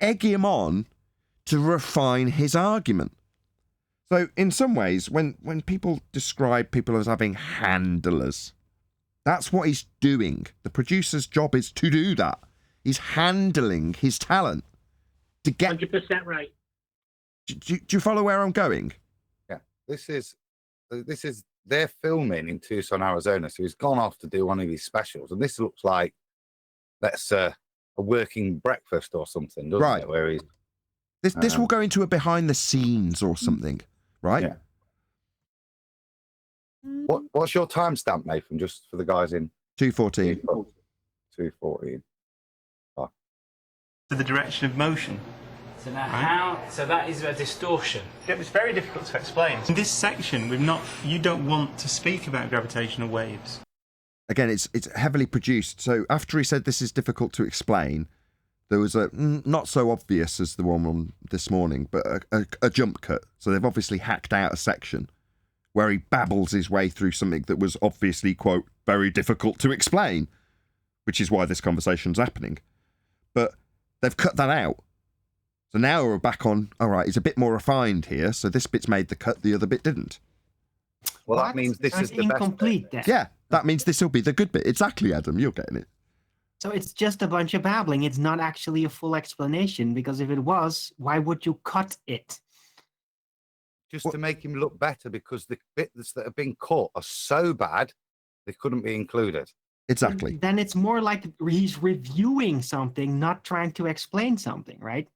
egg him on to refine his argument. So in some ways, when people describe people as having handlers, that's what he's doing. The producer's job is to do that. He's handling his talent to get... 100% right. Do you follow where I'm going? Yeah, this is they're filming in Tucson, Arizona. So he's gone off to do one of these specials, and this looks like a working breakfast or something, doesn't it? Where he's this will go into a behind the scenes or something, right? Yeah. What's your timestamp, Nathan? Just for the guys in 2:14. 2:14. Oh. To the direction of motion. So now so that is a distortion. It was very difficult to explain. In this section, you don't want to speak about gravitational waves. Again, it's heavily produced. So after he said this is difficult to explain, there was a not so obvious as the one on this morning, but a jump cut. So they've obviously hacked out a section where he babbles his way through something that was obviously, quote, very difficult to explain, which is why this conversation's happening. But they've cut that out. So now we're back on, all right, it's a bit more refined here, so this bit's made the cut, the other bit didn't. Well, that means this is the incomplete best bit. then. Yeah, that means this will be the good bit. Exactly, Adam, you're getting it. So it's just a bunch of babbling. It's not actually a full explanation, because if it was, why would you cut it? Just to make him look better, because the bits that have been cut are so bad, they couldn't be included. Exactly. Then it's more like he's reviewing something, not trying to explain something, right?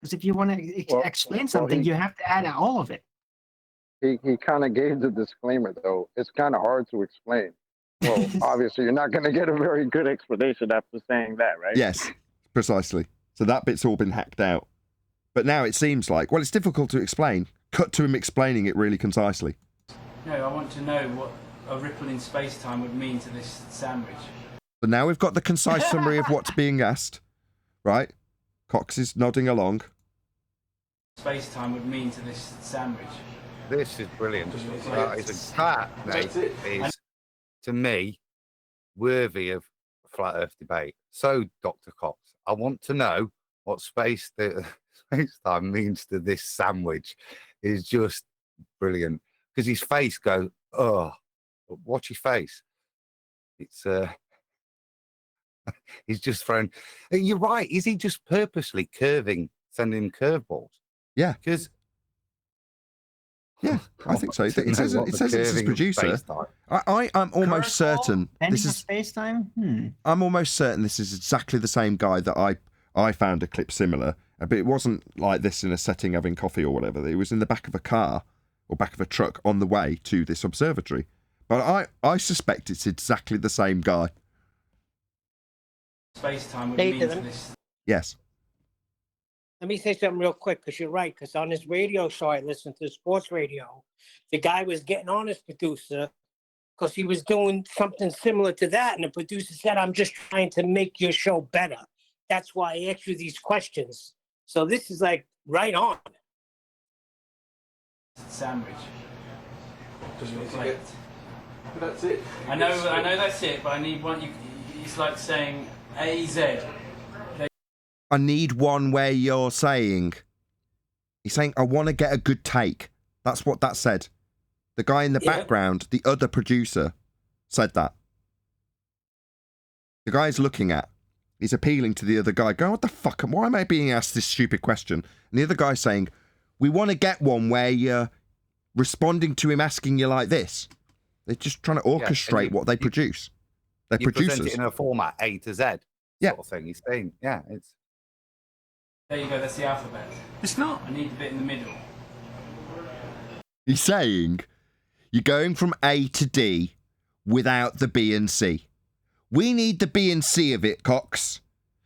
Because if you want to explain something, you have to add all of it. He kind of gave the disclaimer, though. It's kind of hard to explain. Well, obviously, you're not going to get a very good explanation after saying that, right? Yes, precisely. So that bit's all been hacked out. But now it seems like, well, it's difficult to explain. Cut to him explaining it really concisely. No, I want to know what a ripple in space-time would mean to this sandwich. But now we've got the concise summary of what's being asked, right? Cox is nodding along. Space-time would mean to this sandwich. This is brilliant. That, mate, is, to me, worthy of a flat Earth debate. So, Dr. Cox, I want to know what space-time means to this sandwich. Is just brilliant. Because his face goes, oh, watch his face. It's, he's just thrown. You're right. Is he just purposely sending curveballs? Yeah. Because. Yeah, I think so. It says it's his producer. I'm almost certain this is space-time. I'm almost certain this is exactly the same guy that I found a clip similar, but it wasn't like this in a setting having coffee or whatever. It was in the back of a car or back of a truck on the way to this observatory. But I suspect it's exactly the same guy. Space-time would mean to this. Yes. Let me say something real quick, because you're right. Because on his radio show, I listened to sports radio. The guy was getting on his producer because he was doing something similar to that. And the producer said, I'm just trying to make your show better. That's why I asked you these questions. So this is like right on. Sandwich. That's it. I know that's it, but I need one. It's like saying AZ. I need one where you're saying... He's saying, I want to get a good take. That's what that said. The guy in the background, the other producer, said that. The guy's looking at. He's appealing to the other guy. Going, what the fuck? Why am I being asked this stupid question? And the other guy's saying, we want to get one where you're responding to him asking you like this. They're just trying to orchestrate what they produce. They're producers. Present it in a format A to Z sort of thing. He's saying, it's... There you go, that's the alphabet. It's not. I need the bit in the middle. He's saying you're going from A to D without the B and C. We need the B and C of it, Cox.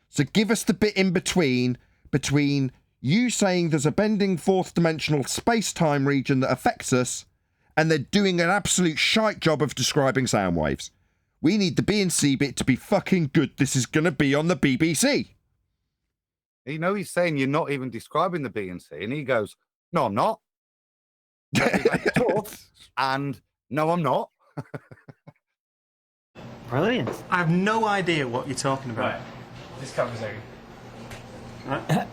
So give us the bit in between you saying there's a bending fourth dimensional space-time region that affects us, and they're doing an absolute shite job of describing sound waves. We need the B and C bit to be fucking good. This is going to be on the BBC. You know, he's saying you're not even describing the B and C, and he goes, no, I'm not. Tough, and no, I'm not. Brilliant. I have no idea what you're talking about. Right. This covers everything. Right?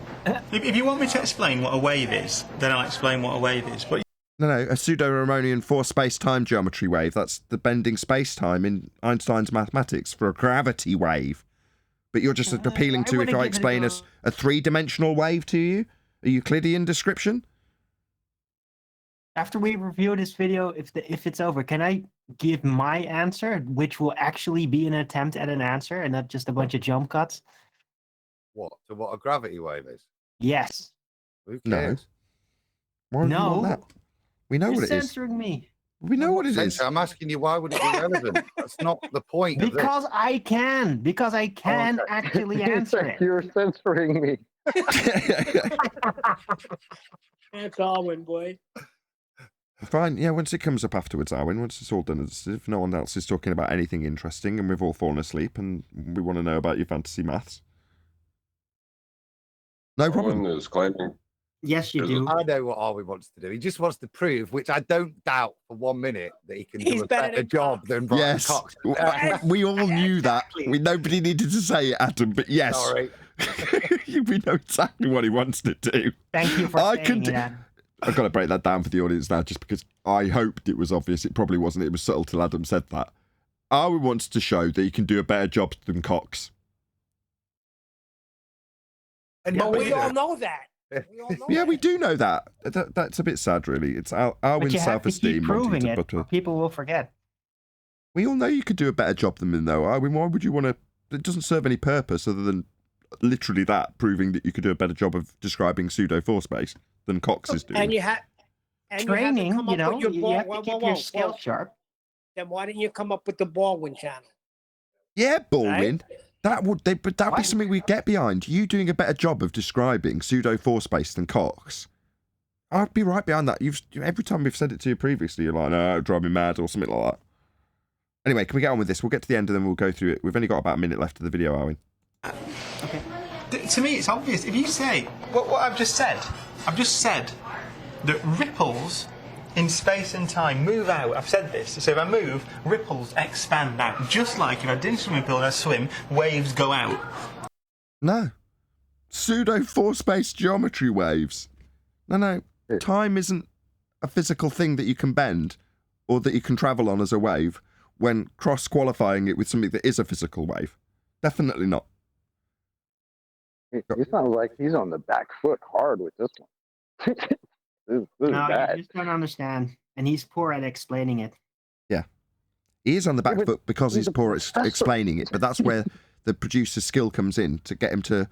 If you want me to explain what a wave is, then I'll explain what a wave is. But No, a pseudo-Riemannian force space-time geometry wave. That's the bending space-time in Einstein's mathematics for a gravity wave. But you're just appealing to if I explain a three-dimensional wave to you? A Euclidean description? After we review this video, if it's over, can I give my answer, which will actually be an attempt at an answer and not just a bunch of jump cuts? What? To what a gravity wave is? Yes. Who cares? Why would you want that? We know You're what it is. censoring me. We know what it is. I'm asking you, why would it be relevant? That's not the point. Because I can. Because I can actually answer it. You're censoring me. That's Alwyn, boy. Fine, yeah, once it comes up afterwards, Arwen, once it's all done, if no one else is talking about anything interesting and we've all fallen asleep and we want to know about your fantasy maths. No problem. Arwen is claiming... Yes, you do. I know what Arwen wants to do. He just wants to prove, which I don't doubt for 1 minute, that he can do a better job than Brian Cox. We all knew that. Nobody needed to say it, Adam, but yes. Sorry. We know exactly what he wants to do. Thank you for saying that. I've got to break that down for the audience now, just because I hoped it was obvious. It probably wasn't. It was subtle till Adam said that. Arwen wants to show that he can do a better job than Cox. But we all know that. Yeah, we do know that. That's a bit sad, really. It's Arwen's self-esteem. Proving it, or people will forget. We all know you could do a better job than him, though. Arwen, why would you want to? It doesn't serve any purpose other than literally that, proving that you could do a better job of describing pseudo force space than Cox is doing. And you have training. You have to keep your skills sharp. Then why didn't you come up with the Baldwin channel? Yeah, Baldwin. Right? That would be something we'd get behind. You doing a better job of describing pseudo force space than Cox. I'd be right behind that. Every time we've said it to you previously, you're like, no, it'd drive me mad or something like that. Anyway, can we get on with this? We'll get to the end and then we'll go through it. We've only got about a minute left of the video, Owen. Okay. To me, it's obvious. If you say what I've just said that ripples in space and time move out. I've said this. So if I move, ripples expand out. Just like if I did swimming pool and I swim, waves go out. No. Pseudo four-space geometry waves. No. Time isn't a physical thing that you can bend or that you can travel on as a wave when cross-qualifying it with something that is a physical wave. Definitely not. He sounds like he's on the back foot hard with this one. this is No, bad. you just don't understand, and he's poor at explaining it. Yeah. He is on the back foot because he's poor at explaining it, but that's where the producer's skill comes in to get him to,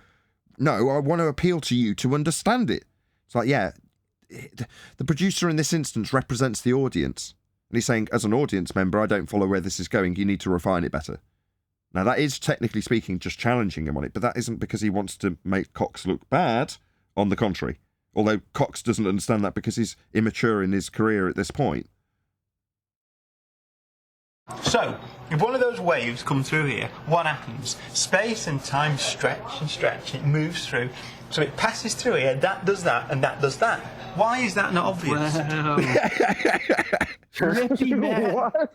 no, I want to appeal to you to understand it. It's like, yeah, the producer in this instance represents the audience. And he's saying, as an audience member, I don't follow where this is going. You need to refine it better. Now, that is, technically speaking, just challenging him on it, but that isn't because he wants to make Cox look bad. On the contrary. Although Cox doesn't understand that because he's immature in his career at this point. So, if one of those waves come through here, what happens? Space and time stretch and stretch. It moves through. So it passes through here, that does that, and that does that. Why is that not obvious? Wow. Ricky, man. What?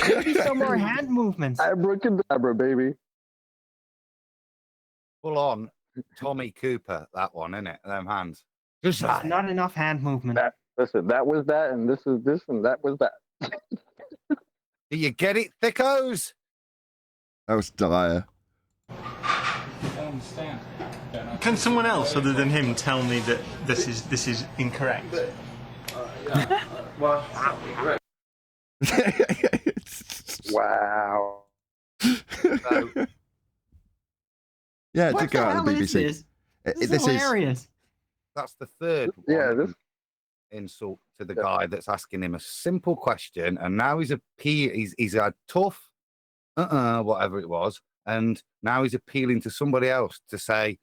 Maybe some more hand movements. Abracadabra, baby. Full on Tommy Cooper, that one, isn't it? Them hands. Just not enough hand movement. Listen, that was that, and this is this, and that was that. Do you get it, thickos? That was dire. I don't understand. Can someone else other than him tell me that this is incorrect? Wow. Yeah, it What did go the out on the hell is BBC. this? This is hilarious. That's the third one. Insult to the guy that's asking him a simple question, and now he's a tough, whatever it was, and now he's appealing to somebody else to say,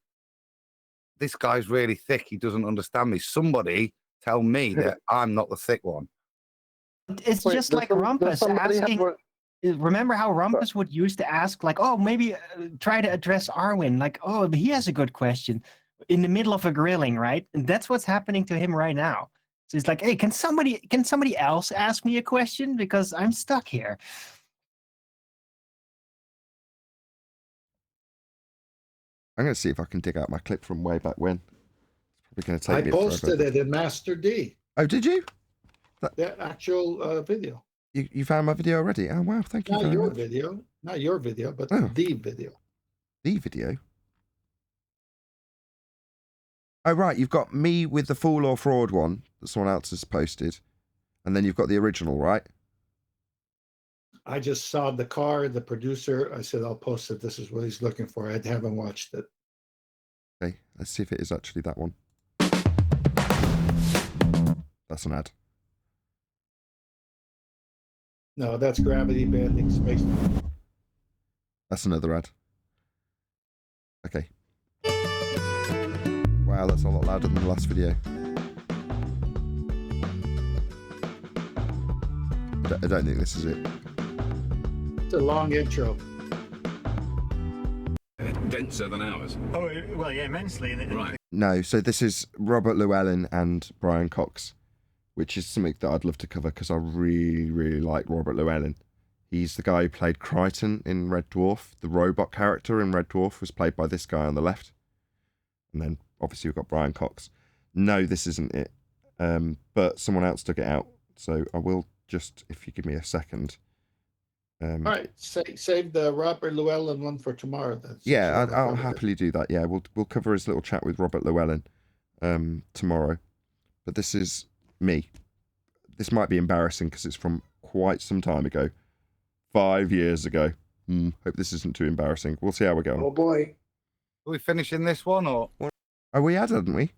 this guy's really thick, he doesn't understand me. Somebody tell me that I'm not the thick one. It's just like Rumpus asking. Remember how Rumpus would used to ask, like, oh, maybe try to address Arwen, like, oh, he has a good question in the middle of a grilling, right? And that's what's happening to him right now. So he's like, hey, can somebody else ask me a question because I'm stuck here? I'm going to see if I can dig out my clip from way back when. It's probably going to take I me posted forever. it in Master D. Oh, did you? The actual video. You found my video already? Oh, wow, thank you Not very your much. video. Not your video, but Oh. the video. The video? Oh, right, you've got me with the fool or fraud one that someone else has posted. And then you've got the original, right? I just saw the car, the producer. I said, I'll post it. This is what he's looking for. I haven't watched it. Okay, let's see if it is actually that one. That's an ad. No, that's gravity bending space. That's another ad. Okay. Wow, that's a lot louder than the last video. I don't think this is it. It's a long intro. Denser than ours. Oh, well, yeah, immensely. Right. No, so this is Robert Llewellyn and Brian Cox, which is something that I'd love to cover because I really, really like Robert Llewellyn. He's the guy who played Crichton in Red Dwarf. The robot character in Red Dwarf was played by this guy on the left. And then, obviously, we've got Brian Cox. No, this isn't it. But someone else took it out. So I will just, if you give me a second. All right, save the Robert Llewellyn one for tomorrow then. Yeah, I'll happily do that. Yeah, we'll cover his little chat with Robert Llewellyn tomorrow. But this is me. This might be embarrassing because it's from quite some time ago. 5 years ago. Hope this isn't too embarrassing. We'll see how we go on. Oh boy. Are we finishing this one or? Oh, we had, hadn't we?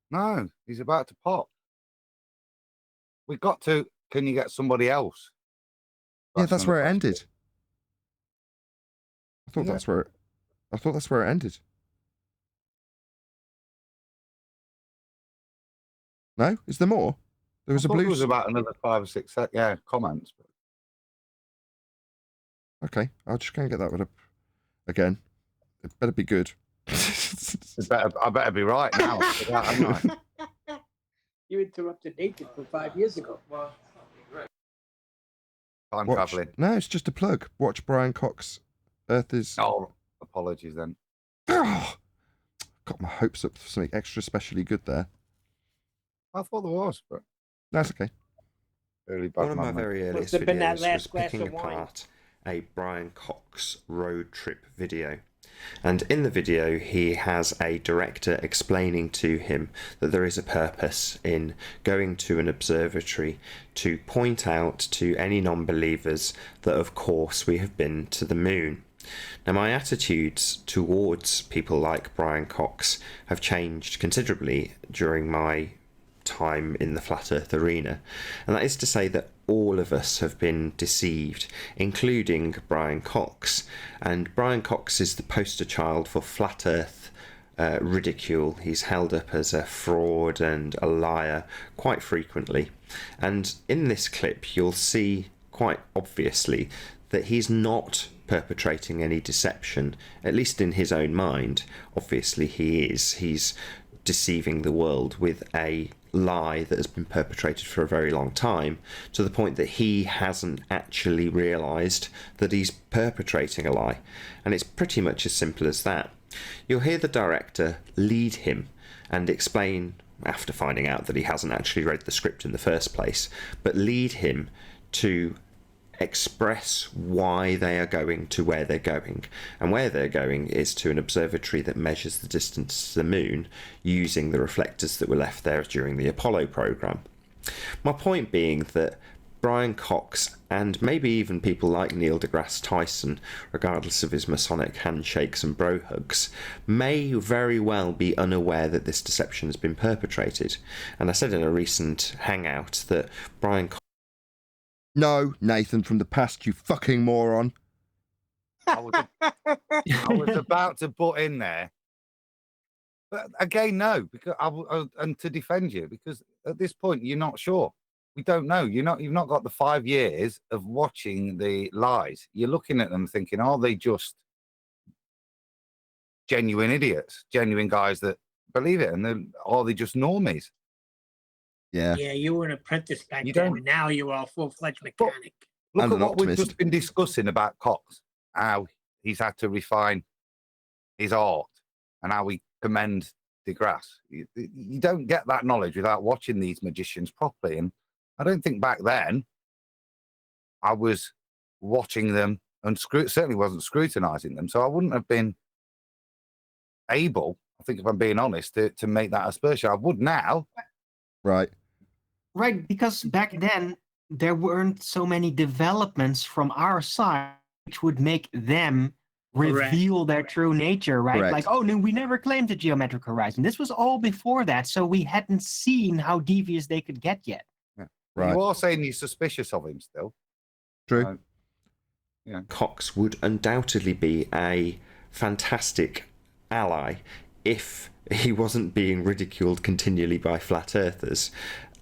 No, he's about to pop. We got to. Can you get somebody else? Yeah, that's where it ended. I thought Yeah. that's where. I thought that's where it ended. No, is there more? There was I a thought blue. There was about another 5 or 6 comments. Okay, I'll just go and get that one up again. It better be good. I better be right now. You interrupted Nathan from 5 years ago. Time traveling. No, it's just a plug. Watch Brian Cox. Earth is. Oh, apologies then. Got my hopes up for something extra specially good there. I thought there was, but that's okay. Really bad. One of my very earliest Must have been that videos last was glass picking of wine. apart a Brian Cox road trip video. And in the video, he has a director explaining to him that there is a purpose in going to an observatory to point out to any non-believers that, of course, we have been to the moon. Now, my attitudes towards people like Brian Cox have changed considerably during my time in the flat earth arena, and that is to say that all of us have been deceived, including Brian Cox. And Brian Cox is the poster child for flat earth ridicule. He's held up as a fraud and a liar quite frequently, and in this clip you'll see quite obviously that he's not perpetrating any deception, at least in his own mind. Obviously he is. He's deceiving the world with a lie that has been perpetrated for a very long time, to the point that he hasn't actually realised that he's perpetrating a lie. And it's pretty much as simple as that. You'll hear the director lead him and explain, after finding out that he hasn't actually read the script in the first place, but lead him to express why they are going to where they're going. And where they're going is to an observatory that measures the distance to the moon using the reflectors that were left there during the Apollo program. My point being that Brian Cox, and maybe even people like Neil deGrasse Tyson, regardless of his Masonic handshakes and bro hugs, may very well be unaware that this deception has been perpetrated. And I said in a recent hangout that Brian Cox... No, Nathan from the past, you fucking moron. I was about to put in there, but again, no, because and to defend you, because at this point you're not sure. We don't know. You've not got the 5 years of watching the lies. You're looking at them thinking, are they just genuine idiots, genuine guys that believe it, and then are they just normies? Yeah. Yeah, you were an apprentice back You then. don't- Now you are a full-fledged mechanic. Look And at an what we've optimist. just been discussing about Cox, how he's had to refine his art, and how we commend deGrasse. You don't get that knowledge without watching these magicians properly. And I don't think back then I was watching them and certainly wasn't scrutinizing them. So I wouldn't have been able, I think if I'm being honest, to make that aspersion. I would now. Right. Right, because back then there weren't so many developments from our side which would make them reveal their true nature, right? Correct. Like, oh no, we never claimed a geometric horizon. This was all before that, so we hadn't seen how devious they could get yet. Right. You are saying you're suspicious of him still. True. Yeah. Cox would undoubtedly be a fantastic ally if he wasn't being ridiculed continually by flat earthers.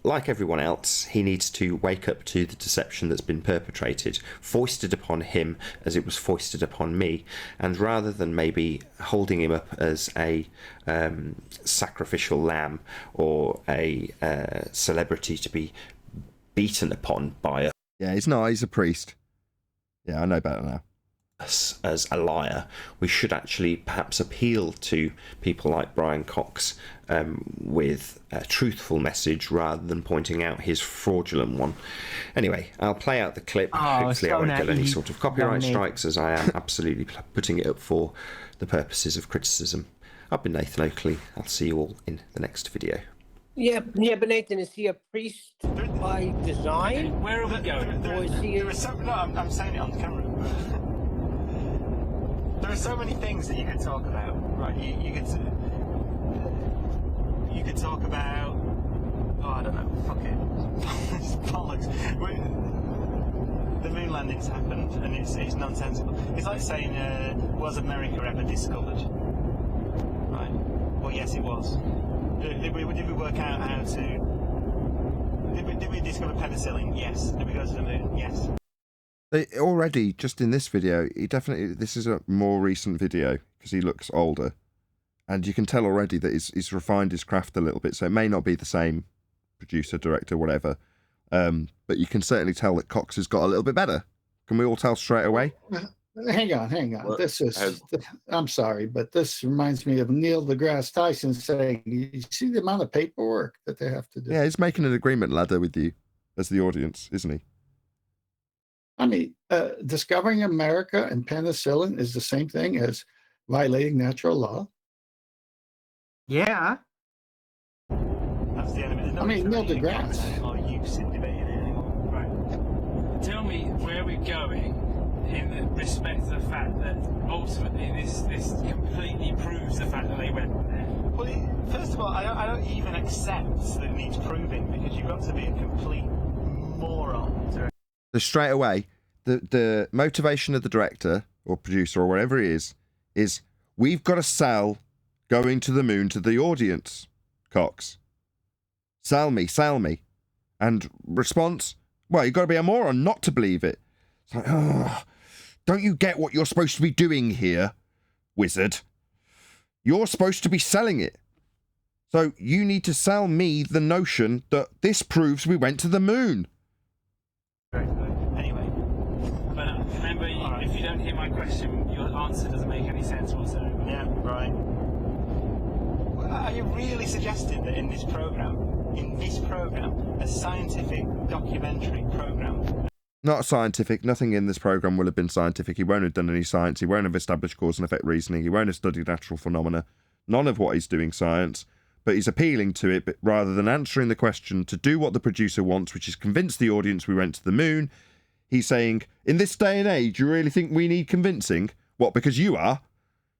Like everyone else, he needs to wake up to the deception that's been perpetrated, foisted upon him as it was foisted upon me, and rather than maybe holding him up as a sacrificial lamb or a celebrity to be beaten upon by a... Yeah, he's not, he's a priest. Yeah, I know better now. As a liar, we should actually perhaps appeal to people like Brian Cox with a truthful message rather than pointing out his fraudulent one. Anyway, I'll play out the clip. Hopefully I won't get any sort of copyright strikes, as I am absolutely putting it up for the purposes of criticism. I've been Nathan Oakley. I'll see you all in the next video. Yeah, but Nathan, is he a priest by design? Where are we going? Or is he There are some, no, I'm saying it on camera. There are so many things that you could talk about, right? You could talk about, oh, I don't know, fuck it. It's bollocks. The moon landings happened, and it's nonsensical. It's like saying, was America ever discovered? Right? Well, yes, it was. Did we work out how to... Did we discover penicillin? Yes. Did we go to the moon? Yes. Already, just in this video, this is a more recent video because he looks older. And you can tell already that he's refined his craft a little bit. So it may not be the same producer, director, whatever. But you can certainly tell that Cox has got a little bit better. Can we all tell straight away? Hang on. What This is, I'm sorry, but this reminds me of Neil deGrasse Tyson saying, you see the amount of paperwork that they have to do? Yeah, he's making an agreement ladder with you as the audience, isn't he? I mean, discovering America and penicillin is the same thing as violating natural law. Yeah. That's the enemy. I mean, Neil deGrasse. Or use in debating it anymore. Right. Tell me where we're going in the respect to the fact that ultimately this completely proves the fact that they went there. Well, first of all, I don't even accept that it needs proving because you've got to be a complete moron to. So straight away, the motivation of the director or producer or whatever it is we've got to sell going to the moon to the audience, Cox. Sell me. And response, well, you've got to be a moron not to believe it. It's like, oh, don't you get what you're supposed to be doing here, wizard? You're supposed to be selling it. So you need to sell me the notion that this proves we went to the moon. Anyway, but remember, if you don't hear my question, your answer doesn't make any sense whatsoever. Yeah, right. Are you really suggesting that in this program, a scientific documentary program? Not scientific. Nothing in this program will have been scientific. He won't have done any science. He won't have established cause and effect reasoning. He won't have studied natural phenomena. None of what he's doing science. But he's appealing to it, but rather than answering the question to do what the producer wants, which is convince the audience we went to the moon, he's saying, in this day and age, you really think we need convincing? What, because you are?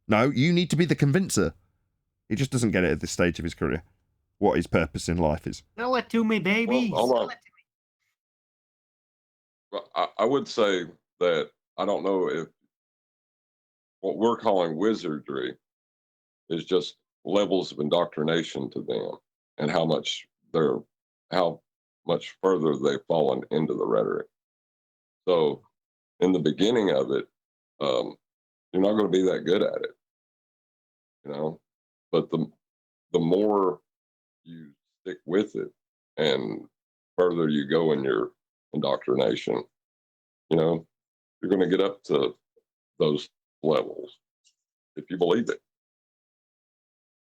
No, you need to be the convincer. He just doesn't get it at this stage of his career, what his purpose in life is. Sell it to me, baby. Well, I would say that I don't know if what we're calling wizardry is just levels of indoctrination to them and how much further they've fallen into the rhetoric. So in the beginning of it, you're not going to be that good at it, but the more you stick with it and further you go in your indoctrination, you're going to get up to those levels if you believe it.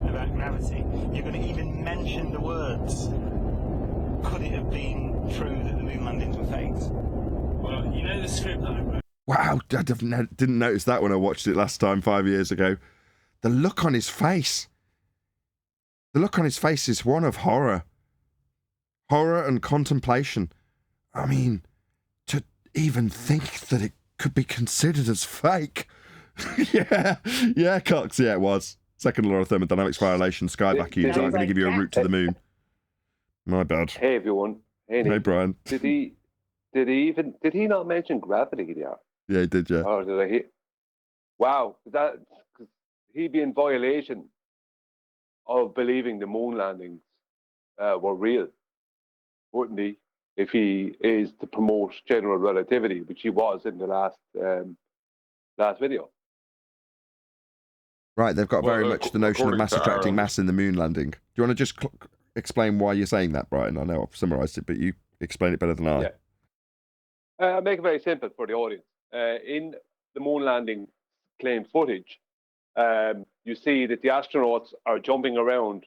About gravity, you're going to even mention the words. Could it have been true that the moon landings were faked? Well, the script that I wrote. Wow, I didn't notice that when I watched it last time 5 years ago. The look on his face. The look on his face is one of horror. Horror and contemplation. I mean, to even think that it could be considered as fake. Yeah, Cox, yeah, it was. Second law of thermodynamics violation, sky vacuums aren't going to give you a route to the moon. My bad. Hey everyone. Hey Brian. Did he not mention gravity there? Yeah, he did, yeah. Or did I hear? Wow, cause he'd be in violation of believing the moon landings were real, wouldn't he? If he is to promote general relativity, which he was in the last video. Right, they've got very much the notion of mass attracting mass in the moon landing. Do you want to just explain why you're saying that, Brian? I know I've summarised it, but you explain it better than I. Yeah. I'll make it very simple for the audience. In the moon landing claimed footage, you see that the astronauts are jumping around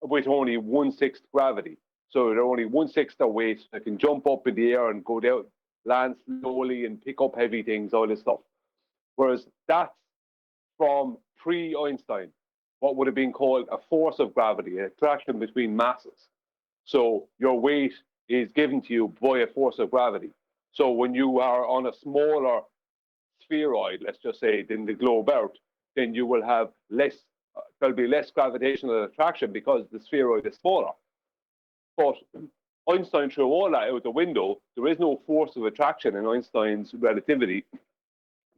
with only 1/6 gravity. So they're only 1/6 their weight. They can jump up in the air and go down, land slowly and pick up heavy things, all this stuff. Whereas that's from pre-Einstein, what would have been called a force of gravity, an attraction between masses. So your weight is given to you by a force of gravity. So when you are on a smaller spheroid, let's just say, than the globe Earth, then you will have there'll be less gravitational attraction because the spheroid is smaller. But Einstein threw all that out the window. There is no force of attraction in Einstein's relativity.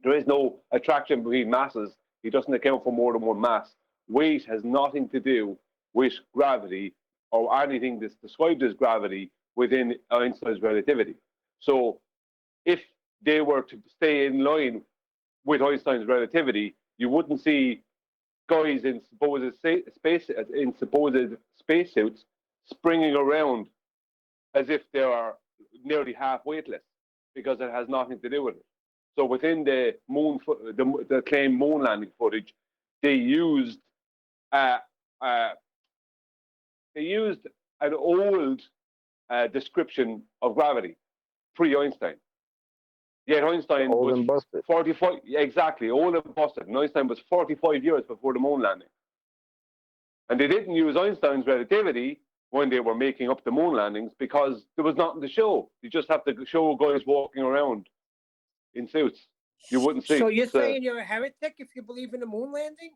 There is no attraction between masses. He doesn't account for more than one mass. Weight has nothing to do with gravity or anything that's described as gravity within Einstein's relativity. So if they were to stay in line with Einstein's relativity, you wouldn't see guys in supposed spacesuits springing around as if they are nearly half weightless, because it has nothing to do with it. So within the the claimed moon landing footage, they used an old description of gravity pre-Einstein. Yet Einstein was 45, exactly, old and busted. And Einstein was 45 years before the moon landing. And they didn't use Einstein's relativity when they were making up the moon landings because there was nothing to show. You just have to show guys walking around in suits. You wouldn't see. So you're saying you're a heretic if you believe in the moon landing?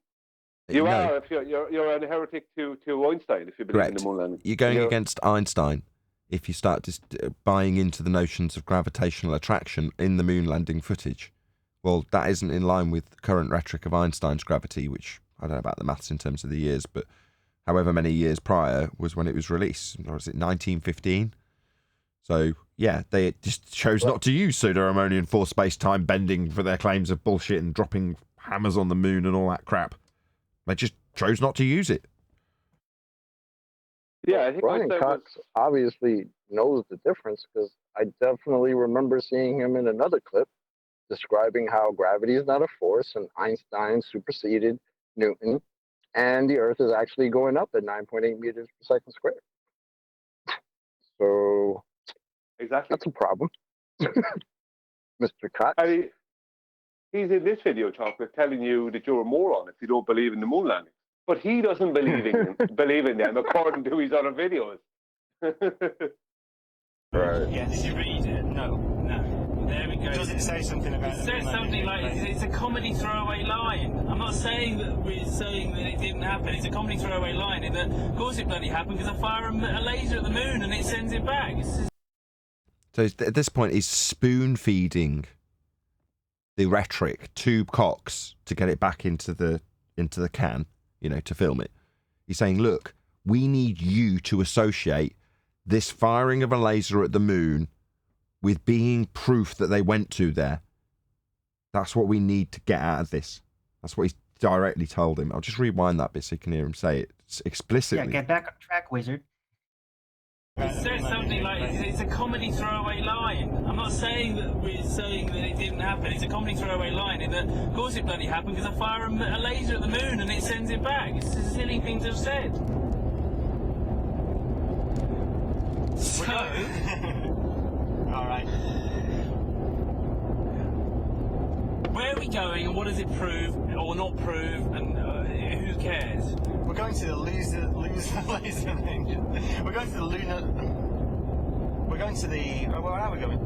You are if you're a heretic to Einstein if you believe in the moon landing. You're going against Einstein if you start just buying into the notions of gravitational attraction in the moon landing footage. Well, that isn't in line with the current rhetoric of Einstein's gravity, which I don't know about the maths in terms of the years, but however many years prior was when it was released. Or was it 1915? So, yeah, they just chose not to use pseudo-Harmonian force space-time bending for their claims of bullshit and dropping hammers on the moon and all that crap. They just chose not to use it. Yeah, I think Brian Cox obviously knows the difference, because I definitely remember seeing him in another clip describing how gravity is not a force and Einstein superseded Newton, and the Earth is actually going up at 9.8 meters per second squared. So, exactly, that's a problem, Mr. Cox. He's in this video, Chocolate, telling you that you're a moron if you don't believe in the moon landing. But he doesn't believe in them, according to his other videos. Right. Yeah, did you read it? No. There we go. Does it say something about it? Says something like it's a comedy throwaway line. I'm not saying that we're saying that it didn't happen. It's a comedy throwaway line in that, of course it bloody happened, because I fire a laser at the moon and it sends it back. So at this point, he's spoon-feeding the rhetoric to Cox to get it back into the can, to film it. He's saying, look, we need you to associate this firing of a laser at the moon with being proof that they went to there. That's what we need to get out of this. That's what he's directly told him. I'll just rewind that bit so you can hear him say it explicitly. Yeah, get back on track, wizard. It says something like it's a comedy throwaway line. I'm not saying that we're saying that it didn't happen. It's a comedy throwaway line in that, of course it bloody happened, because I fire a laser at the moon and it sends it back. It's a silly thing to have said. So, all right. Where are we going, and what does it prove or not prove, and who cares? We're going to the laser range. We're going to the lunar. We're going to the. Where are we going?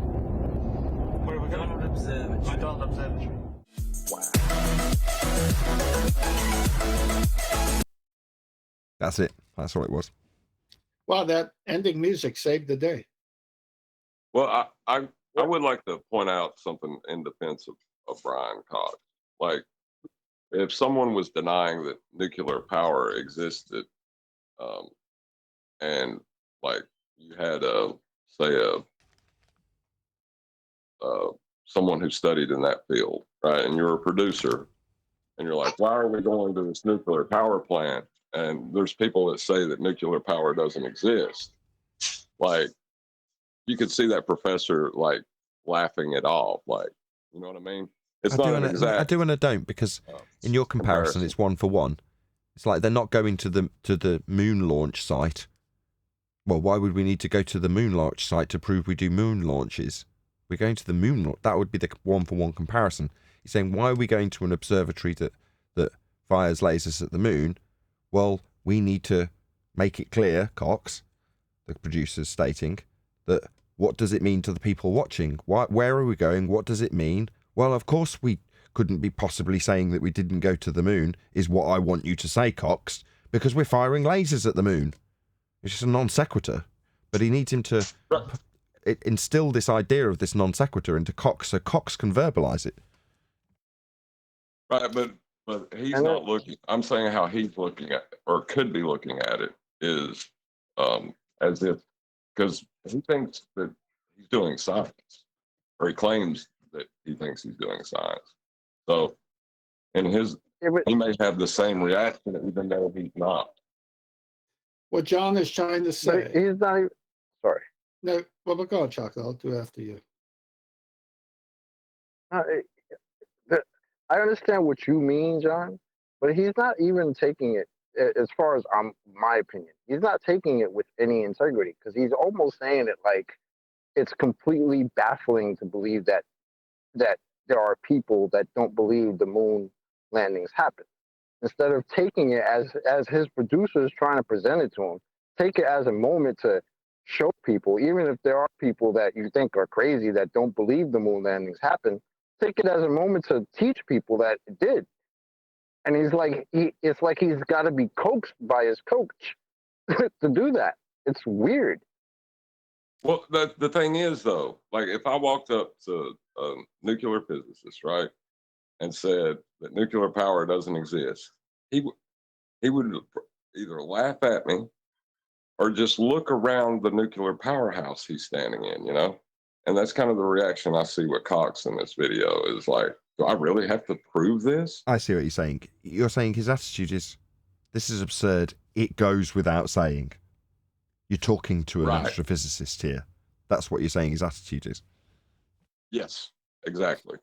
Where are we going? McDonald Observatory. McDonald Observatory. Wow. That's it. That's all it was. Wow, that ending music saved the day. Well, I would like to point out something in defense of Brian Cox. Like, if someone was denying that nuclear power existed, and like you had someone who studied in that field, right, and you're a producer, and you're like, why are we going to this nuclear power plant? And there's people that say that nuclear power doesn't exist. Like, you could see that professor like laughing it off, like, you know what I mean? It's I do and I don't, because in your comparison, it's 1 for 1. It's like they're not going to the moon launch site. Well, why would we need to go to the moon launch site to prove we do moon launches? We're going to the moon. That would be the 1 for 1 comparison. He's saying, why are we going to an observatory that fires lasers at the moon? Well, we need to make it clear, Cox, the producer's stating, that what does it mean to the people watching? Where are we going? What does it mean? Well, of course we couldn't be possibly saying that we didn't go to the moon, is what I want you to say, Cox, because we're firing lasers at the moon. It's just a non sequitur. But he needs him to instill this idea of this non sequitur into Cox so Cox can verbalise it. Right, but he's not looking. I'm saying how he's looking at, or could be looking at it, is as if, because he thinks that he's doing science, or he claims that he thinks he's doing science. So, and he may have the same reaction even though he's not. What John is trying to say. But he's not even. Sorry. No, well, go on, Chocolate. I'll do after you. I understand what you mean, John, but he's not even taking it, as far as my opinion, he's not taking it with any integrity, because he's almost saying it like it's completely baffling to believe that there are people that don't believe the moon landings happen. Instead of taking it as his producer is trying to present it to him, take it as a moment to show people, even if there are people that you think are crazy that don't believe the moon landings happen, take it as a moment to teach people that it did. And he's like, it's like he's got to be coaxed by his coach to do that. It's weird. Well, the thing is, though, like if I walked up to a nuclear physicist, right, and said that nuclear power doesn't exist, he would either laugh at me or just look around the nuclear powerhouse he's standing in, you know? And that's kind of the reaction I see with Cox in this video is like, do I really have to prove this? I see what you're saying. You're saying his attitude is, this is absurd. It goes without saying. You're talking to an astrophysicist here. That's what you're saying his attitude is. Yes, exactly.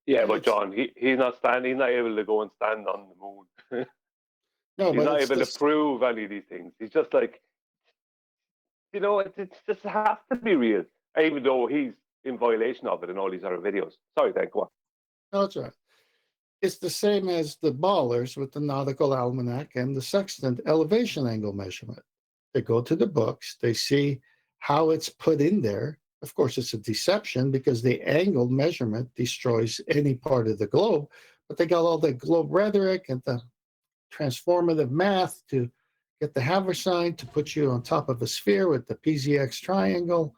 Yeah, but John, he's not able to go and stand on the moon. No, he's but not it's able this- to prove any of these things. He's just like, you know, it just has to be real, even though he's in violation of it in all these other videos. Sorry, Dan, go on. No, that's right. It's the same as the ballers with the nautical almanac and the sextant elevation angle measurement. They go to the books, they see how it's put in there. Of course, it's a deception because the angled measurement destroys any part of the globe, but they got all the globe rhetoric and the transformative math to get the Haversine to put you on top of a sphere with the PZX triangle.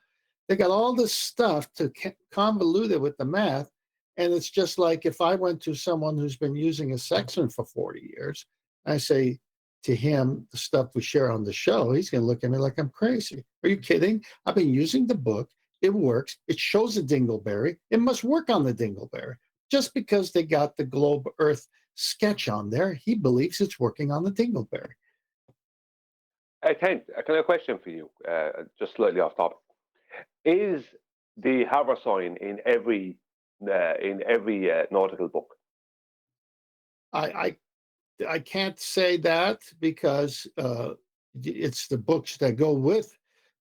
They got all this stuff to convolute it with the math. And it's just like if I went to someone who's been using a sextant for 40 years, I say to him the stuff we share on the show, he's going to look at me like I'm crazy. Are you kidding? I've been using the book. It works. It shows a dingleberry. It must work on the dingleberry. Just because they got the globe Earth sketch on there, he believes it's working on the dingleberry. Ken, I have a question for you, just slightly off topic. Is the Haversine in every nautical book? I can't say that because it's the books that go with,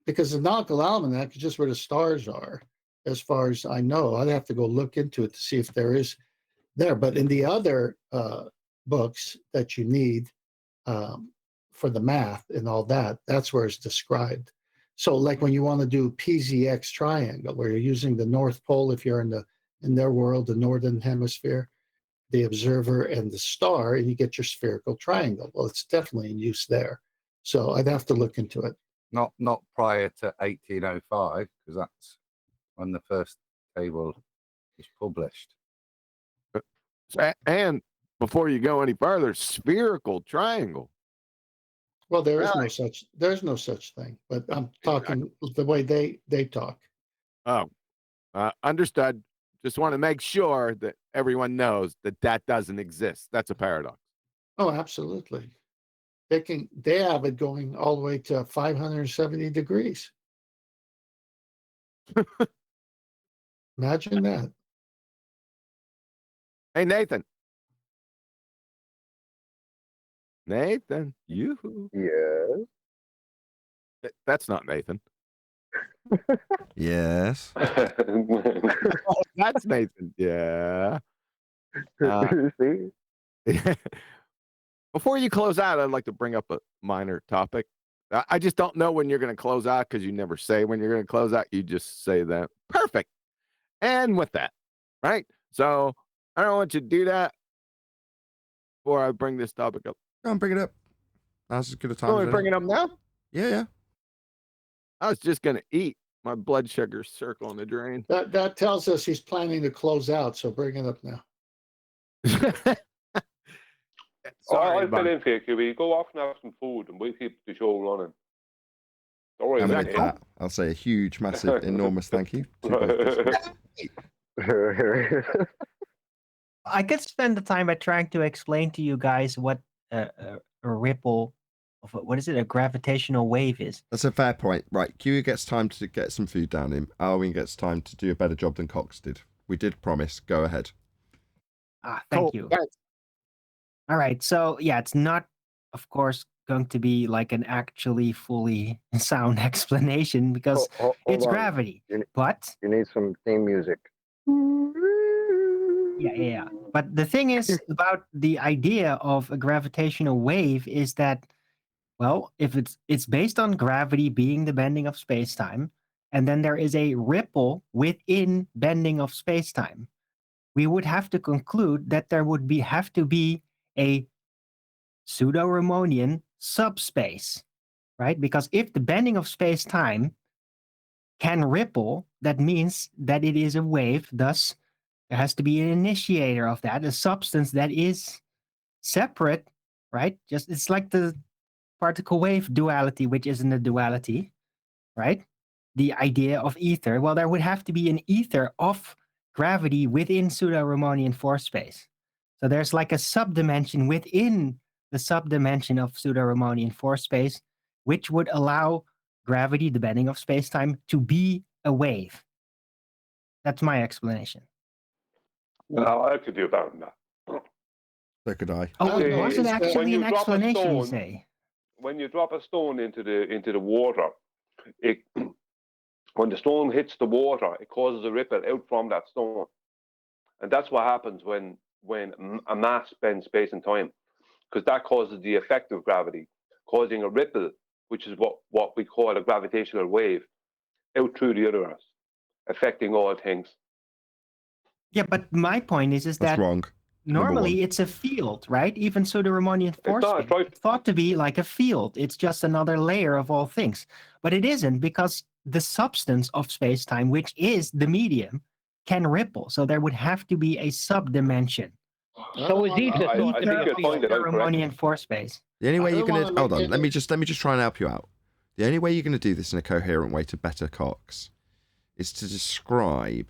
because the nautical almanac is just where the stars are, as far as I know. I'd have to go look into it to see if there is there. But in the other books that you need for the math and all that, that's where it's described. So like when you want to do PZX triangle, where you're using the North Pole, if you're in their world, the Northern Hemisphere, the observer and the star, and you get your spherical triangle. Well, it's definitely in use there. So I'd have to look into it. Not prior to 1805, because that's when the first table was published. And before you go any further, spherical triangle. Well, there's no such thing, but I'm talking the way they talk. Oh, understood. Just want to make sure that everyone knows that that doesn't exist. That's a paradox. Oh, absolutely. They have it going all the way to 570 degrees. Imagine that. Hey, Nathan. Nathan, you. Yes. That's not Nathan. Yes. Oh, that's Nathan. Yeah. See? Before you close out, I'd like to bring up a minor topic. I just don't know when you're going to close out because you never say when you're going to close out. You just say that. Perfect. And with that, right? So I don't want you to do that before I bring this topic up. Don't bring it up. That's as good a time. Want me to bring it up now? Yeah. I was just going to eat. My blood sugar's circling the drain. That tells us he's planning to close out, so bring it up now. Sorry, I'll fill in for you, QB. Go off and have some food, and we'll keep the show running. Don't worry And about with it. that, I'll say a huge, massive, enormous thank you to both. I could spend the time by trying to explain to you guys what a ripple of what is it? A gravitational wave is. That's a fair point. Right, Q gets time to get some food down him. Alwyn gets time to do a better job than Cox did. We did promise. Go ahead. Thank you. All right. So yeah, it's not, of course, going to be like an actually fully sound explanation because Hold it's on. gravity. But you need some theme music. yeah. But the thing is about the idea of a gravitational wave is that, well, if it's based on gravity being the bending of space-time, and then there is a ripple within bending of space-time, we would have to conclude that there would have to be a pseudo-Riemannian subspace, right? Because if the bending of space-time can ripple, that means that it is a wave. Thus, there has to be an initiator of that, a substance that is separate, right? Just it's like the particle wave duality, which isn't a duality, right? The idea of ether. Well, there would have to be an ether of gravity within pseudo-Riemannian force space. So there's like a subdimension within the subdimension of pseudo-Riemannian force space, which would allow gravity, the bending of space-time, to be a wave. That's my explanation. Well, I could do better than that. So could I. Oh, it wasn't actually an explanation, you say? When you drop a stone into the water, when the stone hits the water, it causes a ripple out from that stone, and that's what happens when a mass bends space and time, because that causes the effect of gravity, causing a ripple, which is what we call a gravitational wave, out through the universe, affecting all things. Yeah, but my point is That's that wrong. normally it's a field, right? Even pseudo-Riemannian force field is thought to be like a field. It's just another layer of all things. But it isn't, because the substance of space-time, which is the medium, can ripple. So there would have to be a subdimension. So is ether. I think you'll find it out Riemannian force space. The only way you're going to hold on, make let me just try and help you out. The only way you're going to do this in a coherent way to better Cox is to describe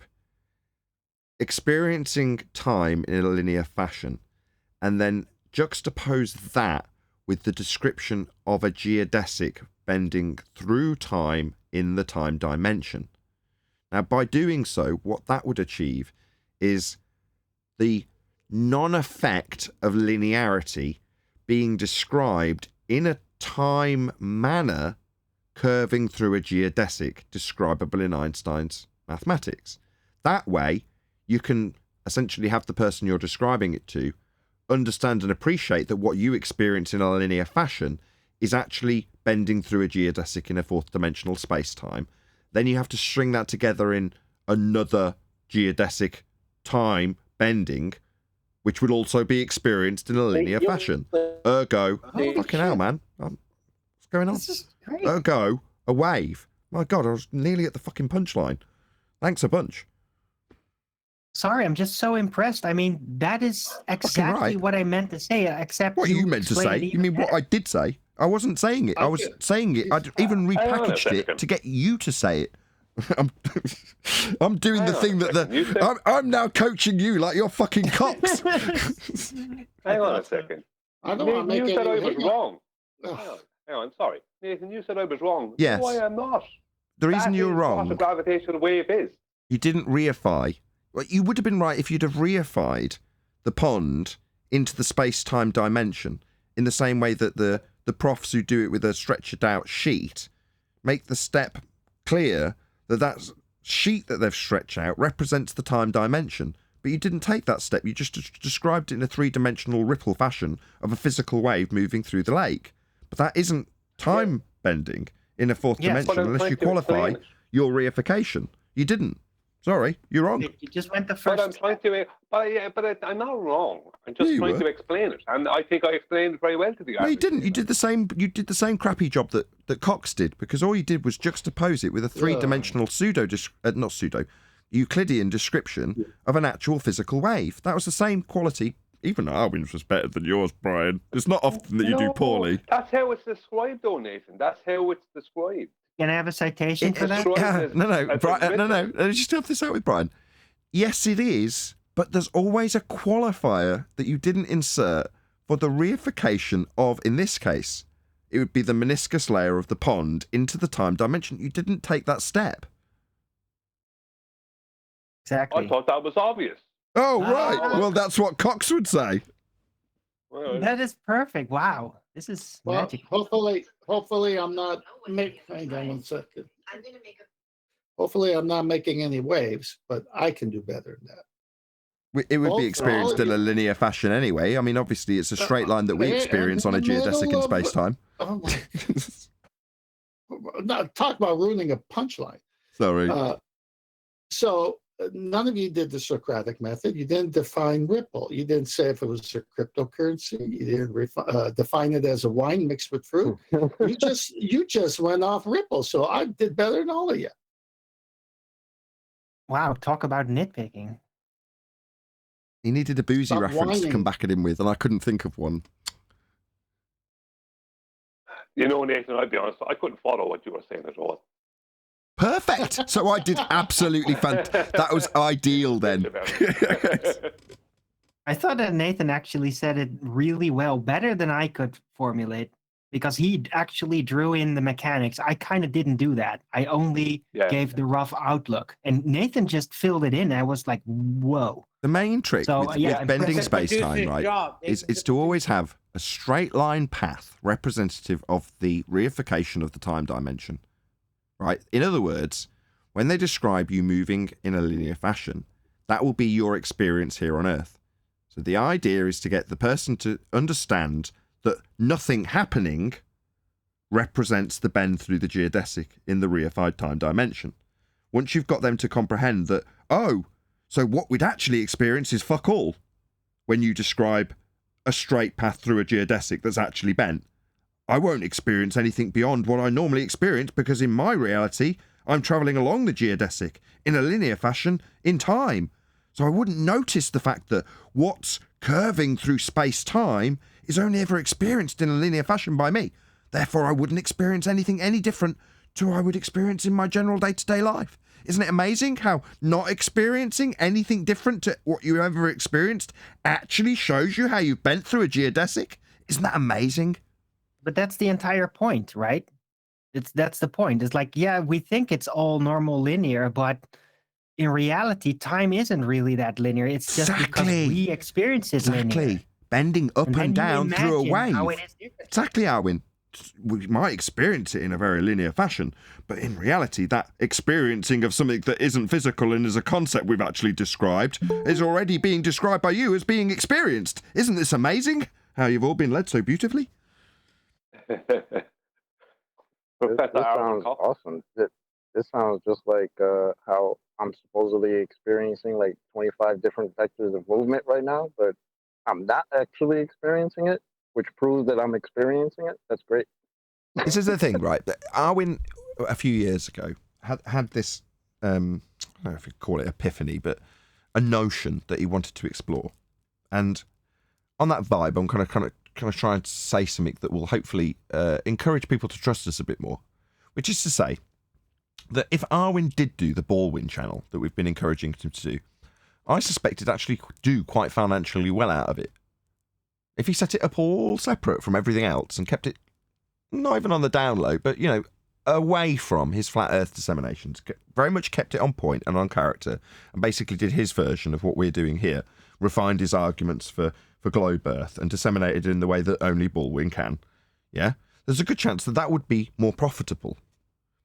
experiencing time in a linear fashion and then juxtapose that with the description of a geodesic bending through time in the time dimension. Now, by doing so, what that would achieve is the non-effect of linearity being described in a time manner curving through a geodesic describable in Einstein's mathematics. That way, you can essentially have the person you're describing it to understand and appreciate that what you experience in a linear fashion is actually bending through a geodesic in a fourth dimensional space-time. Then you have to string that together in another geodesic time bending, which would also be experienced in a linear fashion. Ergo, fucking hell, man. What's going on? This is great. Ergo, a wave. My God, I was nearly at the fucking punchline. Thanks a bunch. Sorry, I'm just so impressed. I mean, that is exactly right. what I meant to say, except What you meant to say? You mean what I did say? I wasn't saying it. I was saying it. I'd even repackaged it to get you to say it. I'm doing the thing that I'm now coaching you like you're fucking Cox. Hang on a second. I don't want to make you said I was anything wrong. up. Hang on, sorry. Nathan, you said I was wrong. Yes. No, I am not. The reason That you're is wrong, what a gravitational wave is. you didn't reify. Well, you would have been right if you'd have reified the pond into the space-time dimension in the same way that the profs who do it with a stretched out sheet make the step clear that sheet that they've stretched out represents the time dimension. But you didn't take that step. You just described it in a three-dimensional ripple fashion of a physical wave moving through the lake. But that isn't time bending in a fourth dimension unless you qualify your reification. You didn't. Sorry, you're wrong. You just went the first. But I'm trying to. But I'm not wrong. I'm just trying to explain it, and I think I explained it very well to the guy. No, you didn't. You did the same. You did the same crappy job that Cox did, because all you did was juxtapose it with a three-dimensional Euclidean description of an actual physical wave. That was the same quality. Even Arwin's was better than yours, Brian. It's not often that you do poorly. That's how it's described, though, Nathan. That's how it's described. Can I have a citation for that? No. Brian, no. Just help this out with Brian. yes, it is, but there's always a qualifier that you didn't insert for the reification of, in this case, it would be the meniscus layer of the pond into the time dimension. You didn't take that step. Exactly. I thought that was obvious. Oh, right. Well, that's what Cox would say. That is perfect. Wow. This is magic. Hopefully I'm not hang on 1 second. Hopefully I'm not making any waves, but I can do better than that. It would be experienced in a linear fashion anyway. I mean, obviously, it's a straight line that we experience on a geodesic in space-time. Oh no, talk about ruining a punchline. Sorry. So none of you did the Socratic method. You didn't define Ripple. You didn't say if it was a cryptocurrency. You didn't define it as a wine mixed with fruit. you just went off Ripple. So I did better than all of you. Wow, talk about nitpicking. He needed a boozy Stop reference to whining. come back at him with, and I couldn't think of one. You know, Nathan, I'll be honest, I couldn't follow what you were saying at all. Perfect. So I did absolutely fantastic. That was ideal then. I thought that Nathan actually said it really well, better than I could formulate, because he actually drew in the mechanics. I kind of didn't do that. I only gave the rough outlook, and Nathan just filled it in. I was like, whoa. The main trick So, with yeah, bending impressive. space-time, right, is to always have a straight line path representative of the reification of the time dimension, right? In other words, when they describe you moving in a linear fashion, that will be your experience here on Earth. So the idea is to get the person to understand that nothing happening represents the bend through the geodesic in the reified time dimension. Once you've got them to comprehend that, oh, so what we'd actually experience is fuck all when you describe a straight path through a geodesic that's actually bent. I won't experience anything beyond what I normally experience because in my reality, I'm travelling along the geodesic in a linear fashion in time. So I wouldn't notice the fact that what's curving through space-time is only ever experienced in a linear fashion by me. Therefore, I wouldn't experience anything any different to what I would experience in my general day-to-day life. Isn't it amazing how not experiencing anything different to what you ever experienced actually shows you how you've bent through a geodesic? Isn't that amazing? But that's the entire point, right? That's the point. It's like, yeah, we think it's all normal linear, but in reality, time isn't really that linear. It's just because we experience it linear. Bending up and down through a wave. How it is different. Exactly, Alwyn. We might experience it in a very linear fashion, but in reality, that experiencing of something that isn't physical and is a concept we've actually described is already being described by you as being experienced. Isn't this amazing? How you've all been led so beautifully? This sounds awesome. This sounds just like how I'm supposedly experiencing like 25 different vectors of movement right now, but I'm not actually experiencing it, which proves that I'm experiencing it. That's great. This is the thing, right? Arwin, a few years ago, had this, I don't know if you call it epiphany, but a notion that he wanted to explore. And on that vibe, I'm kind of trying to say something that will hopefully encourage people to trust us a bit more, which is to say that if Arwin did do the Baldwin channel that we've been encouraging him to do, I suspect he'd actually do quite financially well out of it. If he set it up all separate from everything else and kept it not even on the down low, but, you know, away from his flat earth disseminations, very much kept it on point and on character, and basically did his version of what we're doing here, refined his arguments for globe earth and disseminated it in the way that only Baldwin can, yeah? There's a good chance that that would be more profitable.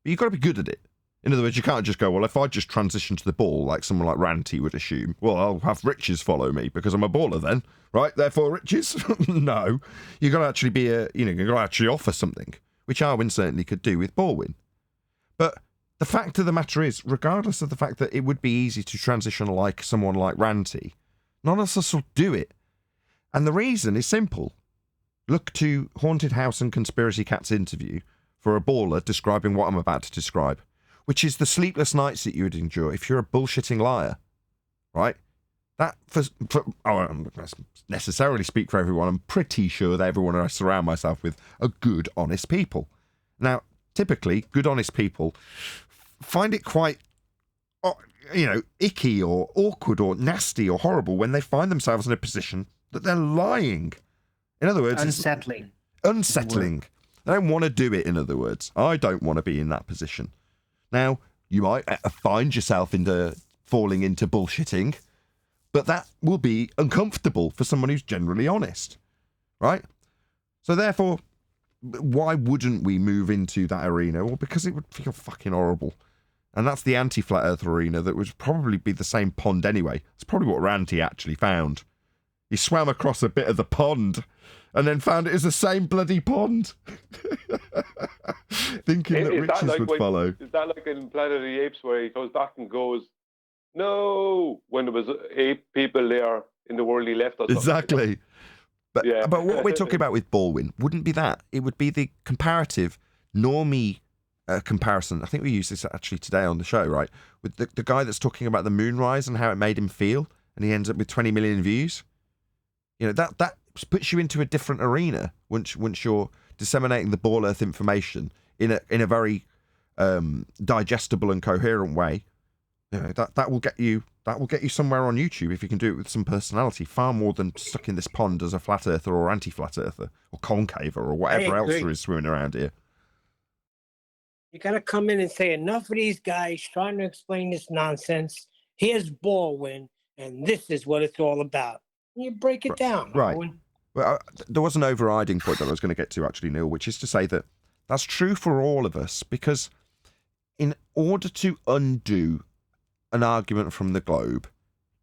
But you've got to be good at it. In other words, you can't just go, well, if I just transition to the ball, like someone like Ranty would assume, well, I'll have riches follow me because I'm a baller then, right? Therefore, riches? No. You've got to actually be you've got to actually offer something, which Arwin certainly could do with Baldwin. But the fact of the matter is, regardless of the fact that it would be easy to transition like someone like Ranty, none of us will do it. And the reason is simple. Look to Haunted House and Conspiracy Cat's interview for a baller describing what I'm about to describe, which is the sleepless nights that you would endure if you're a bullshitting liar, right? That, I don't necessarily speak for everyone. I'm pretty sure that everyone I surround myself with are good, honest people. Now, typically, good, honest people find it quite icky or awkward or nasty or horrible when they find themselves in a position that they're lying. In other words, Unsettling. Unsettling. They don't want to do it, in other words. I don't want to be in that position. Now, you might find yourself falling into bullshitting, but that will be uncomfortable for someone who's generally honest, right? So therefore, why wouldn't we move into that arena? Well, because it would feel fucking horrible. And that's the anti-flat earth arena that would probably be the same pond anyway. It's probably what Ranty actually found. He swam across a bit of the pond and then found it was the same bloody pond. Thinking that riches would follow. Is that like in Planet of the Apes where he goes back and goes, no, when there was ape people there in the world he left us? Exactly. But what we're talking about with Baldwin wouldn't be that. It would be the comparative normie comparison. I think we used this actually today on the show, right? With the guy that's talking about the moonrise and how it made him feel, and he ends up with 20 million views. That puts you into a different arena once you're disseminating the ball earth information in a very digestible and coherent way. That will get you somewhere on YouTube if you can do it with some personality, far more than stuck in this pond as a flat earther or anti-flat earther or concaver or whatever else there is swimming around here. You got to come in and say, enough of these guys trying to explain this nonsense. Here's Baldwin, and this is what it's all about. And you break it down, right? Owen. Well, there was an overriding point that I was going to get to actually, Neil, which is to say that that's true for all of us, because in order to undo an argument from the globe,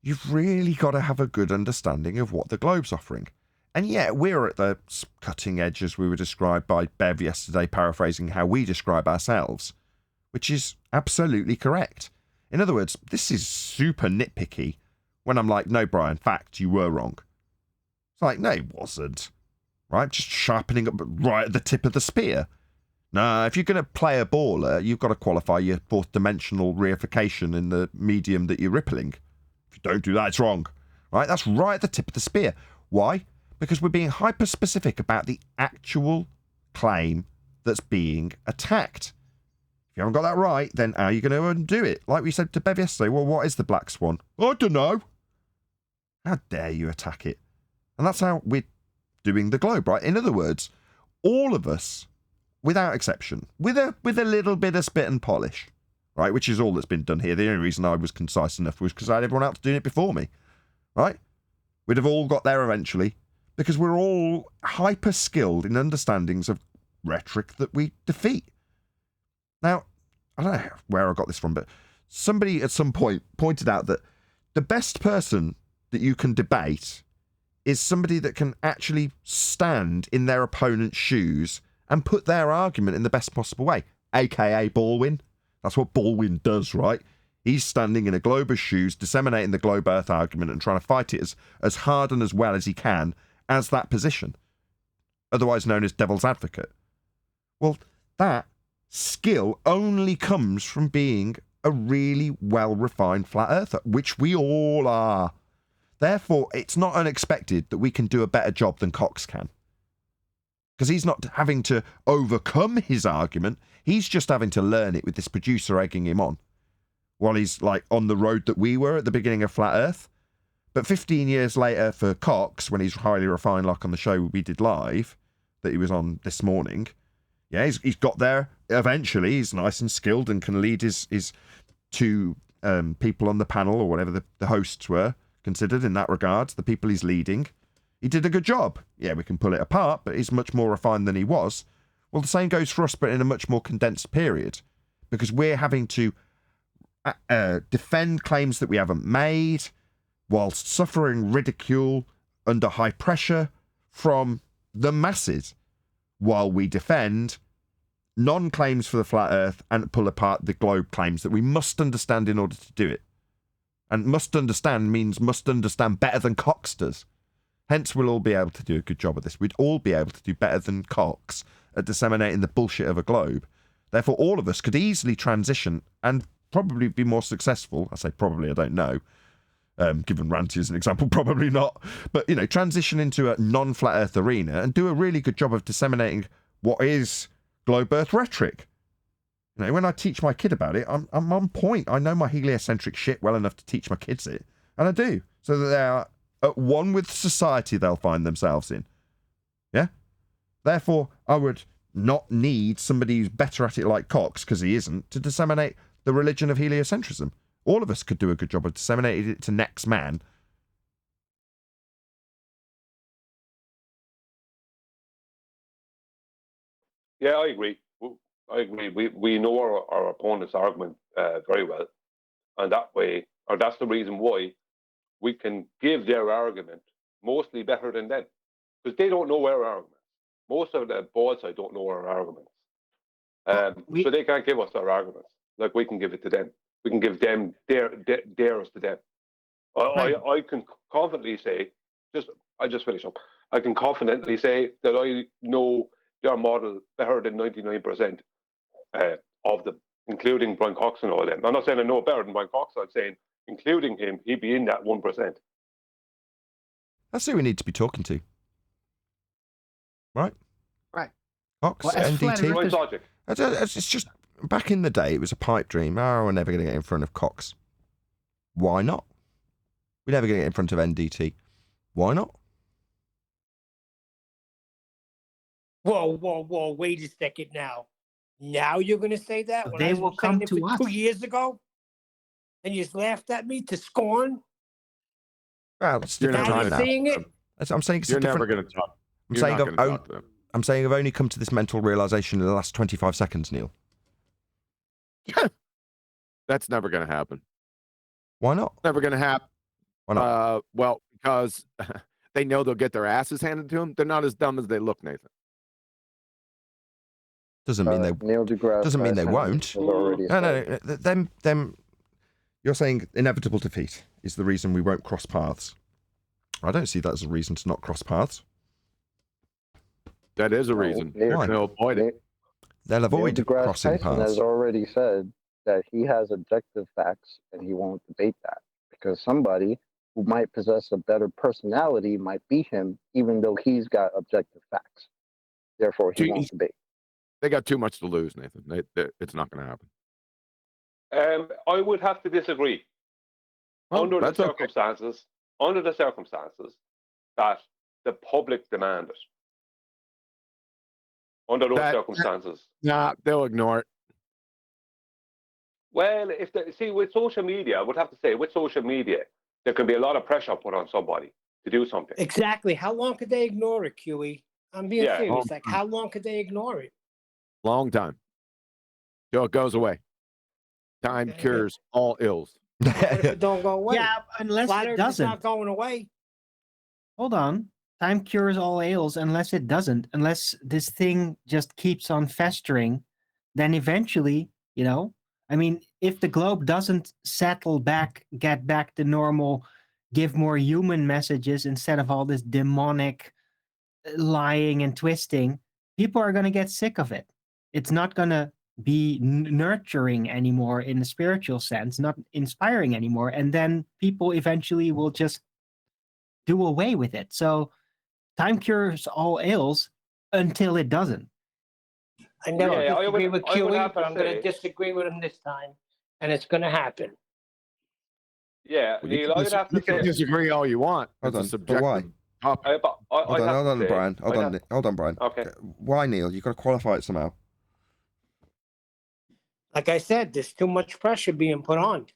you've really got to have a good understanding of what the globe's offering. And yet we're at the cutting edge, as we were described by Bev yesterday, paraphrasing how we describe ourselves, which is absolutely correct. In other words, this is super nitpicky when I'm like, no, Brian, fact, you were wrong. It's like, no, it wasn't. Right? Just sharpening up right at the tip of the spear. No, if you're going to play a baller, you've got to qualify your fourth dimensional reification in the medium that you're rippling. If you don't do that, it's wrong. Right? That's right at the tip of the spear. Why? Because we're being hyper-specific about the actual claim that's being attacked. If you haven't got that right, then how are you going to undo it? Like we said to Bev yesterday, well, what is the black swan? I don't know. How dare you attack it? And that's how we're doing the globe, right? In other words, all of us, without exception, with a little bit of spit and polish, right, which is all that's been done here. The only reason I was concise enough was because I had everyone else doing it before me, right? We'd have all got there eventually, because we're all hyper-skilled in understandings of rhetoric that we defeat. Now, I don't know where I got this from, but somebody at some point pointed out that the best person that you can debate is somebody that can actually stand in their opponent's shoes and put their argument in the best possible way, a.k.a. Baldwin. That's what Baldwin does, right? He's standing in a glober's shoes, disseminating the globe earth argument and trying to fight it as hard and as well as he can as that position, otherwise known as devil's advocate. Well, that skill only comes from being a really well-refined flat earther, which we all are. Therefore, it's not unexpected that we can do a better job than Cox can. Because he's not having to overcome his argument, he's just having to learn it with this producer egging him on, while he's like on the road that we were at the beginning of Flat Earth. But 15 years later for Cox, when he's highly refined, like on the show we did live, that he was on this morning, yeah, he's got there eventually. He's nice and skilled and can lead his two people on the panel, or whatever the hosts were considered in that regard, the people he's leading. He did a good job. Yeah, we can pull it apart, but he's much more refined than he was. Well, the same goes for us, but in a much more condensed period, because we're having to defend claims that we haven't made, whilst suffering ridicule under high pressure from the masses, while we defend non-claims for the flat earth and pull apart the globe claims that we must understand in order to do it. And must understand means must understand better than Cox does. Hence, we'll all be able to do a good job of this. We'd all be able to do better than Cox at disseminating the bullshit of a globe. Therefore, all of us could easily transition and probably be more successful. I say probably, I don't know. Given Ranty as an example, probably not. But, transition into a non-flat earth arena and do a really good job of disseminating what is globe earth rhetoric. You know, when I teach my kid about it, I'm on point. I know my heliocentric shit well enough to teach my kids it, and I do, so that they are at one with society they'll find themselves in. Yeah? Therefore, I would not need somebody who's better at it like Cox, because he isn't, to disseminate the religion of heliocentrism. All of us could do a good job of disseminating it to next man. Yeah, I agree. I agree. We know our opponent's argument very well, and that way, or that's the reason why we can give their argument mostly better than them, because they don't know our arguments. Most of the board side don't know our arguments, so they can't give us our arguments like we can give it to them. We can give them theirs to them. I can confidently say, I just finish up. I can confidently say that I know their model better than 99% of them, including Brian Cox and all them. I'm not saying I know better than Brian Cox. I'm saying, including him, he'd be in that 1%. That's who we need to be talking to. Right? Right. Cox, Well, NDT. It's just, back in the day, it was a pipe dream. Oh, we're never going to get in front of Cox. Why not? We're never going to get in front of NDT. Why not? Whoa, wait a second now. Now you're going to say that? When They I will was come saying it to for us. 2 years ago? And you just laughed at me to scorn? Well, it's Now different time you're now. saying it? I'm saying it's You're a different... never going to talk. I'm You're saying not I've gonna talk to them. I'm saying I've only come to this mental realization in the last 25 seconds, Neil. That's never going to happen. Why not? Never going to happen. Why not? Well, because they know they'll get their asses handed to them. They're not as dumb as they look, Nathan. Doesn't mean they. Neil deGrasse Doesn't mean they Tyson won't. has already No. Them. You're saying inevitable defeat is the reason we won't cross paths. I don't see that as a reason to not cross paths. That is a reason. Why? They'll avoid it. They'll avoid Neil deGrasse crossing Tyson paths. has already said that he has objective facts and he won't debate that because somebody who might possess a better personality might beat him even though he's got objective facts. Therefore, he won't debate. They got too much to lose, Nathan. It's not going to happen. I would have to disagree. Oh, Under the that's okay. circumstances that the public demand it. Under those circumstances. Nah, they'll ignore it. Well, with social media, I would have to say, with social media, there can be a lot of pressure put on somebody to do something. Exactly. How long could they ignore it, QE? I'm being Yeah. serious. Like, how long could they ignore it? Long time. Till it goes away. Time cures all ills. What if it don't go away? Yeah, unless Flat it Earth is doesn't. not going away. Hold on. Time cures all ails unless it doesn't. Unless this thing just keeps on festering, then eventually, I mean, if the globe doesn't settle back, get back to normal, give more human messages instead of all this demonic lying and twisting, people are going to get sick of it. It's not going to be nurturing anymore in the spiritual sense, not inspiring anymore. And then people eventually will just do away with it. So time cures all ails until it doesn't. I never disagree with I would QE, have but to I'm going say- to disagree with him this time. And it's going to happen. Yeah, You Neil, I would have to you can say. disagree all you want. Hold It's on, a subjective but why? topic. Hold on, Brian. Hold on, Brian. Okay. Why, Neil? You've got to qualify it somehow. Like I said, there's too much pressure being put on.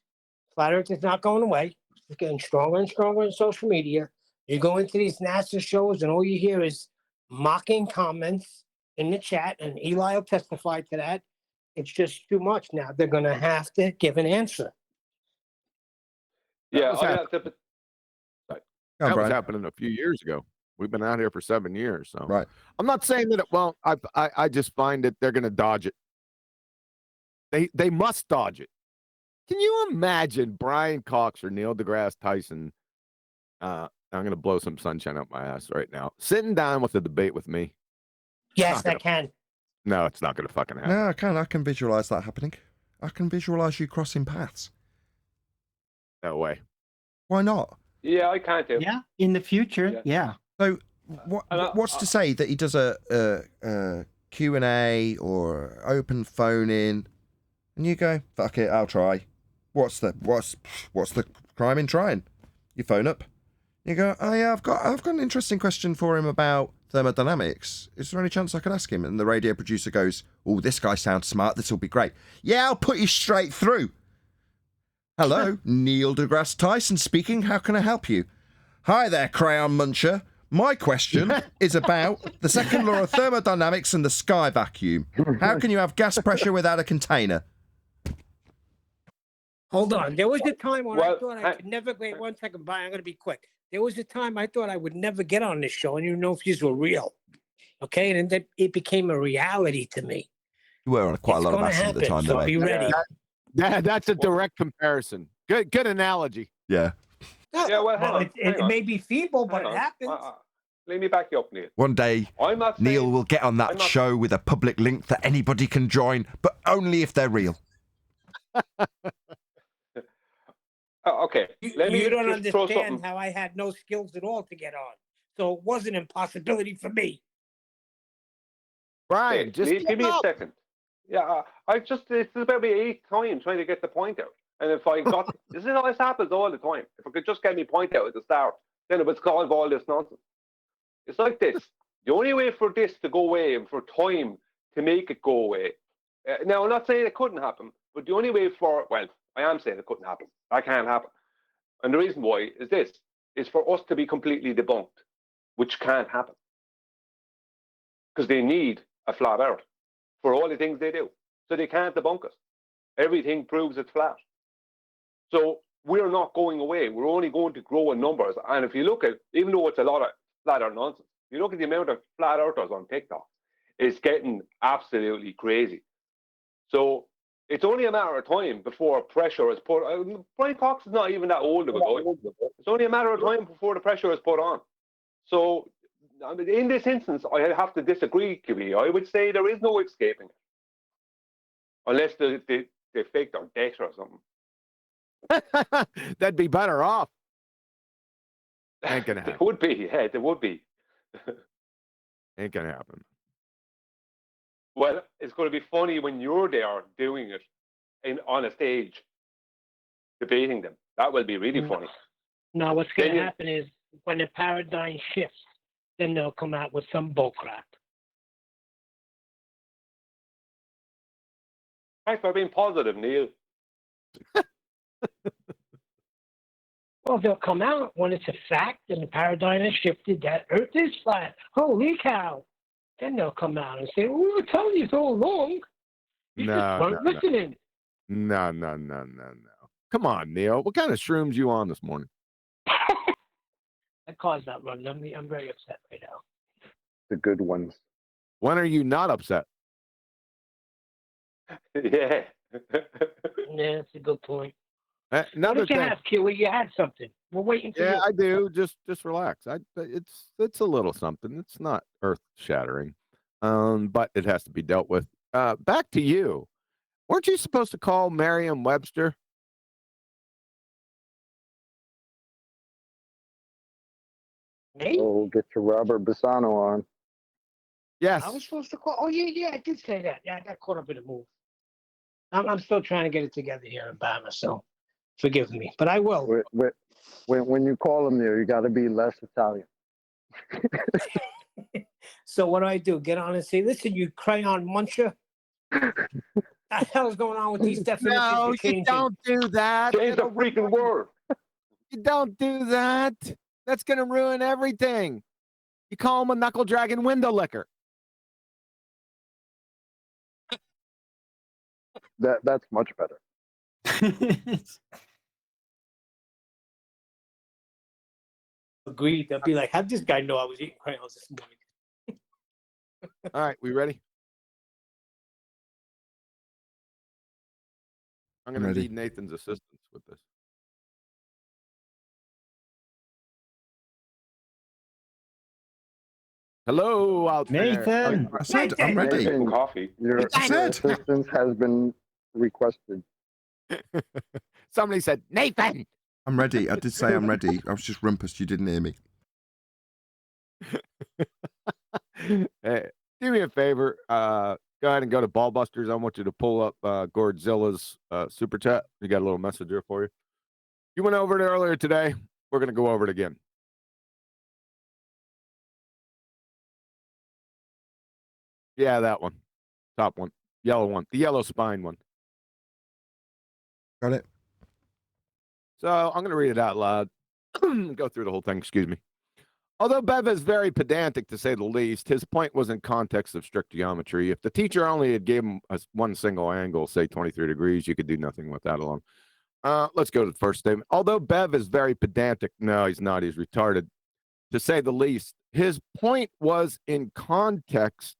Flat Earth is not going away. It's getting stronger and stronger in social media. You go into these NASA shows and all you hear is mocking comments in the chat, and Eli will testify to that. It's just too much now. They're going to have to give an answer. Yeah, was I happening. have to. Go on, That was Brian. happening a few years ago. We've been out here for 7 years. So Right. I'm not saying that it won't. I just find that they're going to dodge it. They must dodge it. Can you imagine Brian Cox or Neil deGrasse Tyson? I'm going to blow some sunshine up my ass right now. Sitting down with a debate with me. Yes, I can. No, it's not going to fucking happen. No, I can. I can visualize that happening. I can visualize you crossing paths. No way. Why not? Yeah, I can't do. Yeah, in the future, yeah. So, what's to say that he does a Q&A or open phone in And you go, fuck it, I'll try. What's the crime in trying? You phone up. You go, oh yeah, I've got an interesting question for him about thermodynamics. Is there any chance I could ask him? And the radio producer goes, oh, this guy sounds smart. This will be great. Yeah, I'll put you straight through. Hello, Neil deGrasse Tyson speaking. How can I help you? Hi there, Crayon Muncher. My question is about the second law of thermodynamics and the sky vacuum. How can you have gas pressure without a container? Hold on. There was a time when I thought I could never. Wait 1 second, Brian. I'm going to be quick. There was a time I thought I would never get on this show, and you know if these were real. Okay, and then it became a reality to me. You were on quite a lot of acid at the time, so though. be ready. That's a direct comparison. Good analogy. Yeah. Yeah, well, hang on, It may be feeble, but it happens. Let me back you up, Neil. One day, I'm not Neil saying- will get on that I'm not- show with a public link that anybody can join, but only if they're real. Okay, let me You don't just throw understand something. how I had no skills at all to get on. So it was an impossibility for me. Brian, Okay, give me a second. Yeah, it's about my 8th time trying to get the point out. And if I got, this happens all the time. If I could just get me point out at the start, then it would solve all this nonsense. It's like this. The only way for this to go away and for time to make it go away. Now, I'm not saying it couldn't happen, but the only way I am saying it couldn't happen. That can't happen. And the reason why is this, is for us to be completely debunked, which can't happen. Because they need a flat earth for all the things they do. So they can't debunk us. Everything proves it's flat. So we're not going away. We're only going to grow in numbers. And if you look at, even though it's a lot of flat earth nonsense, if you look at the amount of flat earthers on TikTok, it's getting absolutely crazy. So it's only a matter of time before pressure is put. Brian Cox is not even that old of a guy. It's only a matter of time before the pressure is put on. So I mean, in this instance, I have to disagree, QE. I would say there is no escaping it. Unless they fake their death or something. That'd be better off. Ain't gonna happen. It would be, yeah, it would be. Ain't gonna happen. Well, it's going to be funny when you're there doing it on a stage, debating them. That will be really funny. No, what's going Then to you- happen is when the paradigm shifts, then they'll come out with some bullcrap. Thanks for being positive, Neil. Well, they'll come out when it's a fact and the paradigm has shifted that Earth is flat. Holy cow. Then they'll come out and say, we were telling you so long. You just weren't listening. No. Come on, Neil. What kind of shrooms you on this morning? That caused that run. I'm very upset right now. The good ones. When are you not upset? Yeah. Yeah, that's a good point. Another What did you thing. have, Kiwi? You had something. We're waiting for Yeah, you. I do. Just relax. It's a little something. It's not earth shattering, but it has to be dealt with. Back to you. Weren't you supposed to call Merriam-Webster? Me? Oh, get your Robert Bassano on. Yes. I was supposed to call. Oh, yeah, I did say that. Yeah, I got caught up in the move. I'm still trying to get it together here in Bama, so forgive me. But I will. When you call him there, you got to be less Italian. So what do? Get on and say, listen, you crayon muncher. What the hell's going on with these definitions? No, you're you changing? don't do that. Change the freaking word. You don't do that. That's going to ruin everything. You call him a knuckle dragging window licker. That's much better. Agreed. They'll be like, how'd this guy know I was eating crayons this morning? All right, we ready? I'm going to Ready. need Nathan's assistance with this. Hello out Nathan. there. I said, I'm ready. Nathan, Coffee. Your I said. assistance has been requested. Somebody said, Nathan. I'm ready. I did say I'm ready. I was just rumpus. You didn't hear me. Hey, do me a favor. go ahead and go to Ballbusters. I want you to pull up Gordzilla's super chat. We got a little message here for you. You went over it earlier today. We're going to go over it again. Yeah, that one. Top one. Yellow one. The yellow spine one. Got it. So I'm going to read it out loud. Go through the whole thing. Excuse me. Although Bev is very pedantic, to say the least, his point was in context of strict geometry. If the teacher only had given us one single angle, say 23 degrees, you could do nothing with that alone. Let's go to the first statement. Although Bev is very pedantic, no, he's not. He's retarded, to say the least. His point was in context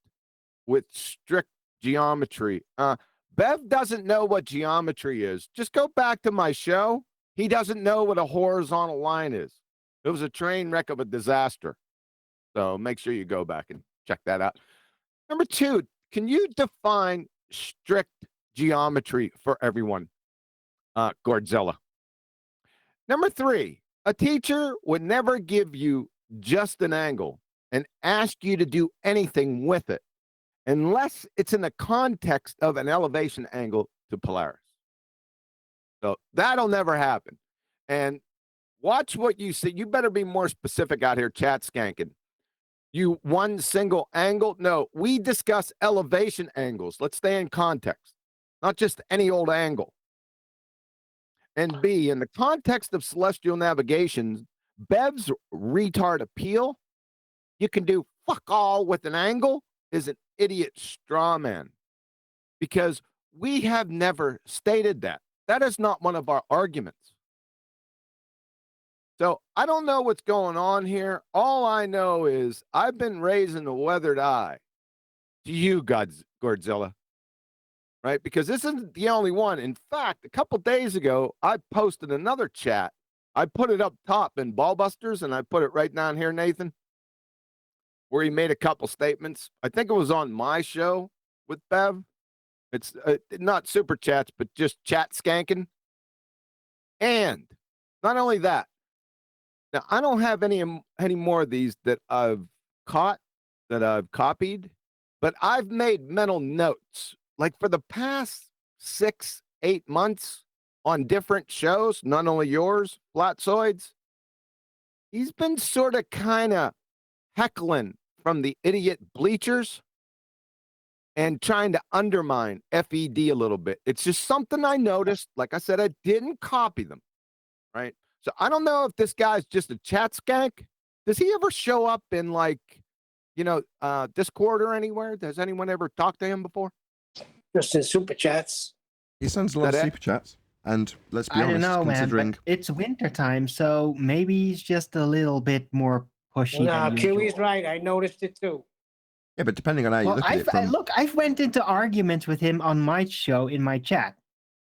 with strict geometry. Bev doesn't know what geometry is. Just go back to my show. He doesn't know what a horizontal line is. It was a train wreck of a disaster. So make sure you go back and check that out. Number two, can you define strict geometry for everyone? Gordzilla. Number three, a teacher would never give you just an angle and ask you to do anything with it unless it's in the context of an elevation angle to Polaris. So that'll never happen. And watch what you see. You better be more specific out here, chat skanking. You one single angle? No, we discuss elevation angles. Let's stay in context, not just any old angle. And B, in the context of celestial navigation, Bev's retard appeal, you can do fuck all with an angle, is an idiot straw man. Because we have never stated that. That is not one of our arguments. So I don't know what's going on here. All I know is I've been raising a weathered eye to you, Gordzilla, right? Because this isn't the only one. In fact, a couple days ago, I posted another chat. I put it up top in Ballbusters, and I put it right down here, Nathan, where he made a couple statements. I think it was on my show with Bev. It's not super chats, but just chat skanking. And not only that, now I don't have any more of these that I've caught, that I've copied, but I've made mental notes. Like for the past 6-8 months on different shows, not only yours, Flatzoids, he's been sort of kind of heckling from the idiot bleachers and trying to undermine FED a little bit. It's just something I noticed. Like I said, I didn't copy them, right? So I don't know if this guy's just a chat skank. Does he ever show up in like, Discord or anywhere? Has anyone ever talked to him before? Just in super chats. He sends a lot of super chats. And let's be I honest, don't know, considering... man, but it's winter time, so maybe he's just a little bit more pushy No, than usual. Kiwi's right. I noticed it too. Yeah, but depending on how you Well, look at it from... look, I've went into arguments with him on my show in my chat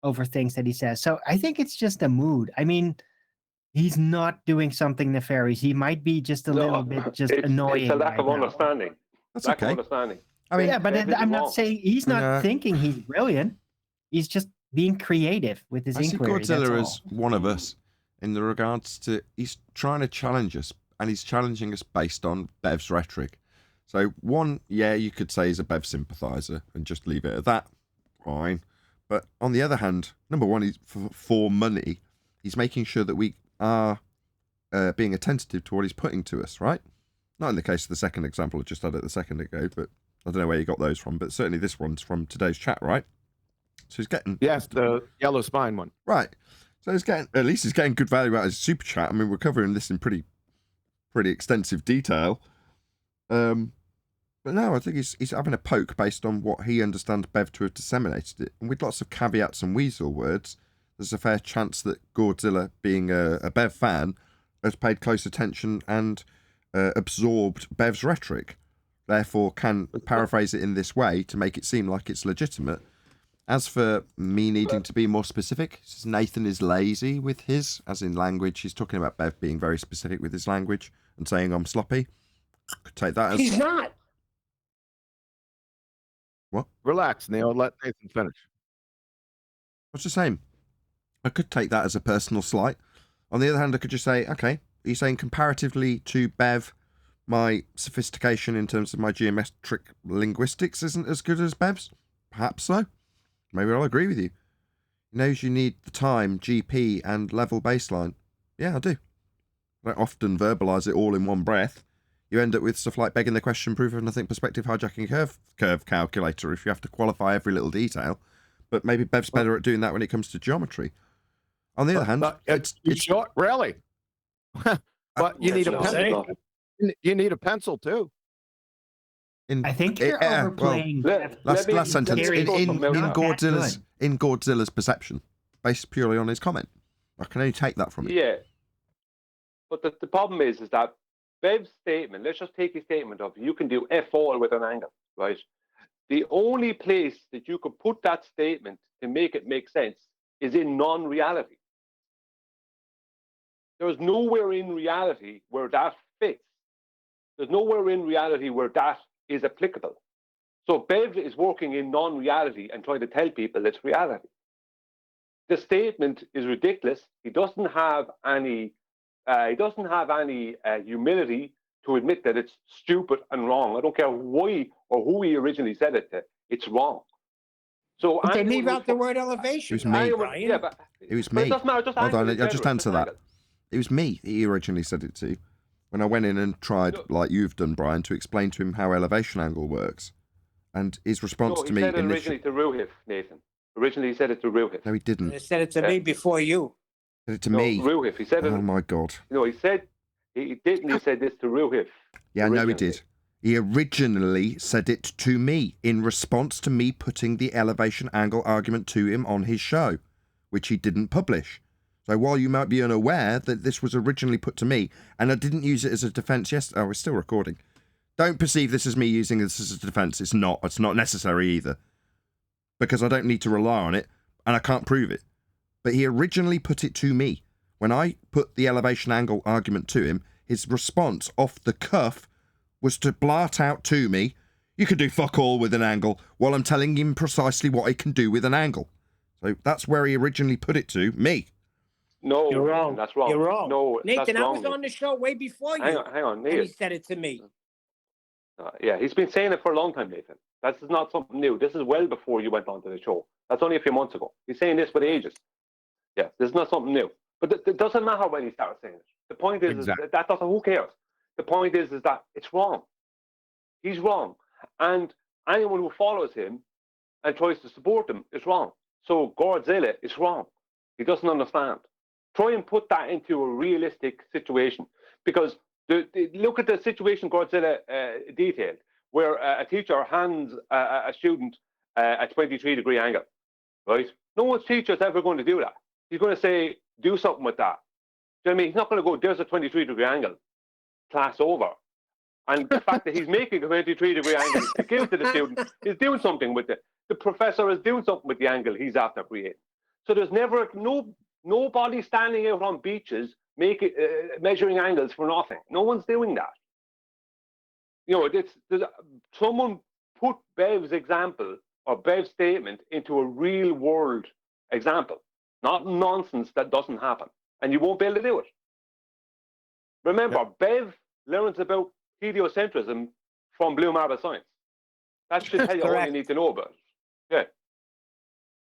over things that he says. So I think it's just a mood. I mean, he's not doing something nefarious. He might be just a little bit just annoying. It's a lack right of now. understanding. That's lack okay. of understanding. I mean, yeah, but I'm not saying he's not No. thinking he's brilliant. He's just being creative with his I see inquiry. Godzilla that's as one of us in the regards to he's trying to challenge us, and he's challenging us based on Bev's rhetoric. So one, yeah, you could say he's a Bev sympathizer and just leave it at that. Fine. But on the other hand, number one, he's for money. He's making sure that we are being attentive to what he's putting to us, right? Not in the case of the second example I just had it a second ago, but I don't know where you got those from, but certainly this one's from today's chat, right? So he's getting... Yes, the yellow spine one. Right. So he's getting, at least he's getting good value out of his super chat. I mean, we're covering this in pretty extensive detail. But no, I think he's having a poke based on what he understands Bev to have disseminated it. And with lots of caveats and weasel words, there's a fair chance that Godzilla, being a Bev fan, has paid close attention and absorbed Bev's rhetoric. Therefore, can paraphrase it in this way to make it seem like it's legitimate. As for me needing to be more specific, says Nathan is lazy with his, as in language. He's talking about Bev being very specific with his language and saying I'm sloppy. Could take that as... He's not. What? Relax, Neil. Let Nathan finish. What's the same? I could take that as a personal slight. On the other hand, I could just say, okay, are you saying comparatively to Bev, my sophistication in terms of my geometric linguistics isn't as good as Bev's. Perhaps so. Maybe I'll agree with you. He knows you need the time, GP, and level baseline. Yeah, I do. I don't often verbalise it all in one breath. You end up with stuff like begging the question, proof of nothing, perspective, hijacking curve calculator if you have to qualify every little detail. But maybe Bev's better at doing that when it comes to geometry. On the other hand, it's short, really. But you need a pencil. You need a pencil too. I think you're overplaying. Last sentence. In Godzilla's perception, based purely on his comment. I can only take that from it. Yeah. But the problem is that Bev's statement, let's just take his statement of you can do F all with an angle, right? The only place that you could put that statement to make it make sense is in non-reality. There's nowhere in reality where that fits. There's nowhere in reality where that is applicable. So Bev is working in non-reality and trying to tell people it's reality. The statement is ridiculous. He doesn't have any humility to admit that it's stupid and wrong. I don't care why or who he originally said it to. It's wrong. So But they leave out the word elevation. It was me. Yeah, but It was but me. it doesn't matter. Just Hold on, angle I'll just answer that. It was me that he originally said it to. When I went in and tried, like you've done, Brian, to explain to him how elevation angle works. And his response to me... he said it originally to Ruhif, Nathan. Originally he said it to Ruhif. No, he didn't. He said it to me before you. He said it to me. Ruhif. He said it... Oh, my God. No, he said... He didn't. He said this to Ruhif. Yeah, no, he did. He originally said it to me in response to me putting the elevation angle argument to him on his show, which he didn't publish. So while you might be unaware that this was originally put to me, and I didn't use it as a defence yesterday... Oh, we're still recording. Don't perceive this as me using this as a defence. It's not. It's not necessary either. Because I don't need to rely on it, and I can't prove it. But he originally put it to me. When I put the elevation angle argument to him, his response off the cuff was to blart out to me, you can do fuck all with an angle, while I'm telling him precisely what he can do with an angle. So that's where he originally put it to me. No, You're wrong. That's wrong. You're wrong. No, Nathan, that's wrong, I was on the show way before you. Hang on, And Nathan. he said it to me. Yeah, he's been saying it for a long time, Nathan. That's not something new. This is well before you went onto the show. That's only a few months ago. He's saying this for ages. Yeah, this is not something new. But it doesn't matter when he started saying it. The point is, Exactly. is that doesn't. Who cares? The point is that it's wrong. He's wrong, and anyone who follows him and tries to support him is wrong. So Godzilla is wrong. He doesn't understand. Try and put that into a realistic situation, because look at the situation Godzilla detailed, where a teacher hands a student a 23-degree angle, right? No one's teacher is ever going to do that. He's going to say, do something with that. Do you know what I mean? He's not going to go, there's a 23-degree angle, class over. And the fact that he's making a 23-degree angle to give to the student is doing something with it. The professor is doing something with the angle he's after creating. So there's never, nobody standing out on beaches measuring angles for nothing. No one's doing that. You know, someone put Bev's example or Bev's statement into a real world example, not nonsense that doesn't happen, and you won't be able to do it. Remember, Bev learns about heliocentrism from Blue Marble Science. That should tell you all you need to know about it. Yeah.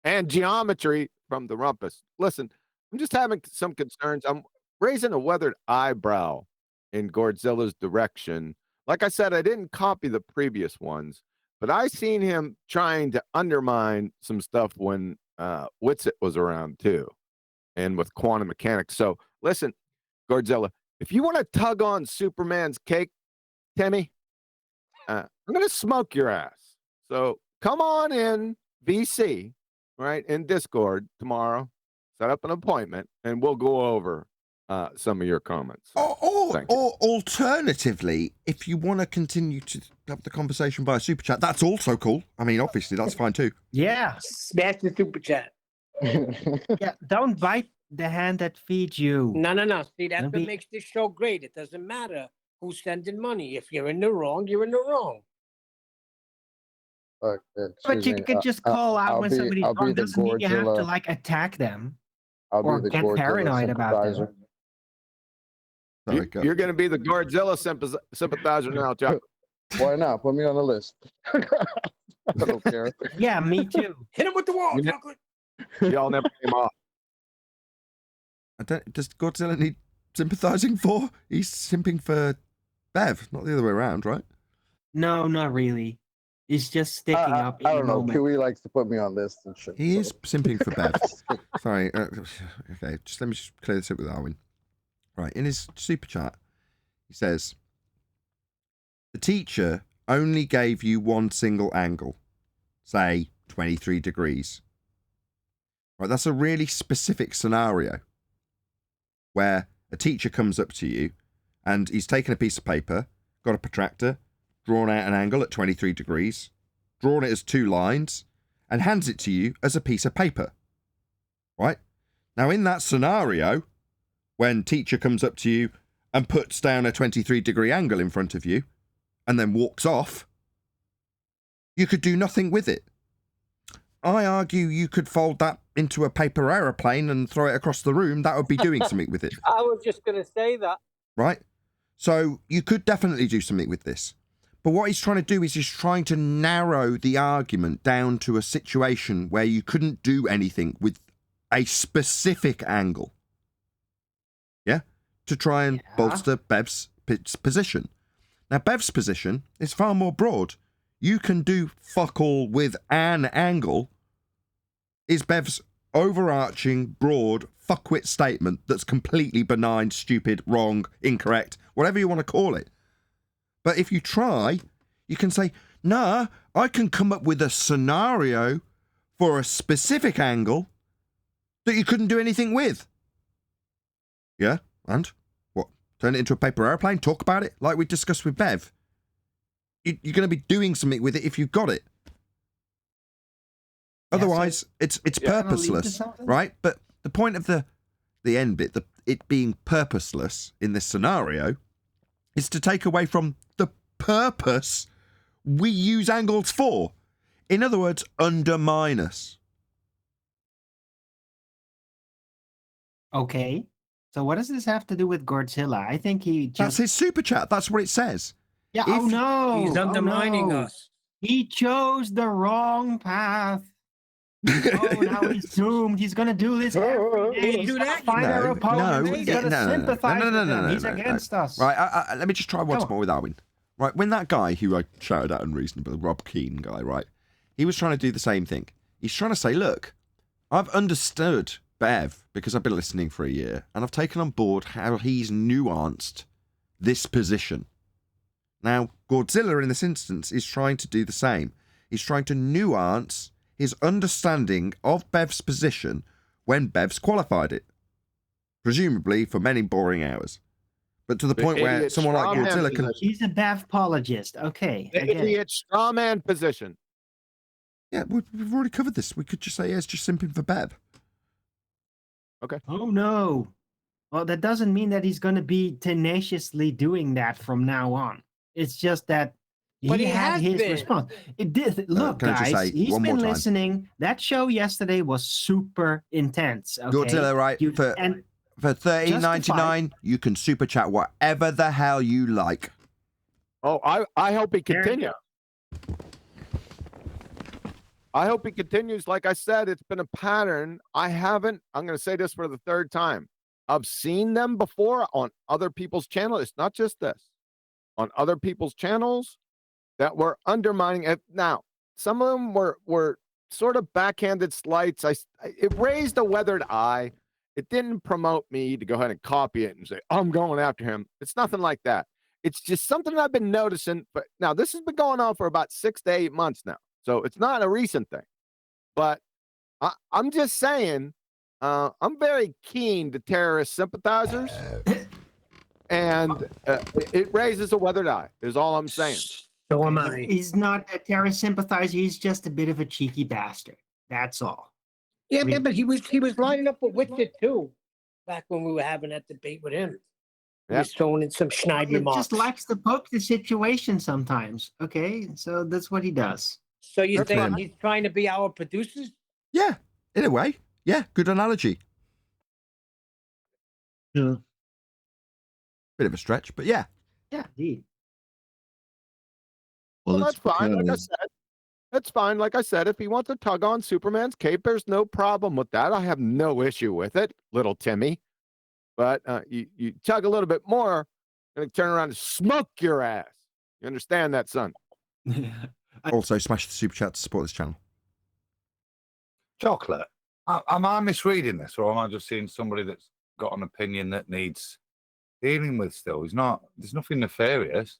And geometry from the rumpus. Listen, I'm just having some concerns. I'm raising a weathered eyebrow in Godzilla's direction. Like I said, I didn't copy the previous ones, but I seen him trying to undermine some stuff when Witsit was around too, and with quantum mechanics. So listen, Godzilla, if you want to tug on Superman's cake, Timmy, I'm going to smoke your ass. So come on in VC, right, in Discord tomorrow. Set up an appointment, and we'll go over some of your comments. Or alternatively, if you want to continue to have the conversation via Super Chat, that's also cool. I mean, obviously, that's fine too. Yeah. Smash the Super Chat. Yeah, don't bite the hand that feeds you. No. See, that's Don't what be- makes this show great. It doesn't matter who's sending money. If you're in the wrong, you're in the wrong. But you can just call out when somebody's wrong. Doesn't mean you have to like attack them or get paranoid about them. Sorry, go. You're going to be the Godzilla sympathizer now, Chuck. Why not? Put me on the list. I don't care. Yeah, me too. Hit him with the wall, chocolate. Y'all never came off. Does Godzilla need sympathizing for? He's simping for Bev, not the other way around, right? No, not really. He's just sticking up. I don't know. Kiwi likes to put me on lists and shit. He is simping for Bev. Sorry. Okay, let me just clear this up with Arwin. Right, in his super chat, he says, the teacher only gave you one single angle, say 23 degrees. Right, that's a really specific scenario where a teacher comes up to you and he's taken a piece of paper, got a protractor, drawn out an angle at 23 degrees, drawn it as 2 lines, and hands it to you as a piece of paper. Right? Now, in that scenario, when teacher comes up to you and puts down a 23-degree angle in front of you and then walks off, you could do nothing with it. I argue you could fold that into a paper aeroplane and throw it across the room. That would be doing something with it. I was just going to say that. Right? So you could definitely do something with this. But what he's trying to do is he's trying to narrow the argument down to a situation where you couldn't do anything with a specific angle. Yeah? To try and bolster Bev's position. Now, Bev's position is far more broad. You can do fuck all with an angle is Bev's overarching, broad, fuckwit statement that's completely benign, stupid, wrong, incorrect, whatever you want to call it. But if you try, you can say, nah, I can come up with a scenario for a specific angle that you couldn't do anything with. Yeah? And? What? Turn it into a paper airplane? Talk about it? Like we discussed with Bev? You're going to be doing something with it if you've got it. Otherwise, it's purposeless, right? But the point of the end bit, it being purposeless in this scenario, is to take away from the purpose we use angles for. In other words, undermine us. Okay. So what does this have to do with Godzilla? I think he just... That's his super chat. That's what it says. Yeah, oh no! He's undermining us. He chose the wrong path. Oh, now he's doomed. He's gonna do this every day. He'll do that. Find our opponent. He's gonna sympathize with him. He's no. against us. Right, let me just try once more with Arwin. Right, when that guy who I shouted at unreasonable, Rob Keane guy, right, he was trying to do the same thing. He's trying to say, look, I've understood Bev because I've been listening for a year, and I've taken on board how he's nuanced this position. Now, Godzilla in this instance is trying to do the same. He's trying to nuance his understanding of Bev's position when Bev's qualified it. Presumably for many boring hours. But to the point where someone like Godzilla can... He's a Bev-apologist. Okay. The idiot straw man position. Yeah, we've already covered this. We could just say, yeah, it's just simping for Bev. Okay. Oh, no. Well, that doesn't mean that he's going to be tenaciously doing that from now on. It's just that he had his response. It did. Look, guys, he's been listening. That show yesterday was super intense. Okay? Godzilla, right? For $13.99, you can super chat whatever the hell you like. Oh, I hope he continues. I hope he continues. Like I said, it's been a pattern. I'm going to say this for the third time. I've seen them before on other people's channels. It's not just this. On other people's channels that were undermining it. Now, some of them were sort of backhanded slights. It raised a weathered eye. It didn't promote me to go ahead and copy it and say, oh, I'm going after him. It's nothing like that. It's just something I've been noticing. But now this has been going on for about 6 to 8 months now. So it's not a recent thing. But I'm just saying, I'm very keen to terrorist sympathizers. And it raises a weathered eye, is all I'm saying. So am I. He's not a terrorist sympathizer. He's just a bit of a cheeky bastard. That's all. Yeah, but he was lining up with Witcher too, back when we were having that debate with him. He was throwing in some schneid He remarks. just likes to poke the situation sometimes. Okay, so that's what he does. So you think he's trying to be our producers? Yeah, in a way. Yeah, good analogy. Yeah. Bit of a stretch, but yeah. Yeah, indeed. Well, that's fine. Like I said, that's fine. Like I said, if he wants to tug on Superman's cape, there's no problem with that. I have no issue with it, little Timmy. But you tug a little bit more, and turn around and smoke your ass. You understand that, son? Also, smash the super chat to support this channel. Chocolate. Am I misreading this, or am I just seeing somebody that's got an opinion that needs dealing with still? He's not. There's nothing nefarious.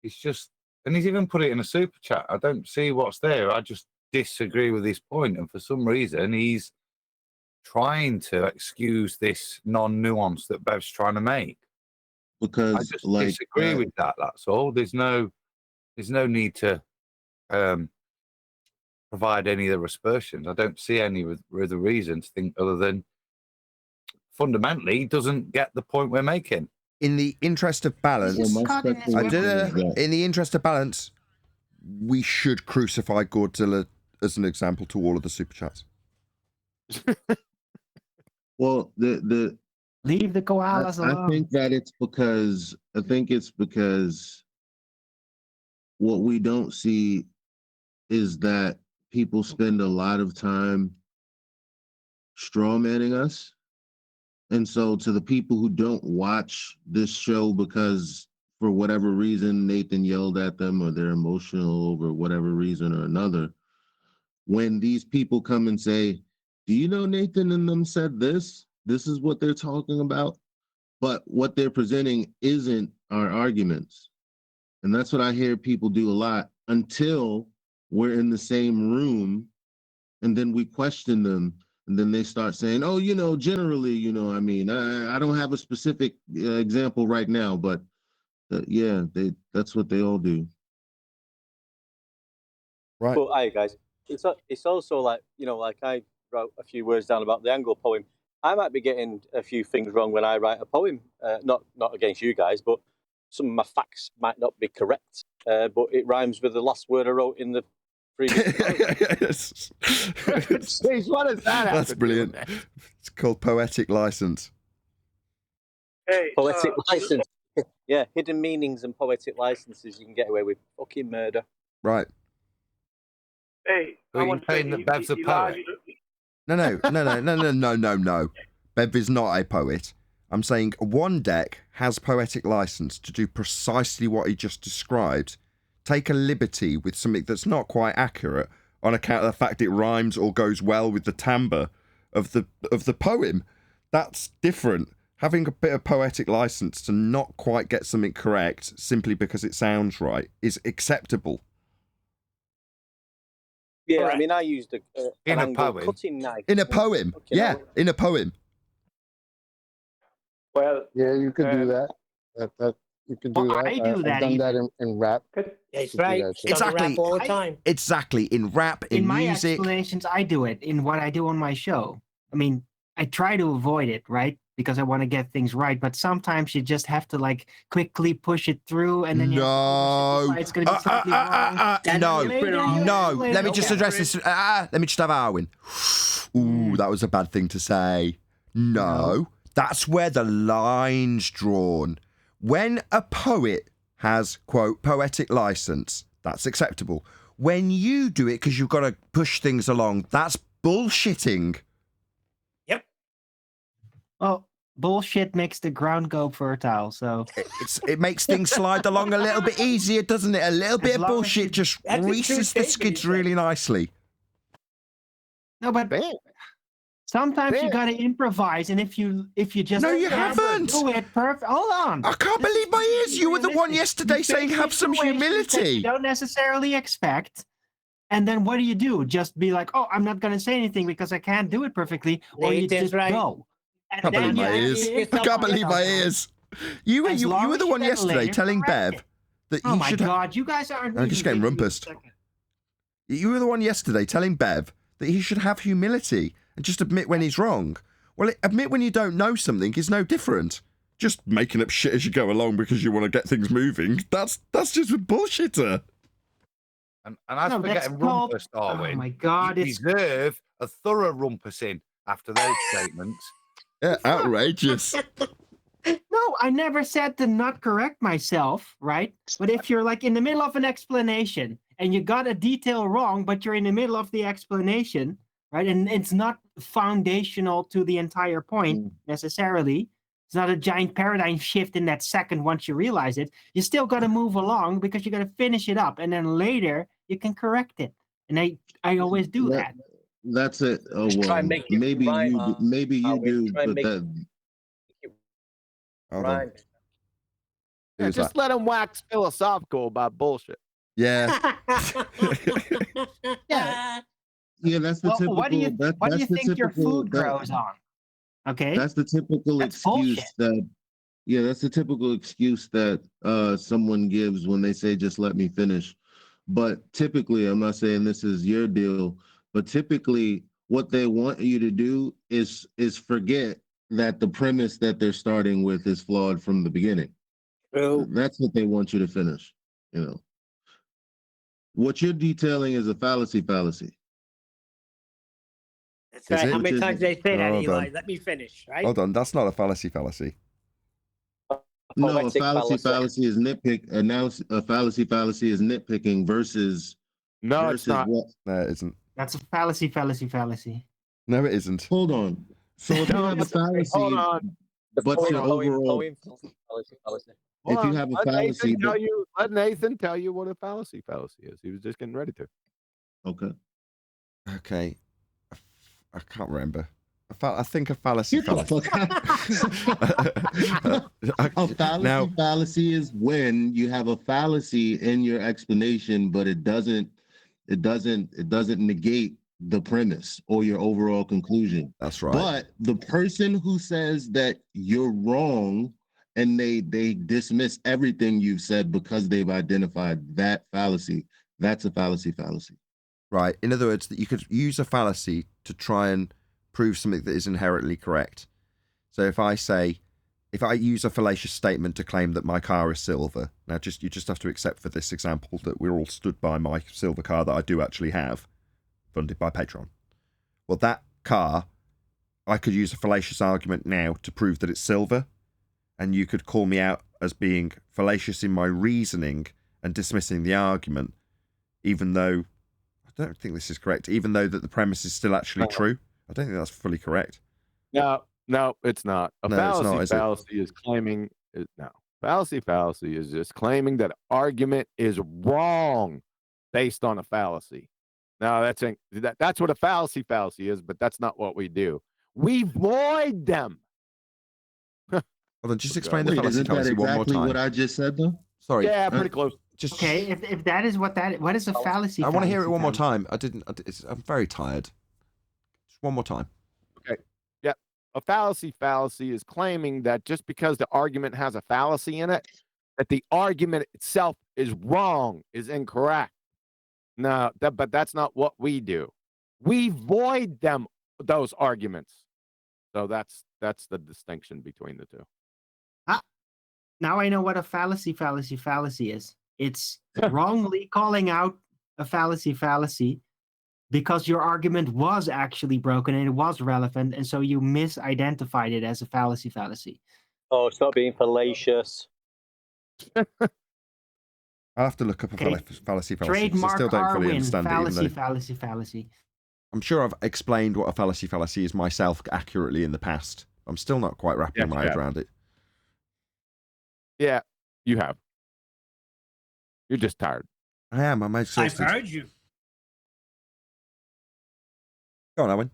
He's just, and he's even put it in a super chat. I don't see what's there. I just disagree with his point, and for some reason, he's trying to excuse this non-nuance that Bev's trying to make. Because I just disagree with that. That's all. There's no need to provide any of the aspersions. I don't see any other reason to think other than fundamentally he doesn't get the point we're making. In the interest of balance, in the interest of balance, we should crucify Godzilla as an example to all of the super chats. Well, leave the koalas alone. I think it's because what we don't see is that people spend a lot of time strawmanning us. And so to the people who don't watch this show because for whatever reason Nathan yelled at them or they're emotional over whatever reason or another, when these people come and say, do you know Nathan and them said this? This is what they're talking about. But what they're presenting isn't our arguments. And that's what I hear people do a lot until we're in the same room and then we question them. And then they start saying, oh, generally, I mean, I don't have a specific example right now, but yeah, that's what they all do. Right. But hey, guys, it's also like, like I wrote a few words down about the Angle poem. I might be getting a few things wrong when I write a poem, not against you guys, but some of my facts might not be correct, but it rhymes with the last word I wrote in the previous. Jeez, what is that? That's brilliant. It's called poetic license. Hey, poetic license. Yeah, hidden meanings and poetic licenses. You can get away with fucking murder. Right. Hey, are you saying that Bev's a poet? No. Bev is not a poet. I'm saying one deck has poetic license to do precisely what he just described. Take a liberty with something that's not quite accurate on account of the fact it rhymes or goes well with the timbre of the poem. That's different. Having a bit of poetic license to not quite get something correct simply because it sounds right is acceptable. Yeah, I mean, I used an angle poem. cutting knife. In a poem, yeah, in a poem. Well, yeah, you could do that. That you can do that. I do that. I've done that in rap. That's right. Exactly. All the time. Exactly. In rap, in my music. explanations, I do it in what I do on my show. I mean, I try to avoid it, right? Because I want to get things right. But sometimes you just have to quickly push it through, and then it's going to be slightly wrong. No. Let me just address this. Let me just have Arwin. Ooh, that was a bad thing to say. No. That's where the line's drawn. When a poet has, quote, poetic license, that's acceptable. When you do it because you've got to push things along, that's bullshitting. Yep. Well, bullshit makes the ground go fertile, so... It makes things slide along a little bit easier, doesn't it? A little bit of bullshit just greases the skids really nicely. No, but... Sometimes you gotta improvise, and if you just no, you haven't. Do it perfect. Hold on. I can't believe my ears. You were the one yesterday saying have some humility. You don't necessarily expect, and then what do? Just be like, oh, I'm not gonna say anything because I can't do it perfectly, or you just go. I can't believe my ears. I can't believe my ears. You were the one yesterday telling Bev that oh he my should. God, you guys aren't. I'm just getting rumpused. You were the one yesterday telling Bev that he should have humility. And just admit when he's wrong. Well, admit when you don't know something is no different. Just making up shit as you go along because you want to get things moving. That's just a bullshitter. And as for getting rumpus, Darwin, oh my God, you deserve a thorough rumpusing after those statements. Yeah, outrageous. No, I never said to not correct myself, right? But if you're like in the middle of an explanation and you got a detail wrong, but you're in the middle of the explanation, right? And it's not foundational to the entire point necessarily. It's not a giant paradigm shift in that second once you realize it. You still got to move along because you got to finish it up. And then later you can correct it. And I always do that. That's it. Oh Just try well, and make it maybe rhyme, you maybe you Alwyn. do, Try and but make that Hold on. rhyme. Yeah, Who's just that? let him wax philosophical about bullshit. Yeah. Yeah. yeah, that's the Well, typical. what do you That's the think your typical. food grows on? Okay. That's the typical That's excuse bullshit. that. Yeah, that's the typical excuse that someone gives when they say, "Just let me finish." But typically, I'm not saying this is your deal, but typically, what they want you to do is forget that the premise that they're starting with is flawed from the beginning. True. That's what they want you to finish. You know, what you're detailing is a fallacy. That's Is right. it? How many Which is times they say that, Hold Eli? on. Let me finish, right? Hold on. That's not a fallacy. no, a Poetic fallacy is nitpick. A fallacy is nitpicking versus No, it's not. what? No, it isn't. That's a fallacy. No, it isn't. Hold on. So if you No, have a it's- fallacy, hold on. The but poem, your poem, overall, poem, fallacy. Hold if you on. have a Let fallacy, Nathan but tell you. Let Nathan tell you what a fallacy is. He was just getting ready to. okay. Okay. I can't remember. I think a fallacy. Get the fuck out. A fallacy is when you have a fallacy in your explanation, but it doesn't negate the premise or your overall conclusion. That's right. But the person who says that you're wrong and they dismiss everything you've said because they've identified that fallacy, that's a fallacy. Right. In other words, that you could use a fallacy to try and prove something that is inherently correct. So if I use a fallacious statement to claim that my car is silver, now you just have to accept for this example that we're all stood by my silver car that I do actually have, funded by Patreon. Well, that car, I could use a fallacious argument now to prove that it's silver, and you could call me out as being fallacious in my reasoning and dismissing the argument, even though I don't think this is correct, even though that the premise is still actually true. I don't think that's fully correct. No, it's not. A fallacy is claiming. Fallacy is just claiming that argument is wrong based on a fallacy. Now that's what a fallacy is, but that's not what we do. We void them. Hold on, just explain the Wait, fallacy isn't that one more exactly time. what I just said though? Sorry. Yeah, pretty close. Just Okay, if that is what is a fallacy? I want to hear it one more fallacy? time. I'm very tired. Just one more time. Okay. Yeah. A fallacy is claiming that just because the argument has a fallacy in it, that the argument itself is wrong, is incorrect. No, but that's not what we do. We void those arguments. So that's the distinction between the two. Now I know what a fallacy is. It's wrongly calling out a fallacy because your argument was actually broken and it was relevant, and so you misidentified it as a fallacy. Oh, stop being fallacious. I'll have to look up a fallacy because I Trademark still don't fully Arwin, understand it. fallacy. I'm sure I've explained what a fallacy is myself accurately in the past. I'm still not quite wrapping my head around it. Yeah, you have. You're just tired. I am. I'm exhausted. I've heard you. Go on, Owen.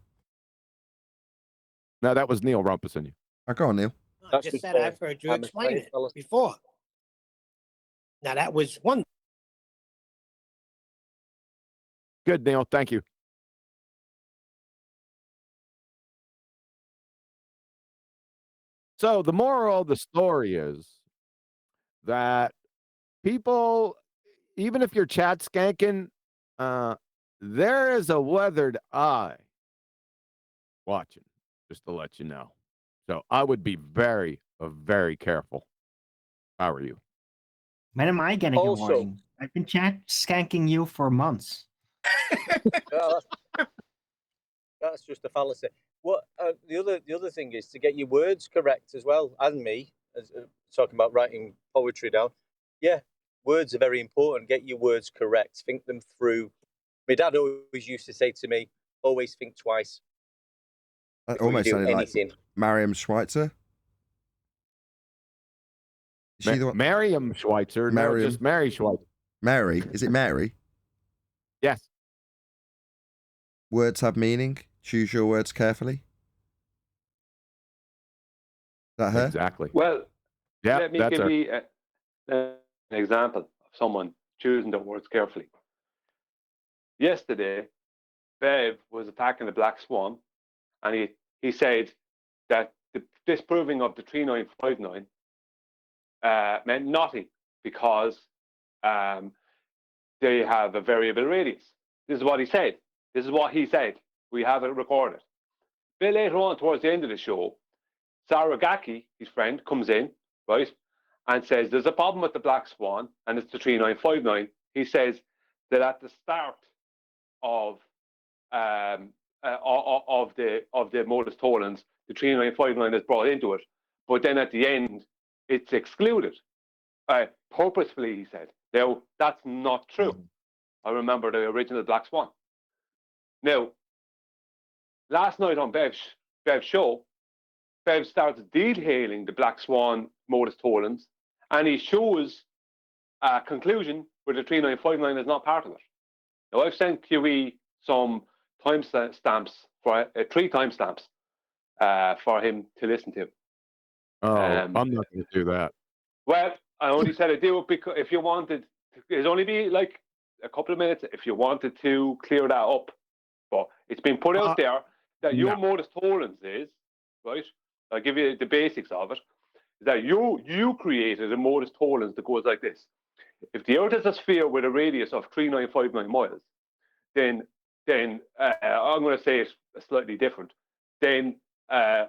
No, that was Neil Rumpus in you. Go on, Neil. I just said I've heard you explain it before. Now that was one. Good, Neil. Thank you. So the moral of the story is that people, even if you're chat skanking, there is a weathered eye watching, just to let you know. So I would be very, very careful. How are you? When am I getting a warning? I've been chat skanking you for months. That's just a fallacy. What the other thing is to get your words correct as well, and me as talking about writing poetry down. Yeah, words are very important. Get your words correct. Think them through. My dad always used to say to me, "Always think twice That before you almost do sounded anything." like Mariam Schweitzer. Is she the one? Miriam Schweitzer. No, Mariam. just Mary Schweitzer. Mary. Is it Mary? Yes. Words have meaning. Choose your words carefully. Is that her? Exactly. Well, yeah, let me give you an example of someone choosing their words carefully. Yesterday, Bev was attacking the black swan, and he said that the disproving of the 3959 meant nothing because they have a variable radius. This is what he said. This is what he said. We have it recorded. A bit later on, towards the end of the show, Saragaki, his friend, comes in, right, and says there's a problem with the black swan, and it's the 3959. He says that at the start of the modus tollens, the 3959 is brought into it, but then at the end, it's excluded. Purposefully, he said. Now, that's not true. I remember the original Black Swan. Now, last night on Bev's show, Bev starts detailing the Black Swan modus tollens, and he shows a conclusion where the 3959 is not part of it. Now, I've sent QE some timestamps for 3 timestamps for him to listen to. Oh, I'm not going to do that. Well, I only said I do it because if you wanted, it'd only be like a couple of minutes if you wanted to clear that up. But it's been put out there that your modus tollens is, right? I'll give you the basics of it. That you created a modus tollens that goes like this. If the Earth is a sphere with a radius of 3959 miles, then I'm going to say it's slightly different. Then then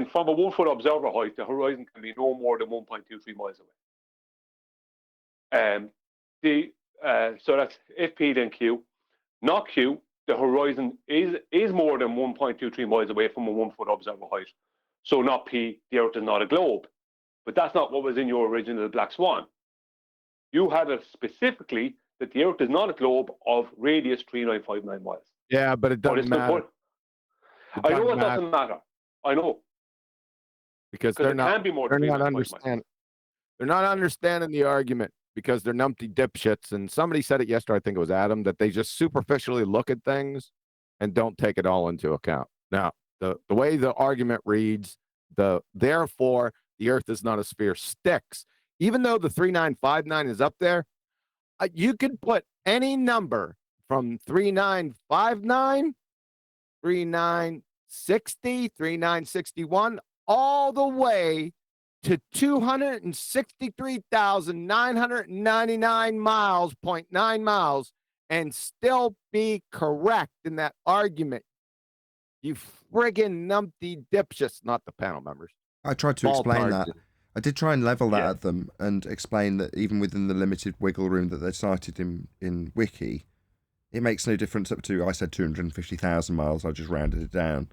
from a 1 foot observer height, the horizon can be no more than 1.23 miles away. So that's if P then Q, not Q. The horizon is more than 1.23 miles away from a 1 foot observer height. So not P. The Earth is not a globe. But that's not what was in your original Black Swan. You had it specifically that the Earth is not a globe of radius 3959 miles. Yeah, but it doesn't matter. I know it doesn't matter. I know. Because they're not understanding. They're not understanding the argument because they're numpty dipshits. And somebody said it yesterday, I think it was Adam, that they just superficially look at things and don't take it all into account. Now, the way the argument reads, therefore the Earth is not a sphere sticks. Even though the 3959 is up there, you could put any number from 3959, 3960, 3961, all the way to 263,999 miles, 0.9 miles, and still be correct in that argument. You friggin' numpty dipshits, not the panel members. I tried to explain that. I did try and level that at them and explain that even within the limited wiggle room that they cited in Wiki, it makes no difference up to, I said 250,000 miles, I just rounded it down.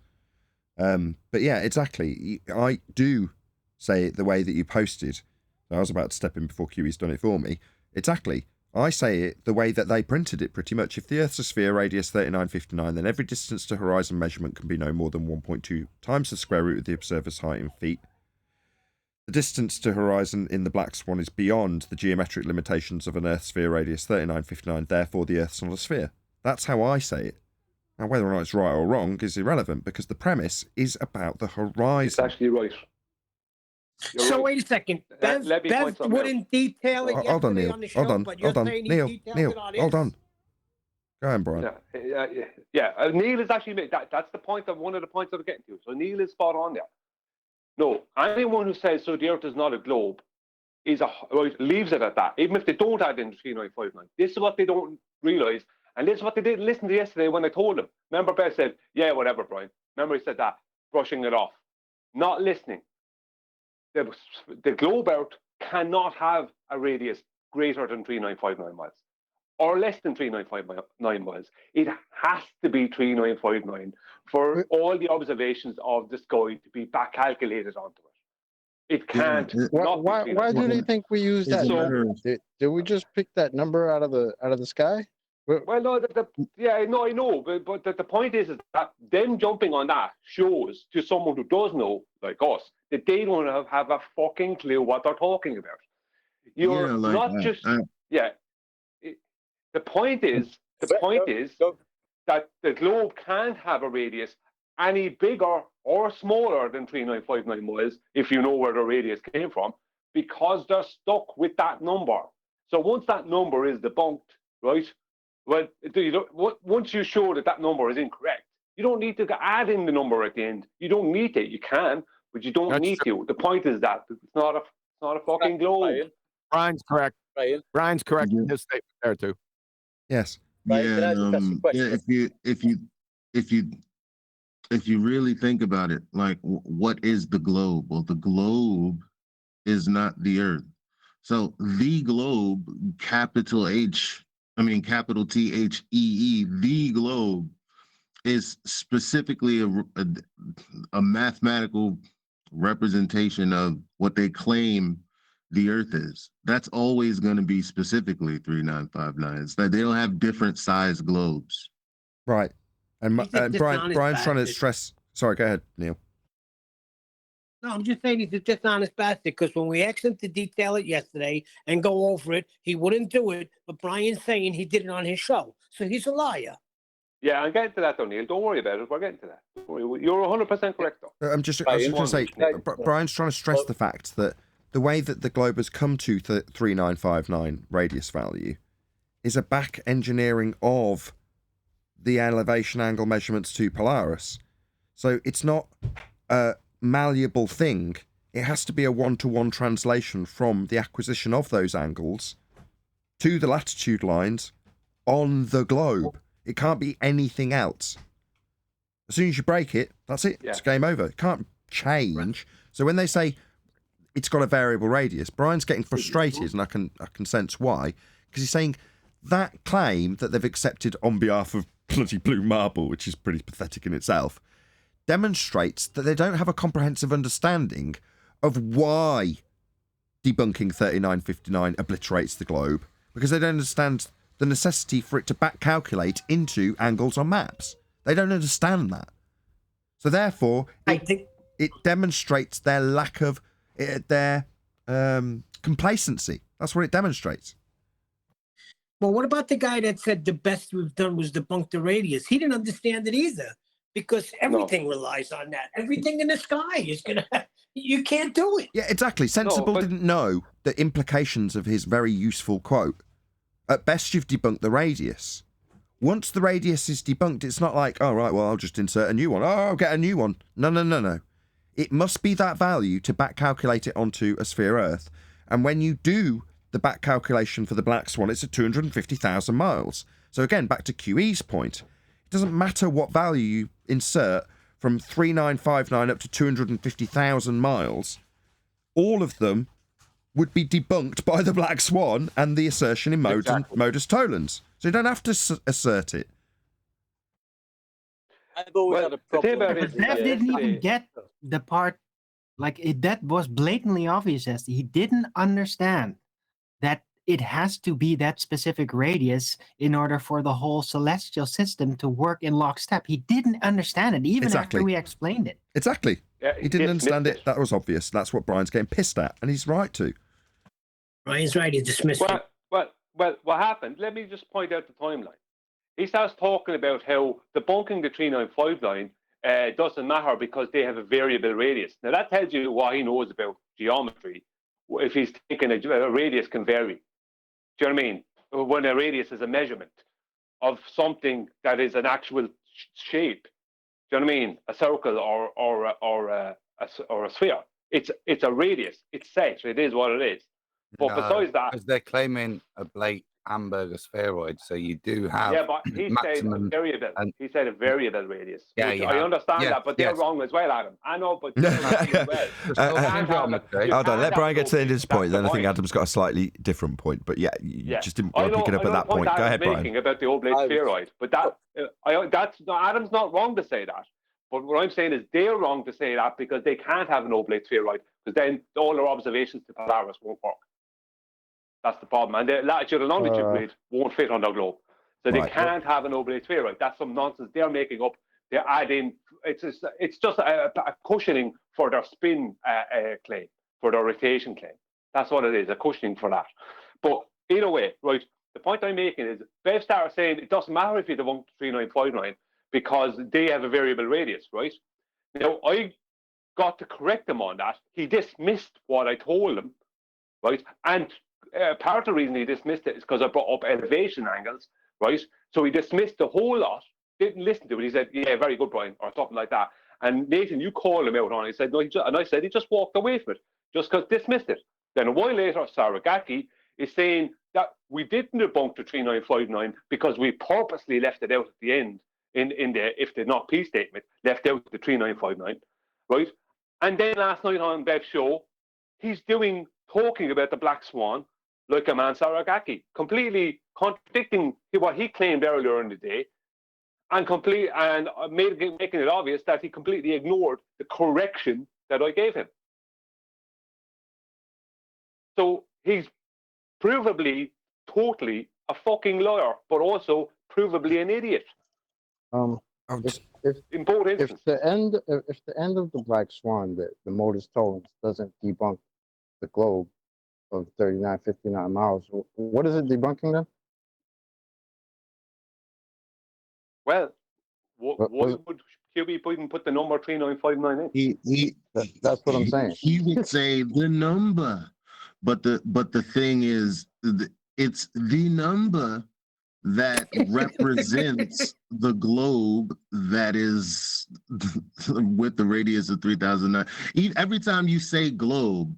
But yeah, exactly. I do say it the way that you posted. I was about to step in before QE's done it for me. Exactly. I say it the way that they printed it pretty much. If the Earth's a sphere, radius 3959, then every distance to horizon measurement can be no more than 1.2 times the square root of the observer's height in feet. The distance to horizon in the Black Swan is beyond the geometric limitations of an Earth sphere radius 3959, therefore the Earth's not a sphere. That's how I say it. Now, whether or not it's right or wrong is irrelevant because the premise is about the horizon. It's actually right. So wait a second. Bev wouldn't detail it yesterday on the show, but you're saying he detailed it on his? Hold on. Go ahead, Brian. Yeah. Neil is actually that's the point one of the points I'm getting to. So Neil is spot on there. No, anyone who says so the Earth is not a globe leaves it at that. Even if they don't add in 3959, this is what they don't realise, and this is what they didn't listen to yesterday when I told them. Remember, Bev said, "Yeah, whatever, Brian." Remember, he said that, brushing it off, not listening. The globe Earth cannot have a radius greater than 3959 miles. or less than 3959 miles. It has to be 3959 for all the observations of the sky to be back calculated onto it. It can't. Why do they think we use that? Did we just pick that number out of the sky? Well, no, I know, but the point is that them jumping on that shows to someone who does know, like us, that they don't have a fucking clue what they're talking about. You're The point is that the globe can't have a radius any bigger or smaller than 3959 miles, if you know where the radius came from, because they're stuck with that number. So once that number is debunked, right? Well, once you show that number is incorrect, you don't need to add in the number at the end. You don't need it. You can, but you don't need to. The point is that it's not a fucking globe. Brian's correct. Brian's correct in his statement there too. Yes. If you really think about it, like what is the globe? Well, the globe is not the Earth. So the globe, capital THEE, the globe is specifically a mathematical representation of what they claim the Earth is. That's always going to be specifically 3959. It's that they don't have different size globes. Right. And Brian's trying to stress. Sorry, go ahead, Neil. No, I'm just saying he's a dishonest bastard because when we asked him to detail it yesterday and go over it, he wouldn't do it. But Brian's saying he did it on his show. So he's a liar. Yeah, I'm getting to that, though, Neil. Don't worry about it. We're getting to that. Don't worry. You're 100% correct, though. I was just going to say, Brian's trying to stress the fact that the way that the globe has come to 3959 radius value is a back engineering of the elevation angle measurements to Polaris. So it's not a malleable thing. It has to be a one-to-one translation from the acquisition of those angles to the latitude lines on the globe. It can't be anything else. As soon as you break it, that's it. Yeah. It's game over. It can't change. So when they say it's got a variable radius, Brian's getting frustrated, and I can sense why, because he's saying that claim that they've accepted on behalf of bloody Blue Marble, which is pretty pathetic in itself, demonstrates that they don't have a comprehensive understanding of why debunking 3959 obliterates the globe, because they don't understand the necessity for it to back calculate into angles on maps. They don't understand that. So therefore, it demonstrates their lack of their complacency. That's what it demonstrates. Well, what about the guy that said the best we've done was debunk the radius? He didn't understand it either, because everything relies on that. Everything in the sky is going to... You can't do it. Yeah, exactly. Sensible didn't know the implications of his very useful quote. At best, you've debunked the radius. Once the radius is debunked, it's not like, oh, right, well, I'll just insert a new one. Oh, I'll get a new one. No. It must be that value to back calculate it onto a sphere Earth. And when you do the back calculation for the black swan, it's at 250,000 miles. So again, back to QE's point, it doesn't matter what value you insert from 3959 up to 250,000 miles. All of them would be debunked by the black swan and the assertion in modus tollens. So you don't have to assert it. I've always had a problem. But Dev didn't even get the part, that was blatantly obvious as he didn't understand that it has to be that specific radius in order for the whole celestial system to work in lockstep. He didn't understand it, even after we explained it. Exactly. Yeah, he didn't understand it. That was obvious. That's what Brian's getting pissed at, and he's right to. Brian's right. He dismissed it. Well, what happened? Let me just point out the timeline. He starts talking about how debunking the 3959 doesn't matter because they have a variable radius. Now, that tells you what he knows about geometry. If he's thinking a radius can vary. Do you know what I mean? When a radius is a measurement of something that is an actual shape. Do you know what I mean? A circle or a sphere. It's a radius. It's set. It is what it is. But besides that, because they're claiming a blade hamburger spheroid, so you do have Yeah, but he said maximum. variable. He said a variable radius. Yeah, which you I have. understand Yeah, that, but they're yes. wrong as well, Adam. I know, but they're wrong as well. Hold on, let Brian get to the end of his point. Then I think point. Adam's got a slightly different point. But yeah, you just didn't want to pick it up at that point. Go Adam's ahead, Brian. making about the oblate spheroid, but Adam's not wrong to say that. But what I'm saying is they're wrong to say that because they can't have an oblate spheroid because then all their observations to Polaris won't work. That's the problem, and the latitude and longitude grid won't fit on the globe, so they can't have an oblate spheroid. That's some nonsense they're making up. They're adding. It's just a cushioning for their spin claim, for their rotation claim. That's what it is, a cushioning for that. But either way, right, the point I'm making is Bev started saying it doesn't matter if you debunk 3959 because they have a variable radius, right? Now, I got to correct him on that. He dismissed what I told him, right? And part of the reason he dismissed it is because I brought up elevation angles, right? So he dismissed the whole lot, didn't listen to it. He said, yeah, very good, Brian, or something like that. And Nathan, you called him out on it. He said, no, and I said he just walked away from it, just because dismissed it. Then a while later, Saragaki is saying that we didn't debunk the 3959 because we purposely left it out at the end in the if the not peace statement, left out the 3959, right? And then last night on Bev's show, he's talking about the Black Swan like a man Saragaki, completely contradicting what he claimed earlier in the day, and making it obvious that he completely ignored the correction that I gave him. So he's provably totally a fucking liar, but also provably an idiot. In both instances. If the end of the Black Swan, the Modus Tollens, doesn't debunk the globe of 3959 miles, what is it debunking then? Well, what would QB even put the number 3959 in? That's what I'm saying. He would say the number, but the thing is, it's the number that represents the globe that is with the radius of 3,009. Every time you say globe,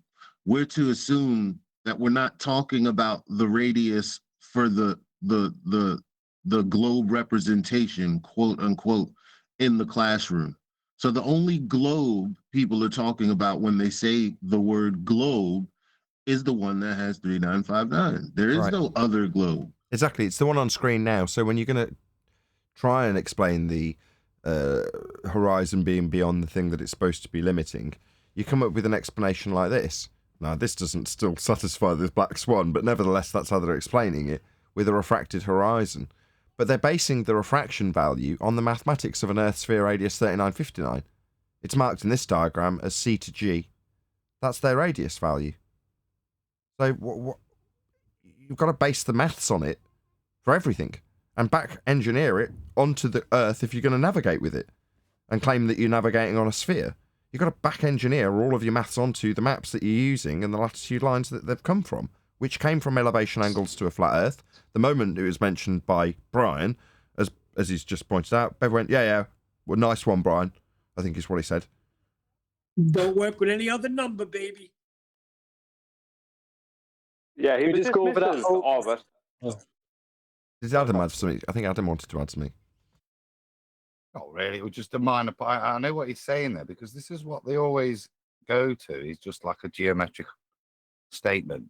we're to assume that we're not talking about the radius for the globe representation, quote unquote, in the classroom. So the only globe people are talking about when they say the word globe is the one that has 3959. There is no other globe. Exactly. It's the one on screen now. So when you're going to try and explain the horizon being beyond the thing that it's supposed to be limiting, you come up with an explanation like this. Now, this doesn't still satisfy the Black Swan, but nevertheless, that's how they're explaining it, with a refracted horizon. But they're basing the refraction value on the mathematics of an Earth sphere radius 3959. It's marked in this diagram as C to G. That's their radius value. So what you've got to base the maths on it for everything and back engineer it onto the Earth if you're going to navigate with it and claim that you're navigating on a sphere. You've got to back engineer all of your maths onto the maps that you're using and the latitude lines that they've come from, which came from elevation angles to a flat Earth. The moment it was mentioned by Brian, as he's just pointed out, Bev went, yeah, well, nice one, Brian, I think is what he said. Don't work with any other number, baby. Yeah, he was just go over that all of it. Did Adam add something? I think Adam wanted to add something. Not really. It was just a minor point. I know what he's saying there because this is what they always go to. It's just like a geometric statement.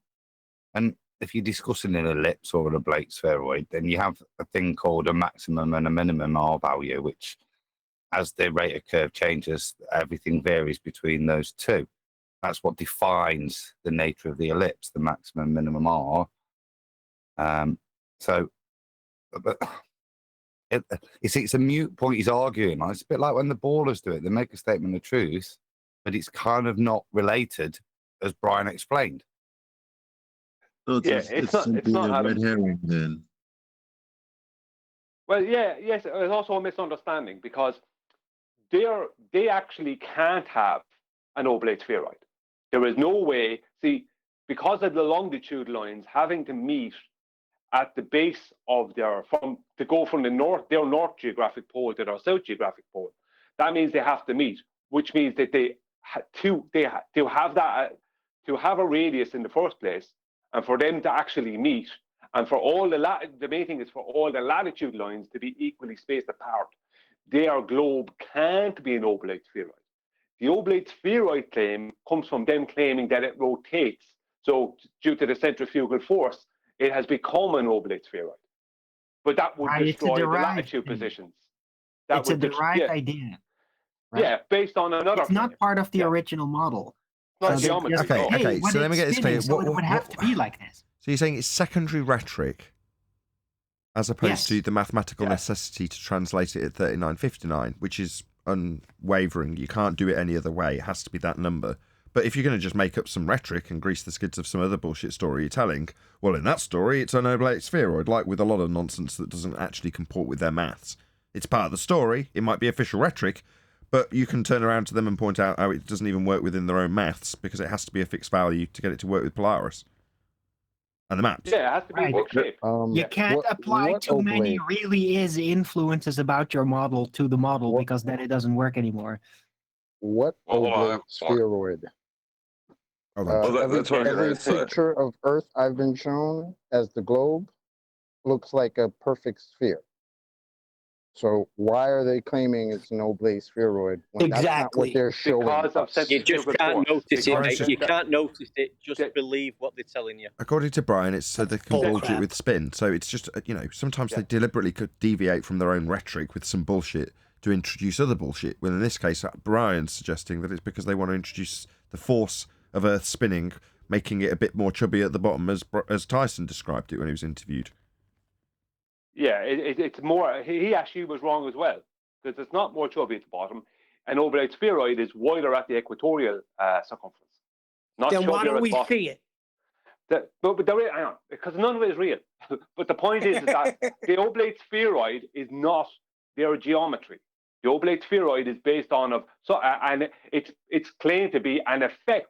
And if you're discussing an ellipse or an oblate spheroid, then you have a thing called a maximum and a minimum R value, which as the rate of curve changes, everything varies between those two. That's what defines the nature of the ellipse, the maximum minimum R. It's a mute point he's arguing on. It's a bit like when the ballers do it. They make a statement of truth, but it's kind of not related, as Brian explained. So it's not a red herring then. Well, yes, there's also a misunderstanding because they actually can't have an oblate spheroid. There is no way, because of the longitude lines having to meet at the base of their north geographic pole to their south geographic pole. That means they have to meet, which means that they have a radius in the first place, and for them to actually meet And for all the main thing is for all the latitude lines to be equally spaced apart. Their globe can't be an oblate spheroid. The oblate spheroid claim comes from them claiming that it rotates. So due to the centrifugal force, it has become an oblate spheroid. But that would destroy the latitude positions. It's a derived idea. Right? Yeah, based on another. It's not part of the original model. Okay, so let me get this clear. So it would have to be like this. So you're saying it's secondary rhetoric as opposed to the mathematical necessity to translate it at 3959, which is unwavering. You can't do it any other way. It has to be that number. But if you're going to just make up some rhetoric and grease the skids of some other bullshit story you're telling, well, in that story, it's an oblate spheroid, like with a lot of nonsense that doesn't actually comport with their maths. It's part of the story. It might be official rhetoric, but you can turn around to them and point out how it doesn't even work within their own maths because it has to be a fixed value to get it to work with Polaris and the maps. Yeah, it has to be fixed shape. You can't apply too many really is influences about your model to the model because then it doesn't work anymore. What oblate spheroid? Every picture of Earth I've been shown as the globe looks like a perfect sphere. So why are they claiming it's an oblate spheroid when that's not what they're showing us? You just can't notice it, mate. You can't notice it. Just believe what they're telling you. According to Brian, it's so they can bullshit with spin. So it's just, sometimes they deliberately could deviate from their own rhetoric with some bullshit to introduce other bullshit. Well, in this case, Brian's suggesting that it's because they want to introduce the force of Earth spinning, making it a bit more chubby at the bottom, as Tyson described it when he was interviewed. Yeah, it's more. He actually was wrong as well because it's not more chubby at the bottom. An oblate spheroid is wider at the equatorial circumference. Then why don't we see it? But hang on, because none of it is real. But the point is that the oblate spheroid is not their geometry. The oblate spheroid is based on and it's claimed to be an effect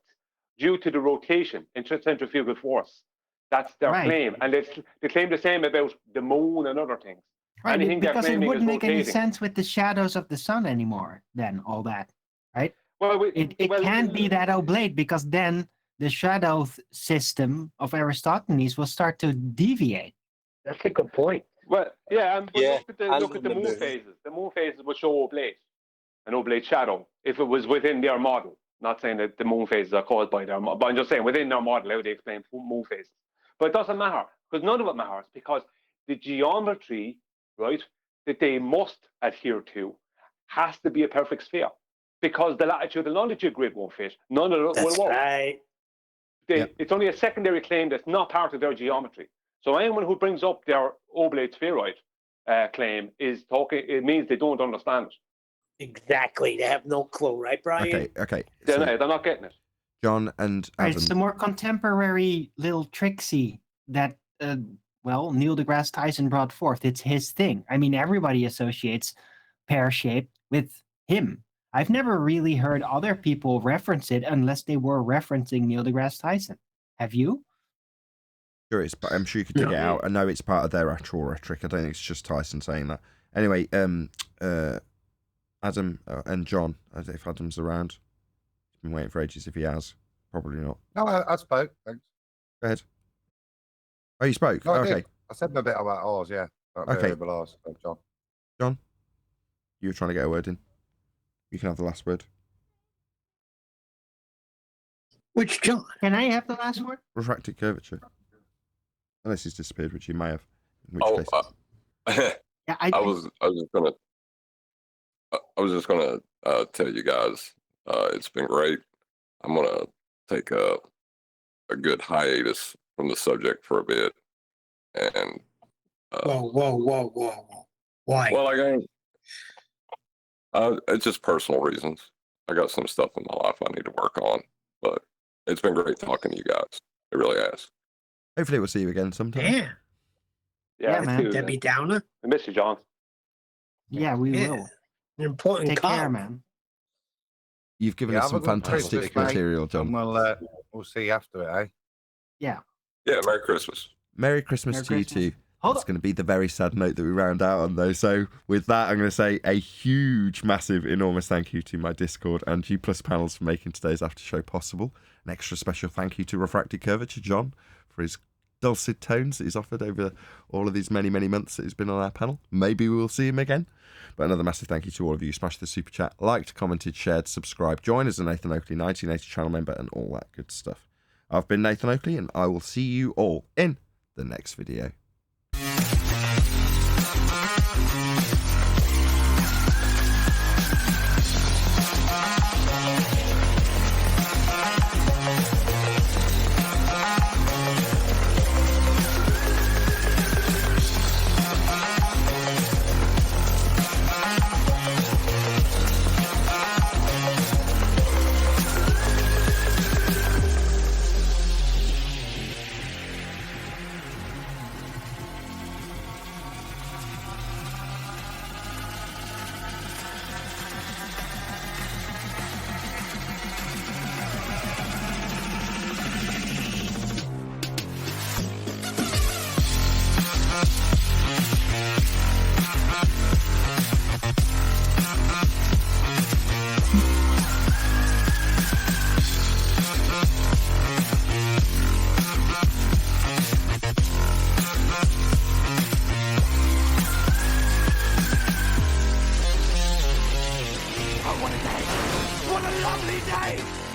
due to the rotation in centrifugal force. That's their claim, and they claim the same about the moon and other things. Right, Anything because it wouldn't make any rotating. sense with the shadows of the sun anymore. Then all that, right? Well, it can't be that oblate because then the shadow system of Aristophanes will start to deviate. That's a good point. Well, yeah, look at the moon phases. The moon phases would show an oblate shadow, if it was within their model. Not saying that the moon phases are caused by their model, but I'm just saying within their model how they explain moon phases. But it doesn't matter because none of it matters because the geometry, right, that they must adhere to has to be a perfect sphere because the latitude and longitude grid won't fit. None of it will work. Right. It's only a secondary claim that's not part of their geometry. So anyone who brings up their oblate spheroid claim is talking. It means they don't understand it. Exactly. They have no clue, right, Brian? Okay. They're not getting it. John and Adam. It's the more contemporary little tricksy that, Neil deGrasse Tyson brought forth. It's his thing. I mean, everybody associates pear-shaped with him. I've never really heard other people reference it unless they were referencing Neil deGrasse Tyson. Have you? Sure, I'm sure you could dig it out. I know it's part of their actual rhetoric. I don't think it's just Tyson saying that. Anyway, Adam and John, if Adam's around. He's been waiting for ages. If he has, probably not. No, I spoke. Thanks. Go ahead. Oh, you spoke? No, I okay. did. I said a bit about ours, yeah. Okay. Ours, John. John, you were trying to get a word in. You can have the last word. Which John? Can I have the last word? Refracted curvature. Unless he's disappeared, which he may have. In which case. I was just gonna tell you guys, it's been great. I'm gonna take a good hiatus from the subject for a bit, and whoa. Why? Well, it's just personal reasons. I got some stuff in my life I need to work on, but it's been great talking to you guys. It really has. Hopefully we'll see you again sometime. Yeah, man. Too, Debbie Downer. I miss you, John. Yeah, we will. An important Take care, man. You've given us some fantastic material, John. We'll see you after it, eh? Yeah. Yeah, Merry Christmas. Merry Christmas to you too. That's going to be the very sad note that we round out on, though. So with that, I'm going to say a huge, massive, enormous thank you to my Discord and G+ panels for making today's after show possible. An extra special thank you to Refracted Curvature John for his dulcet tones that he's offered over all of these many, many months that he's been on our panel. Maybe we will see him again. But another massive thank you to all of you. Smash the super chat, liked, commented, shared, subscribed, join as a Nathan Oakley 1980 channel member, and all that good stuff. I've been Nathan Oakley, and I will see you all in the next video. What a lovely day!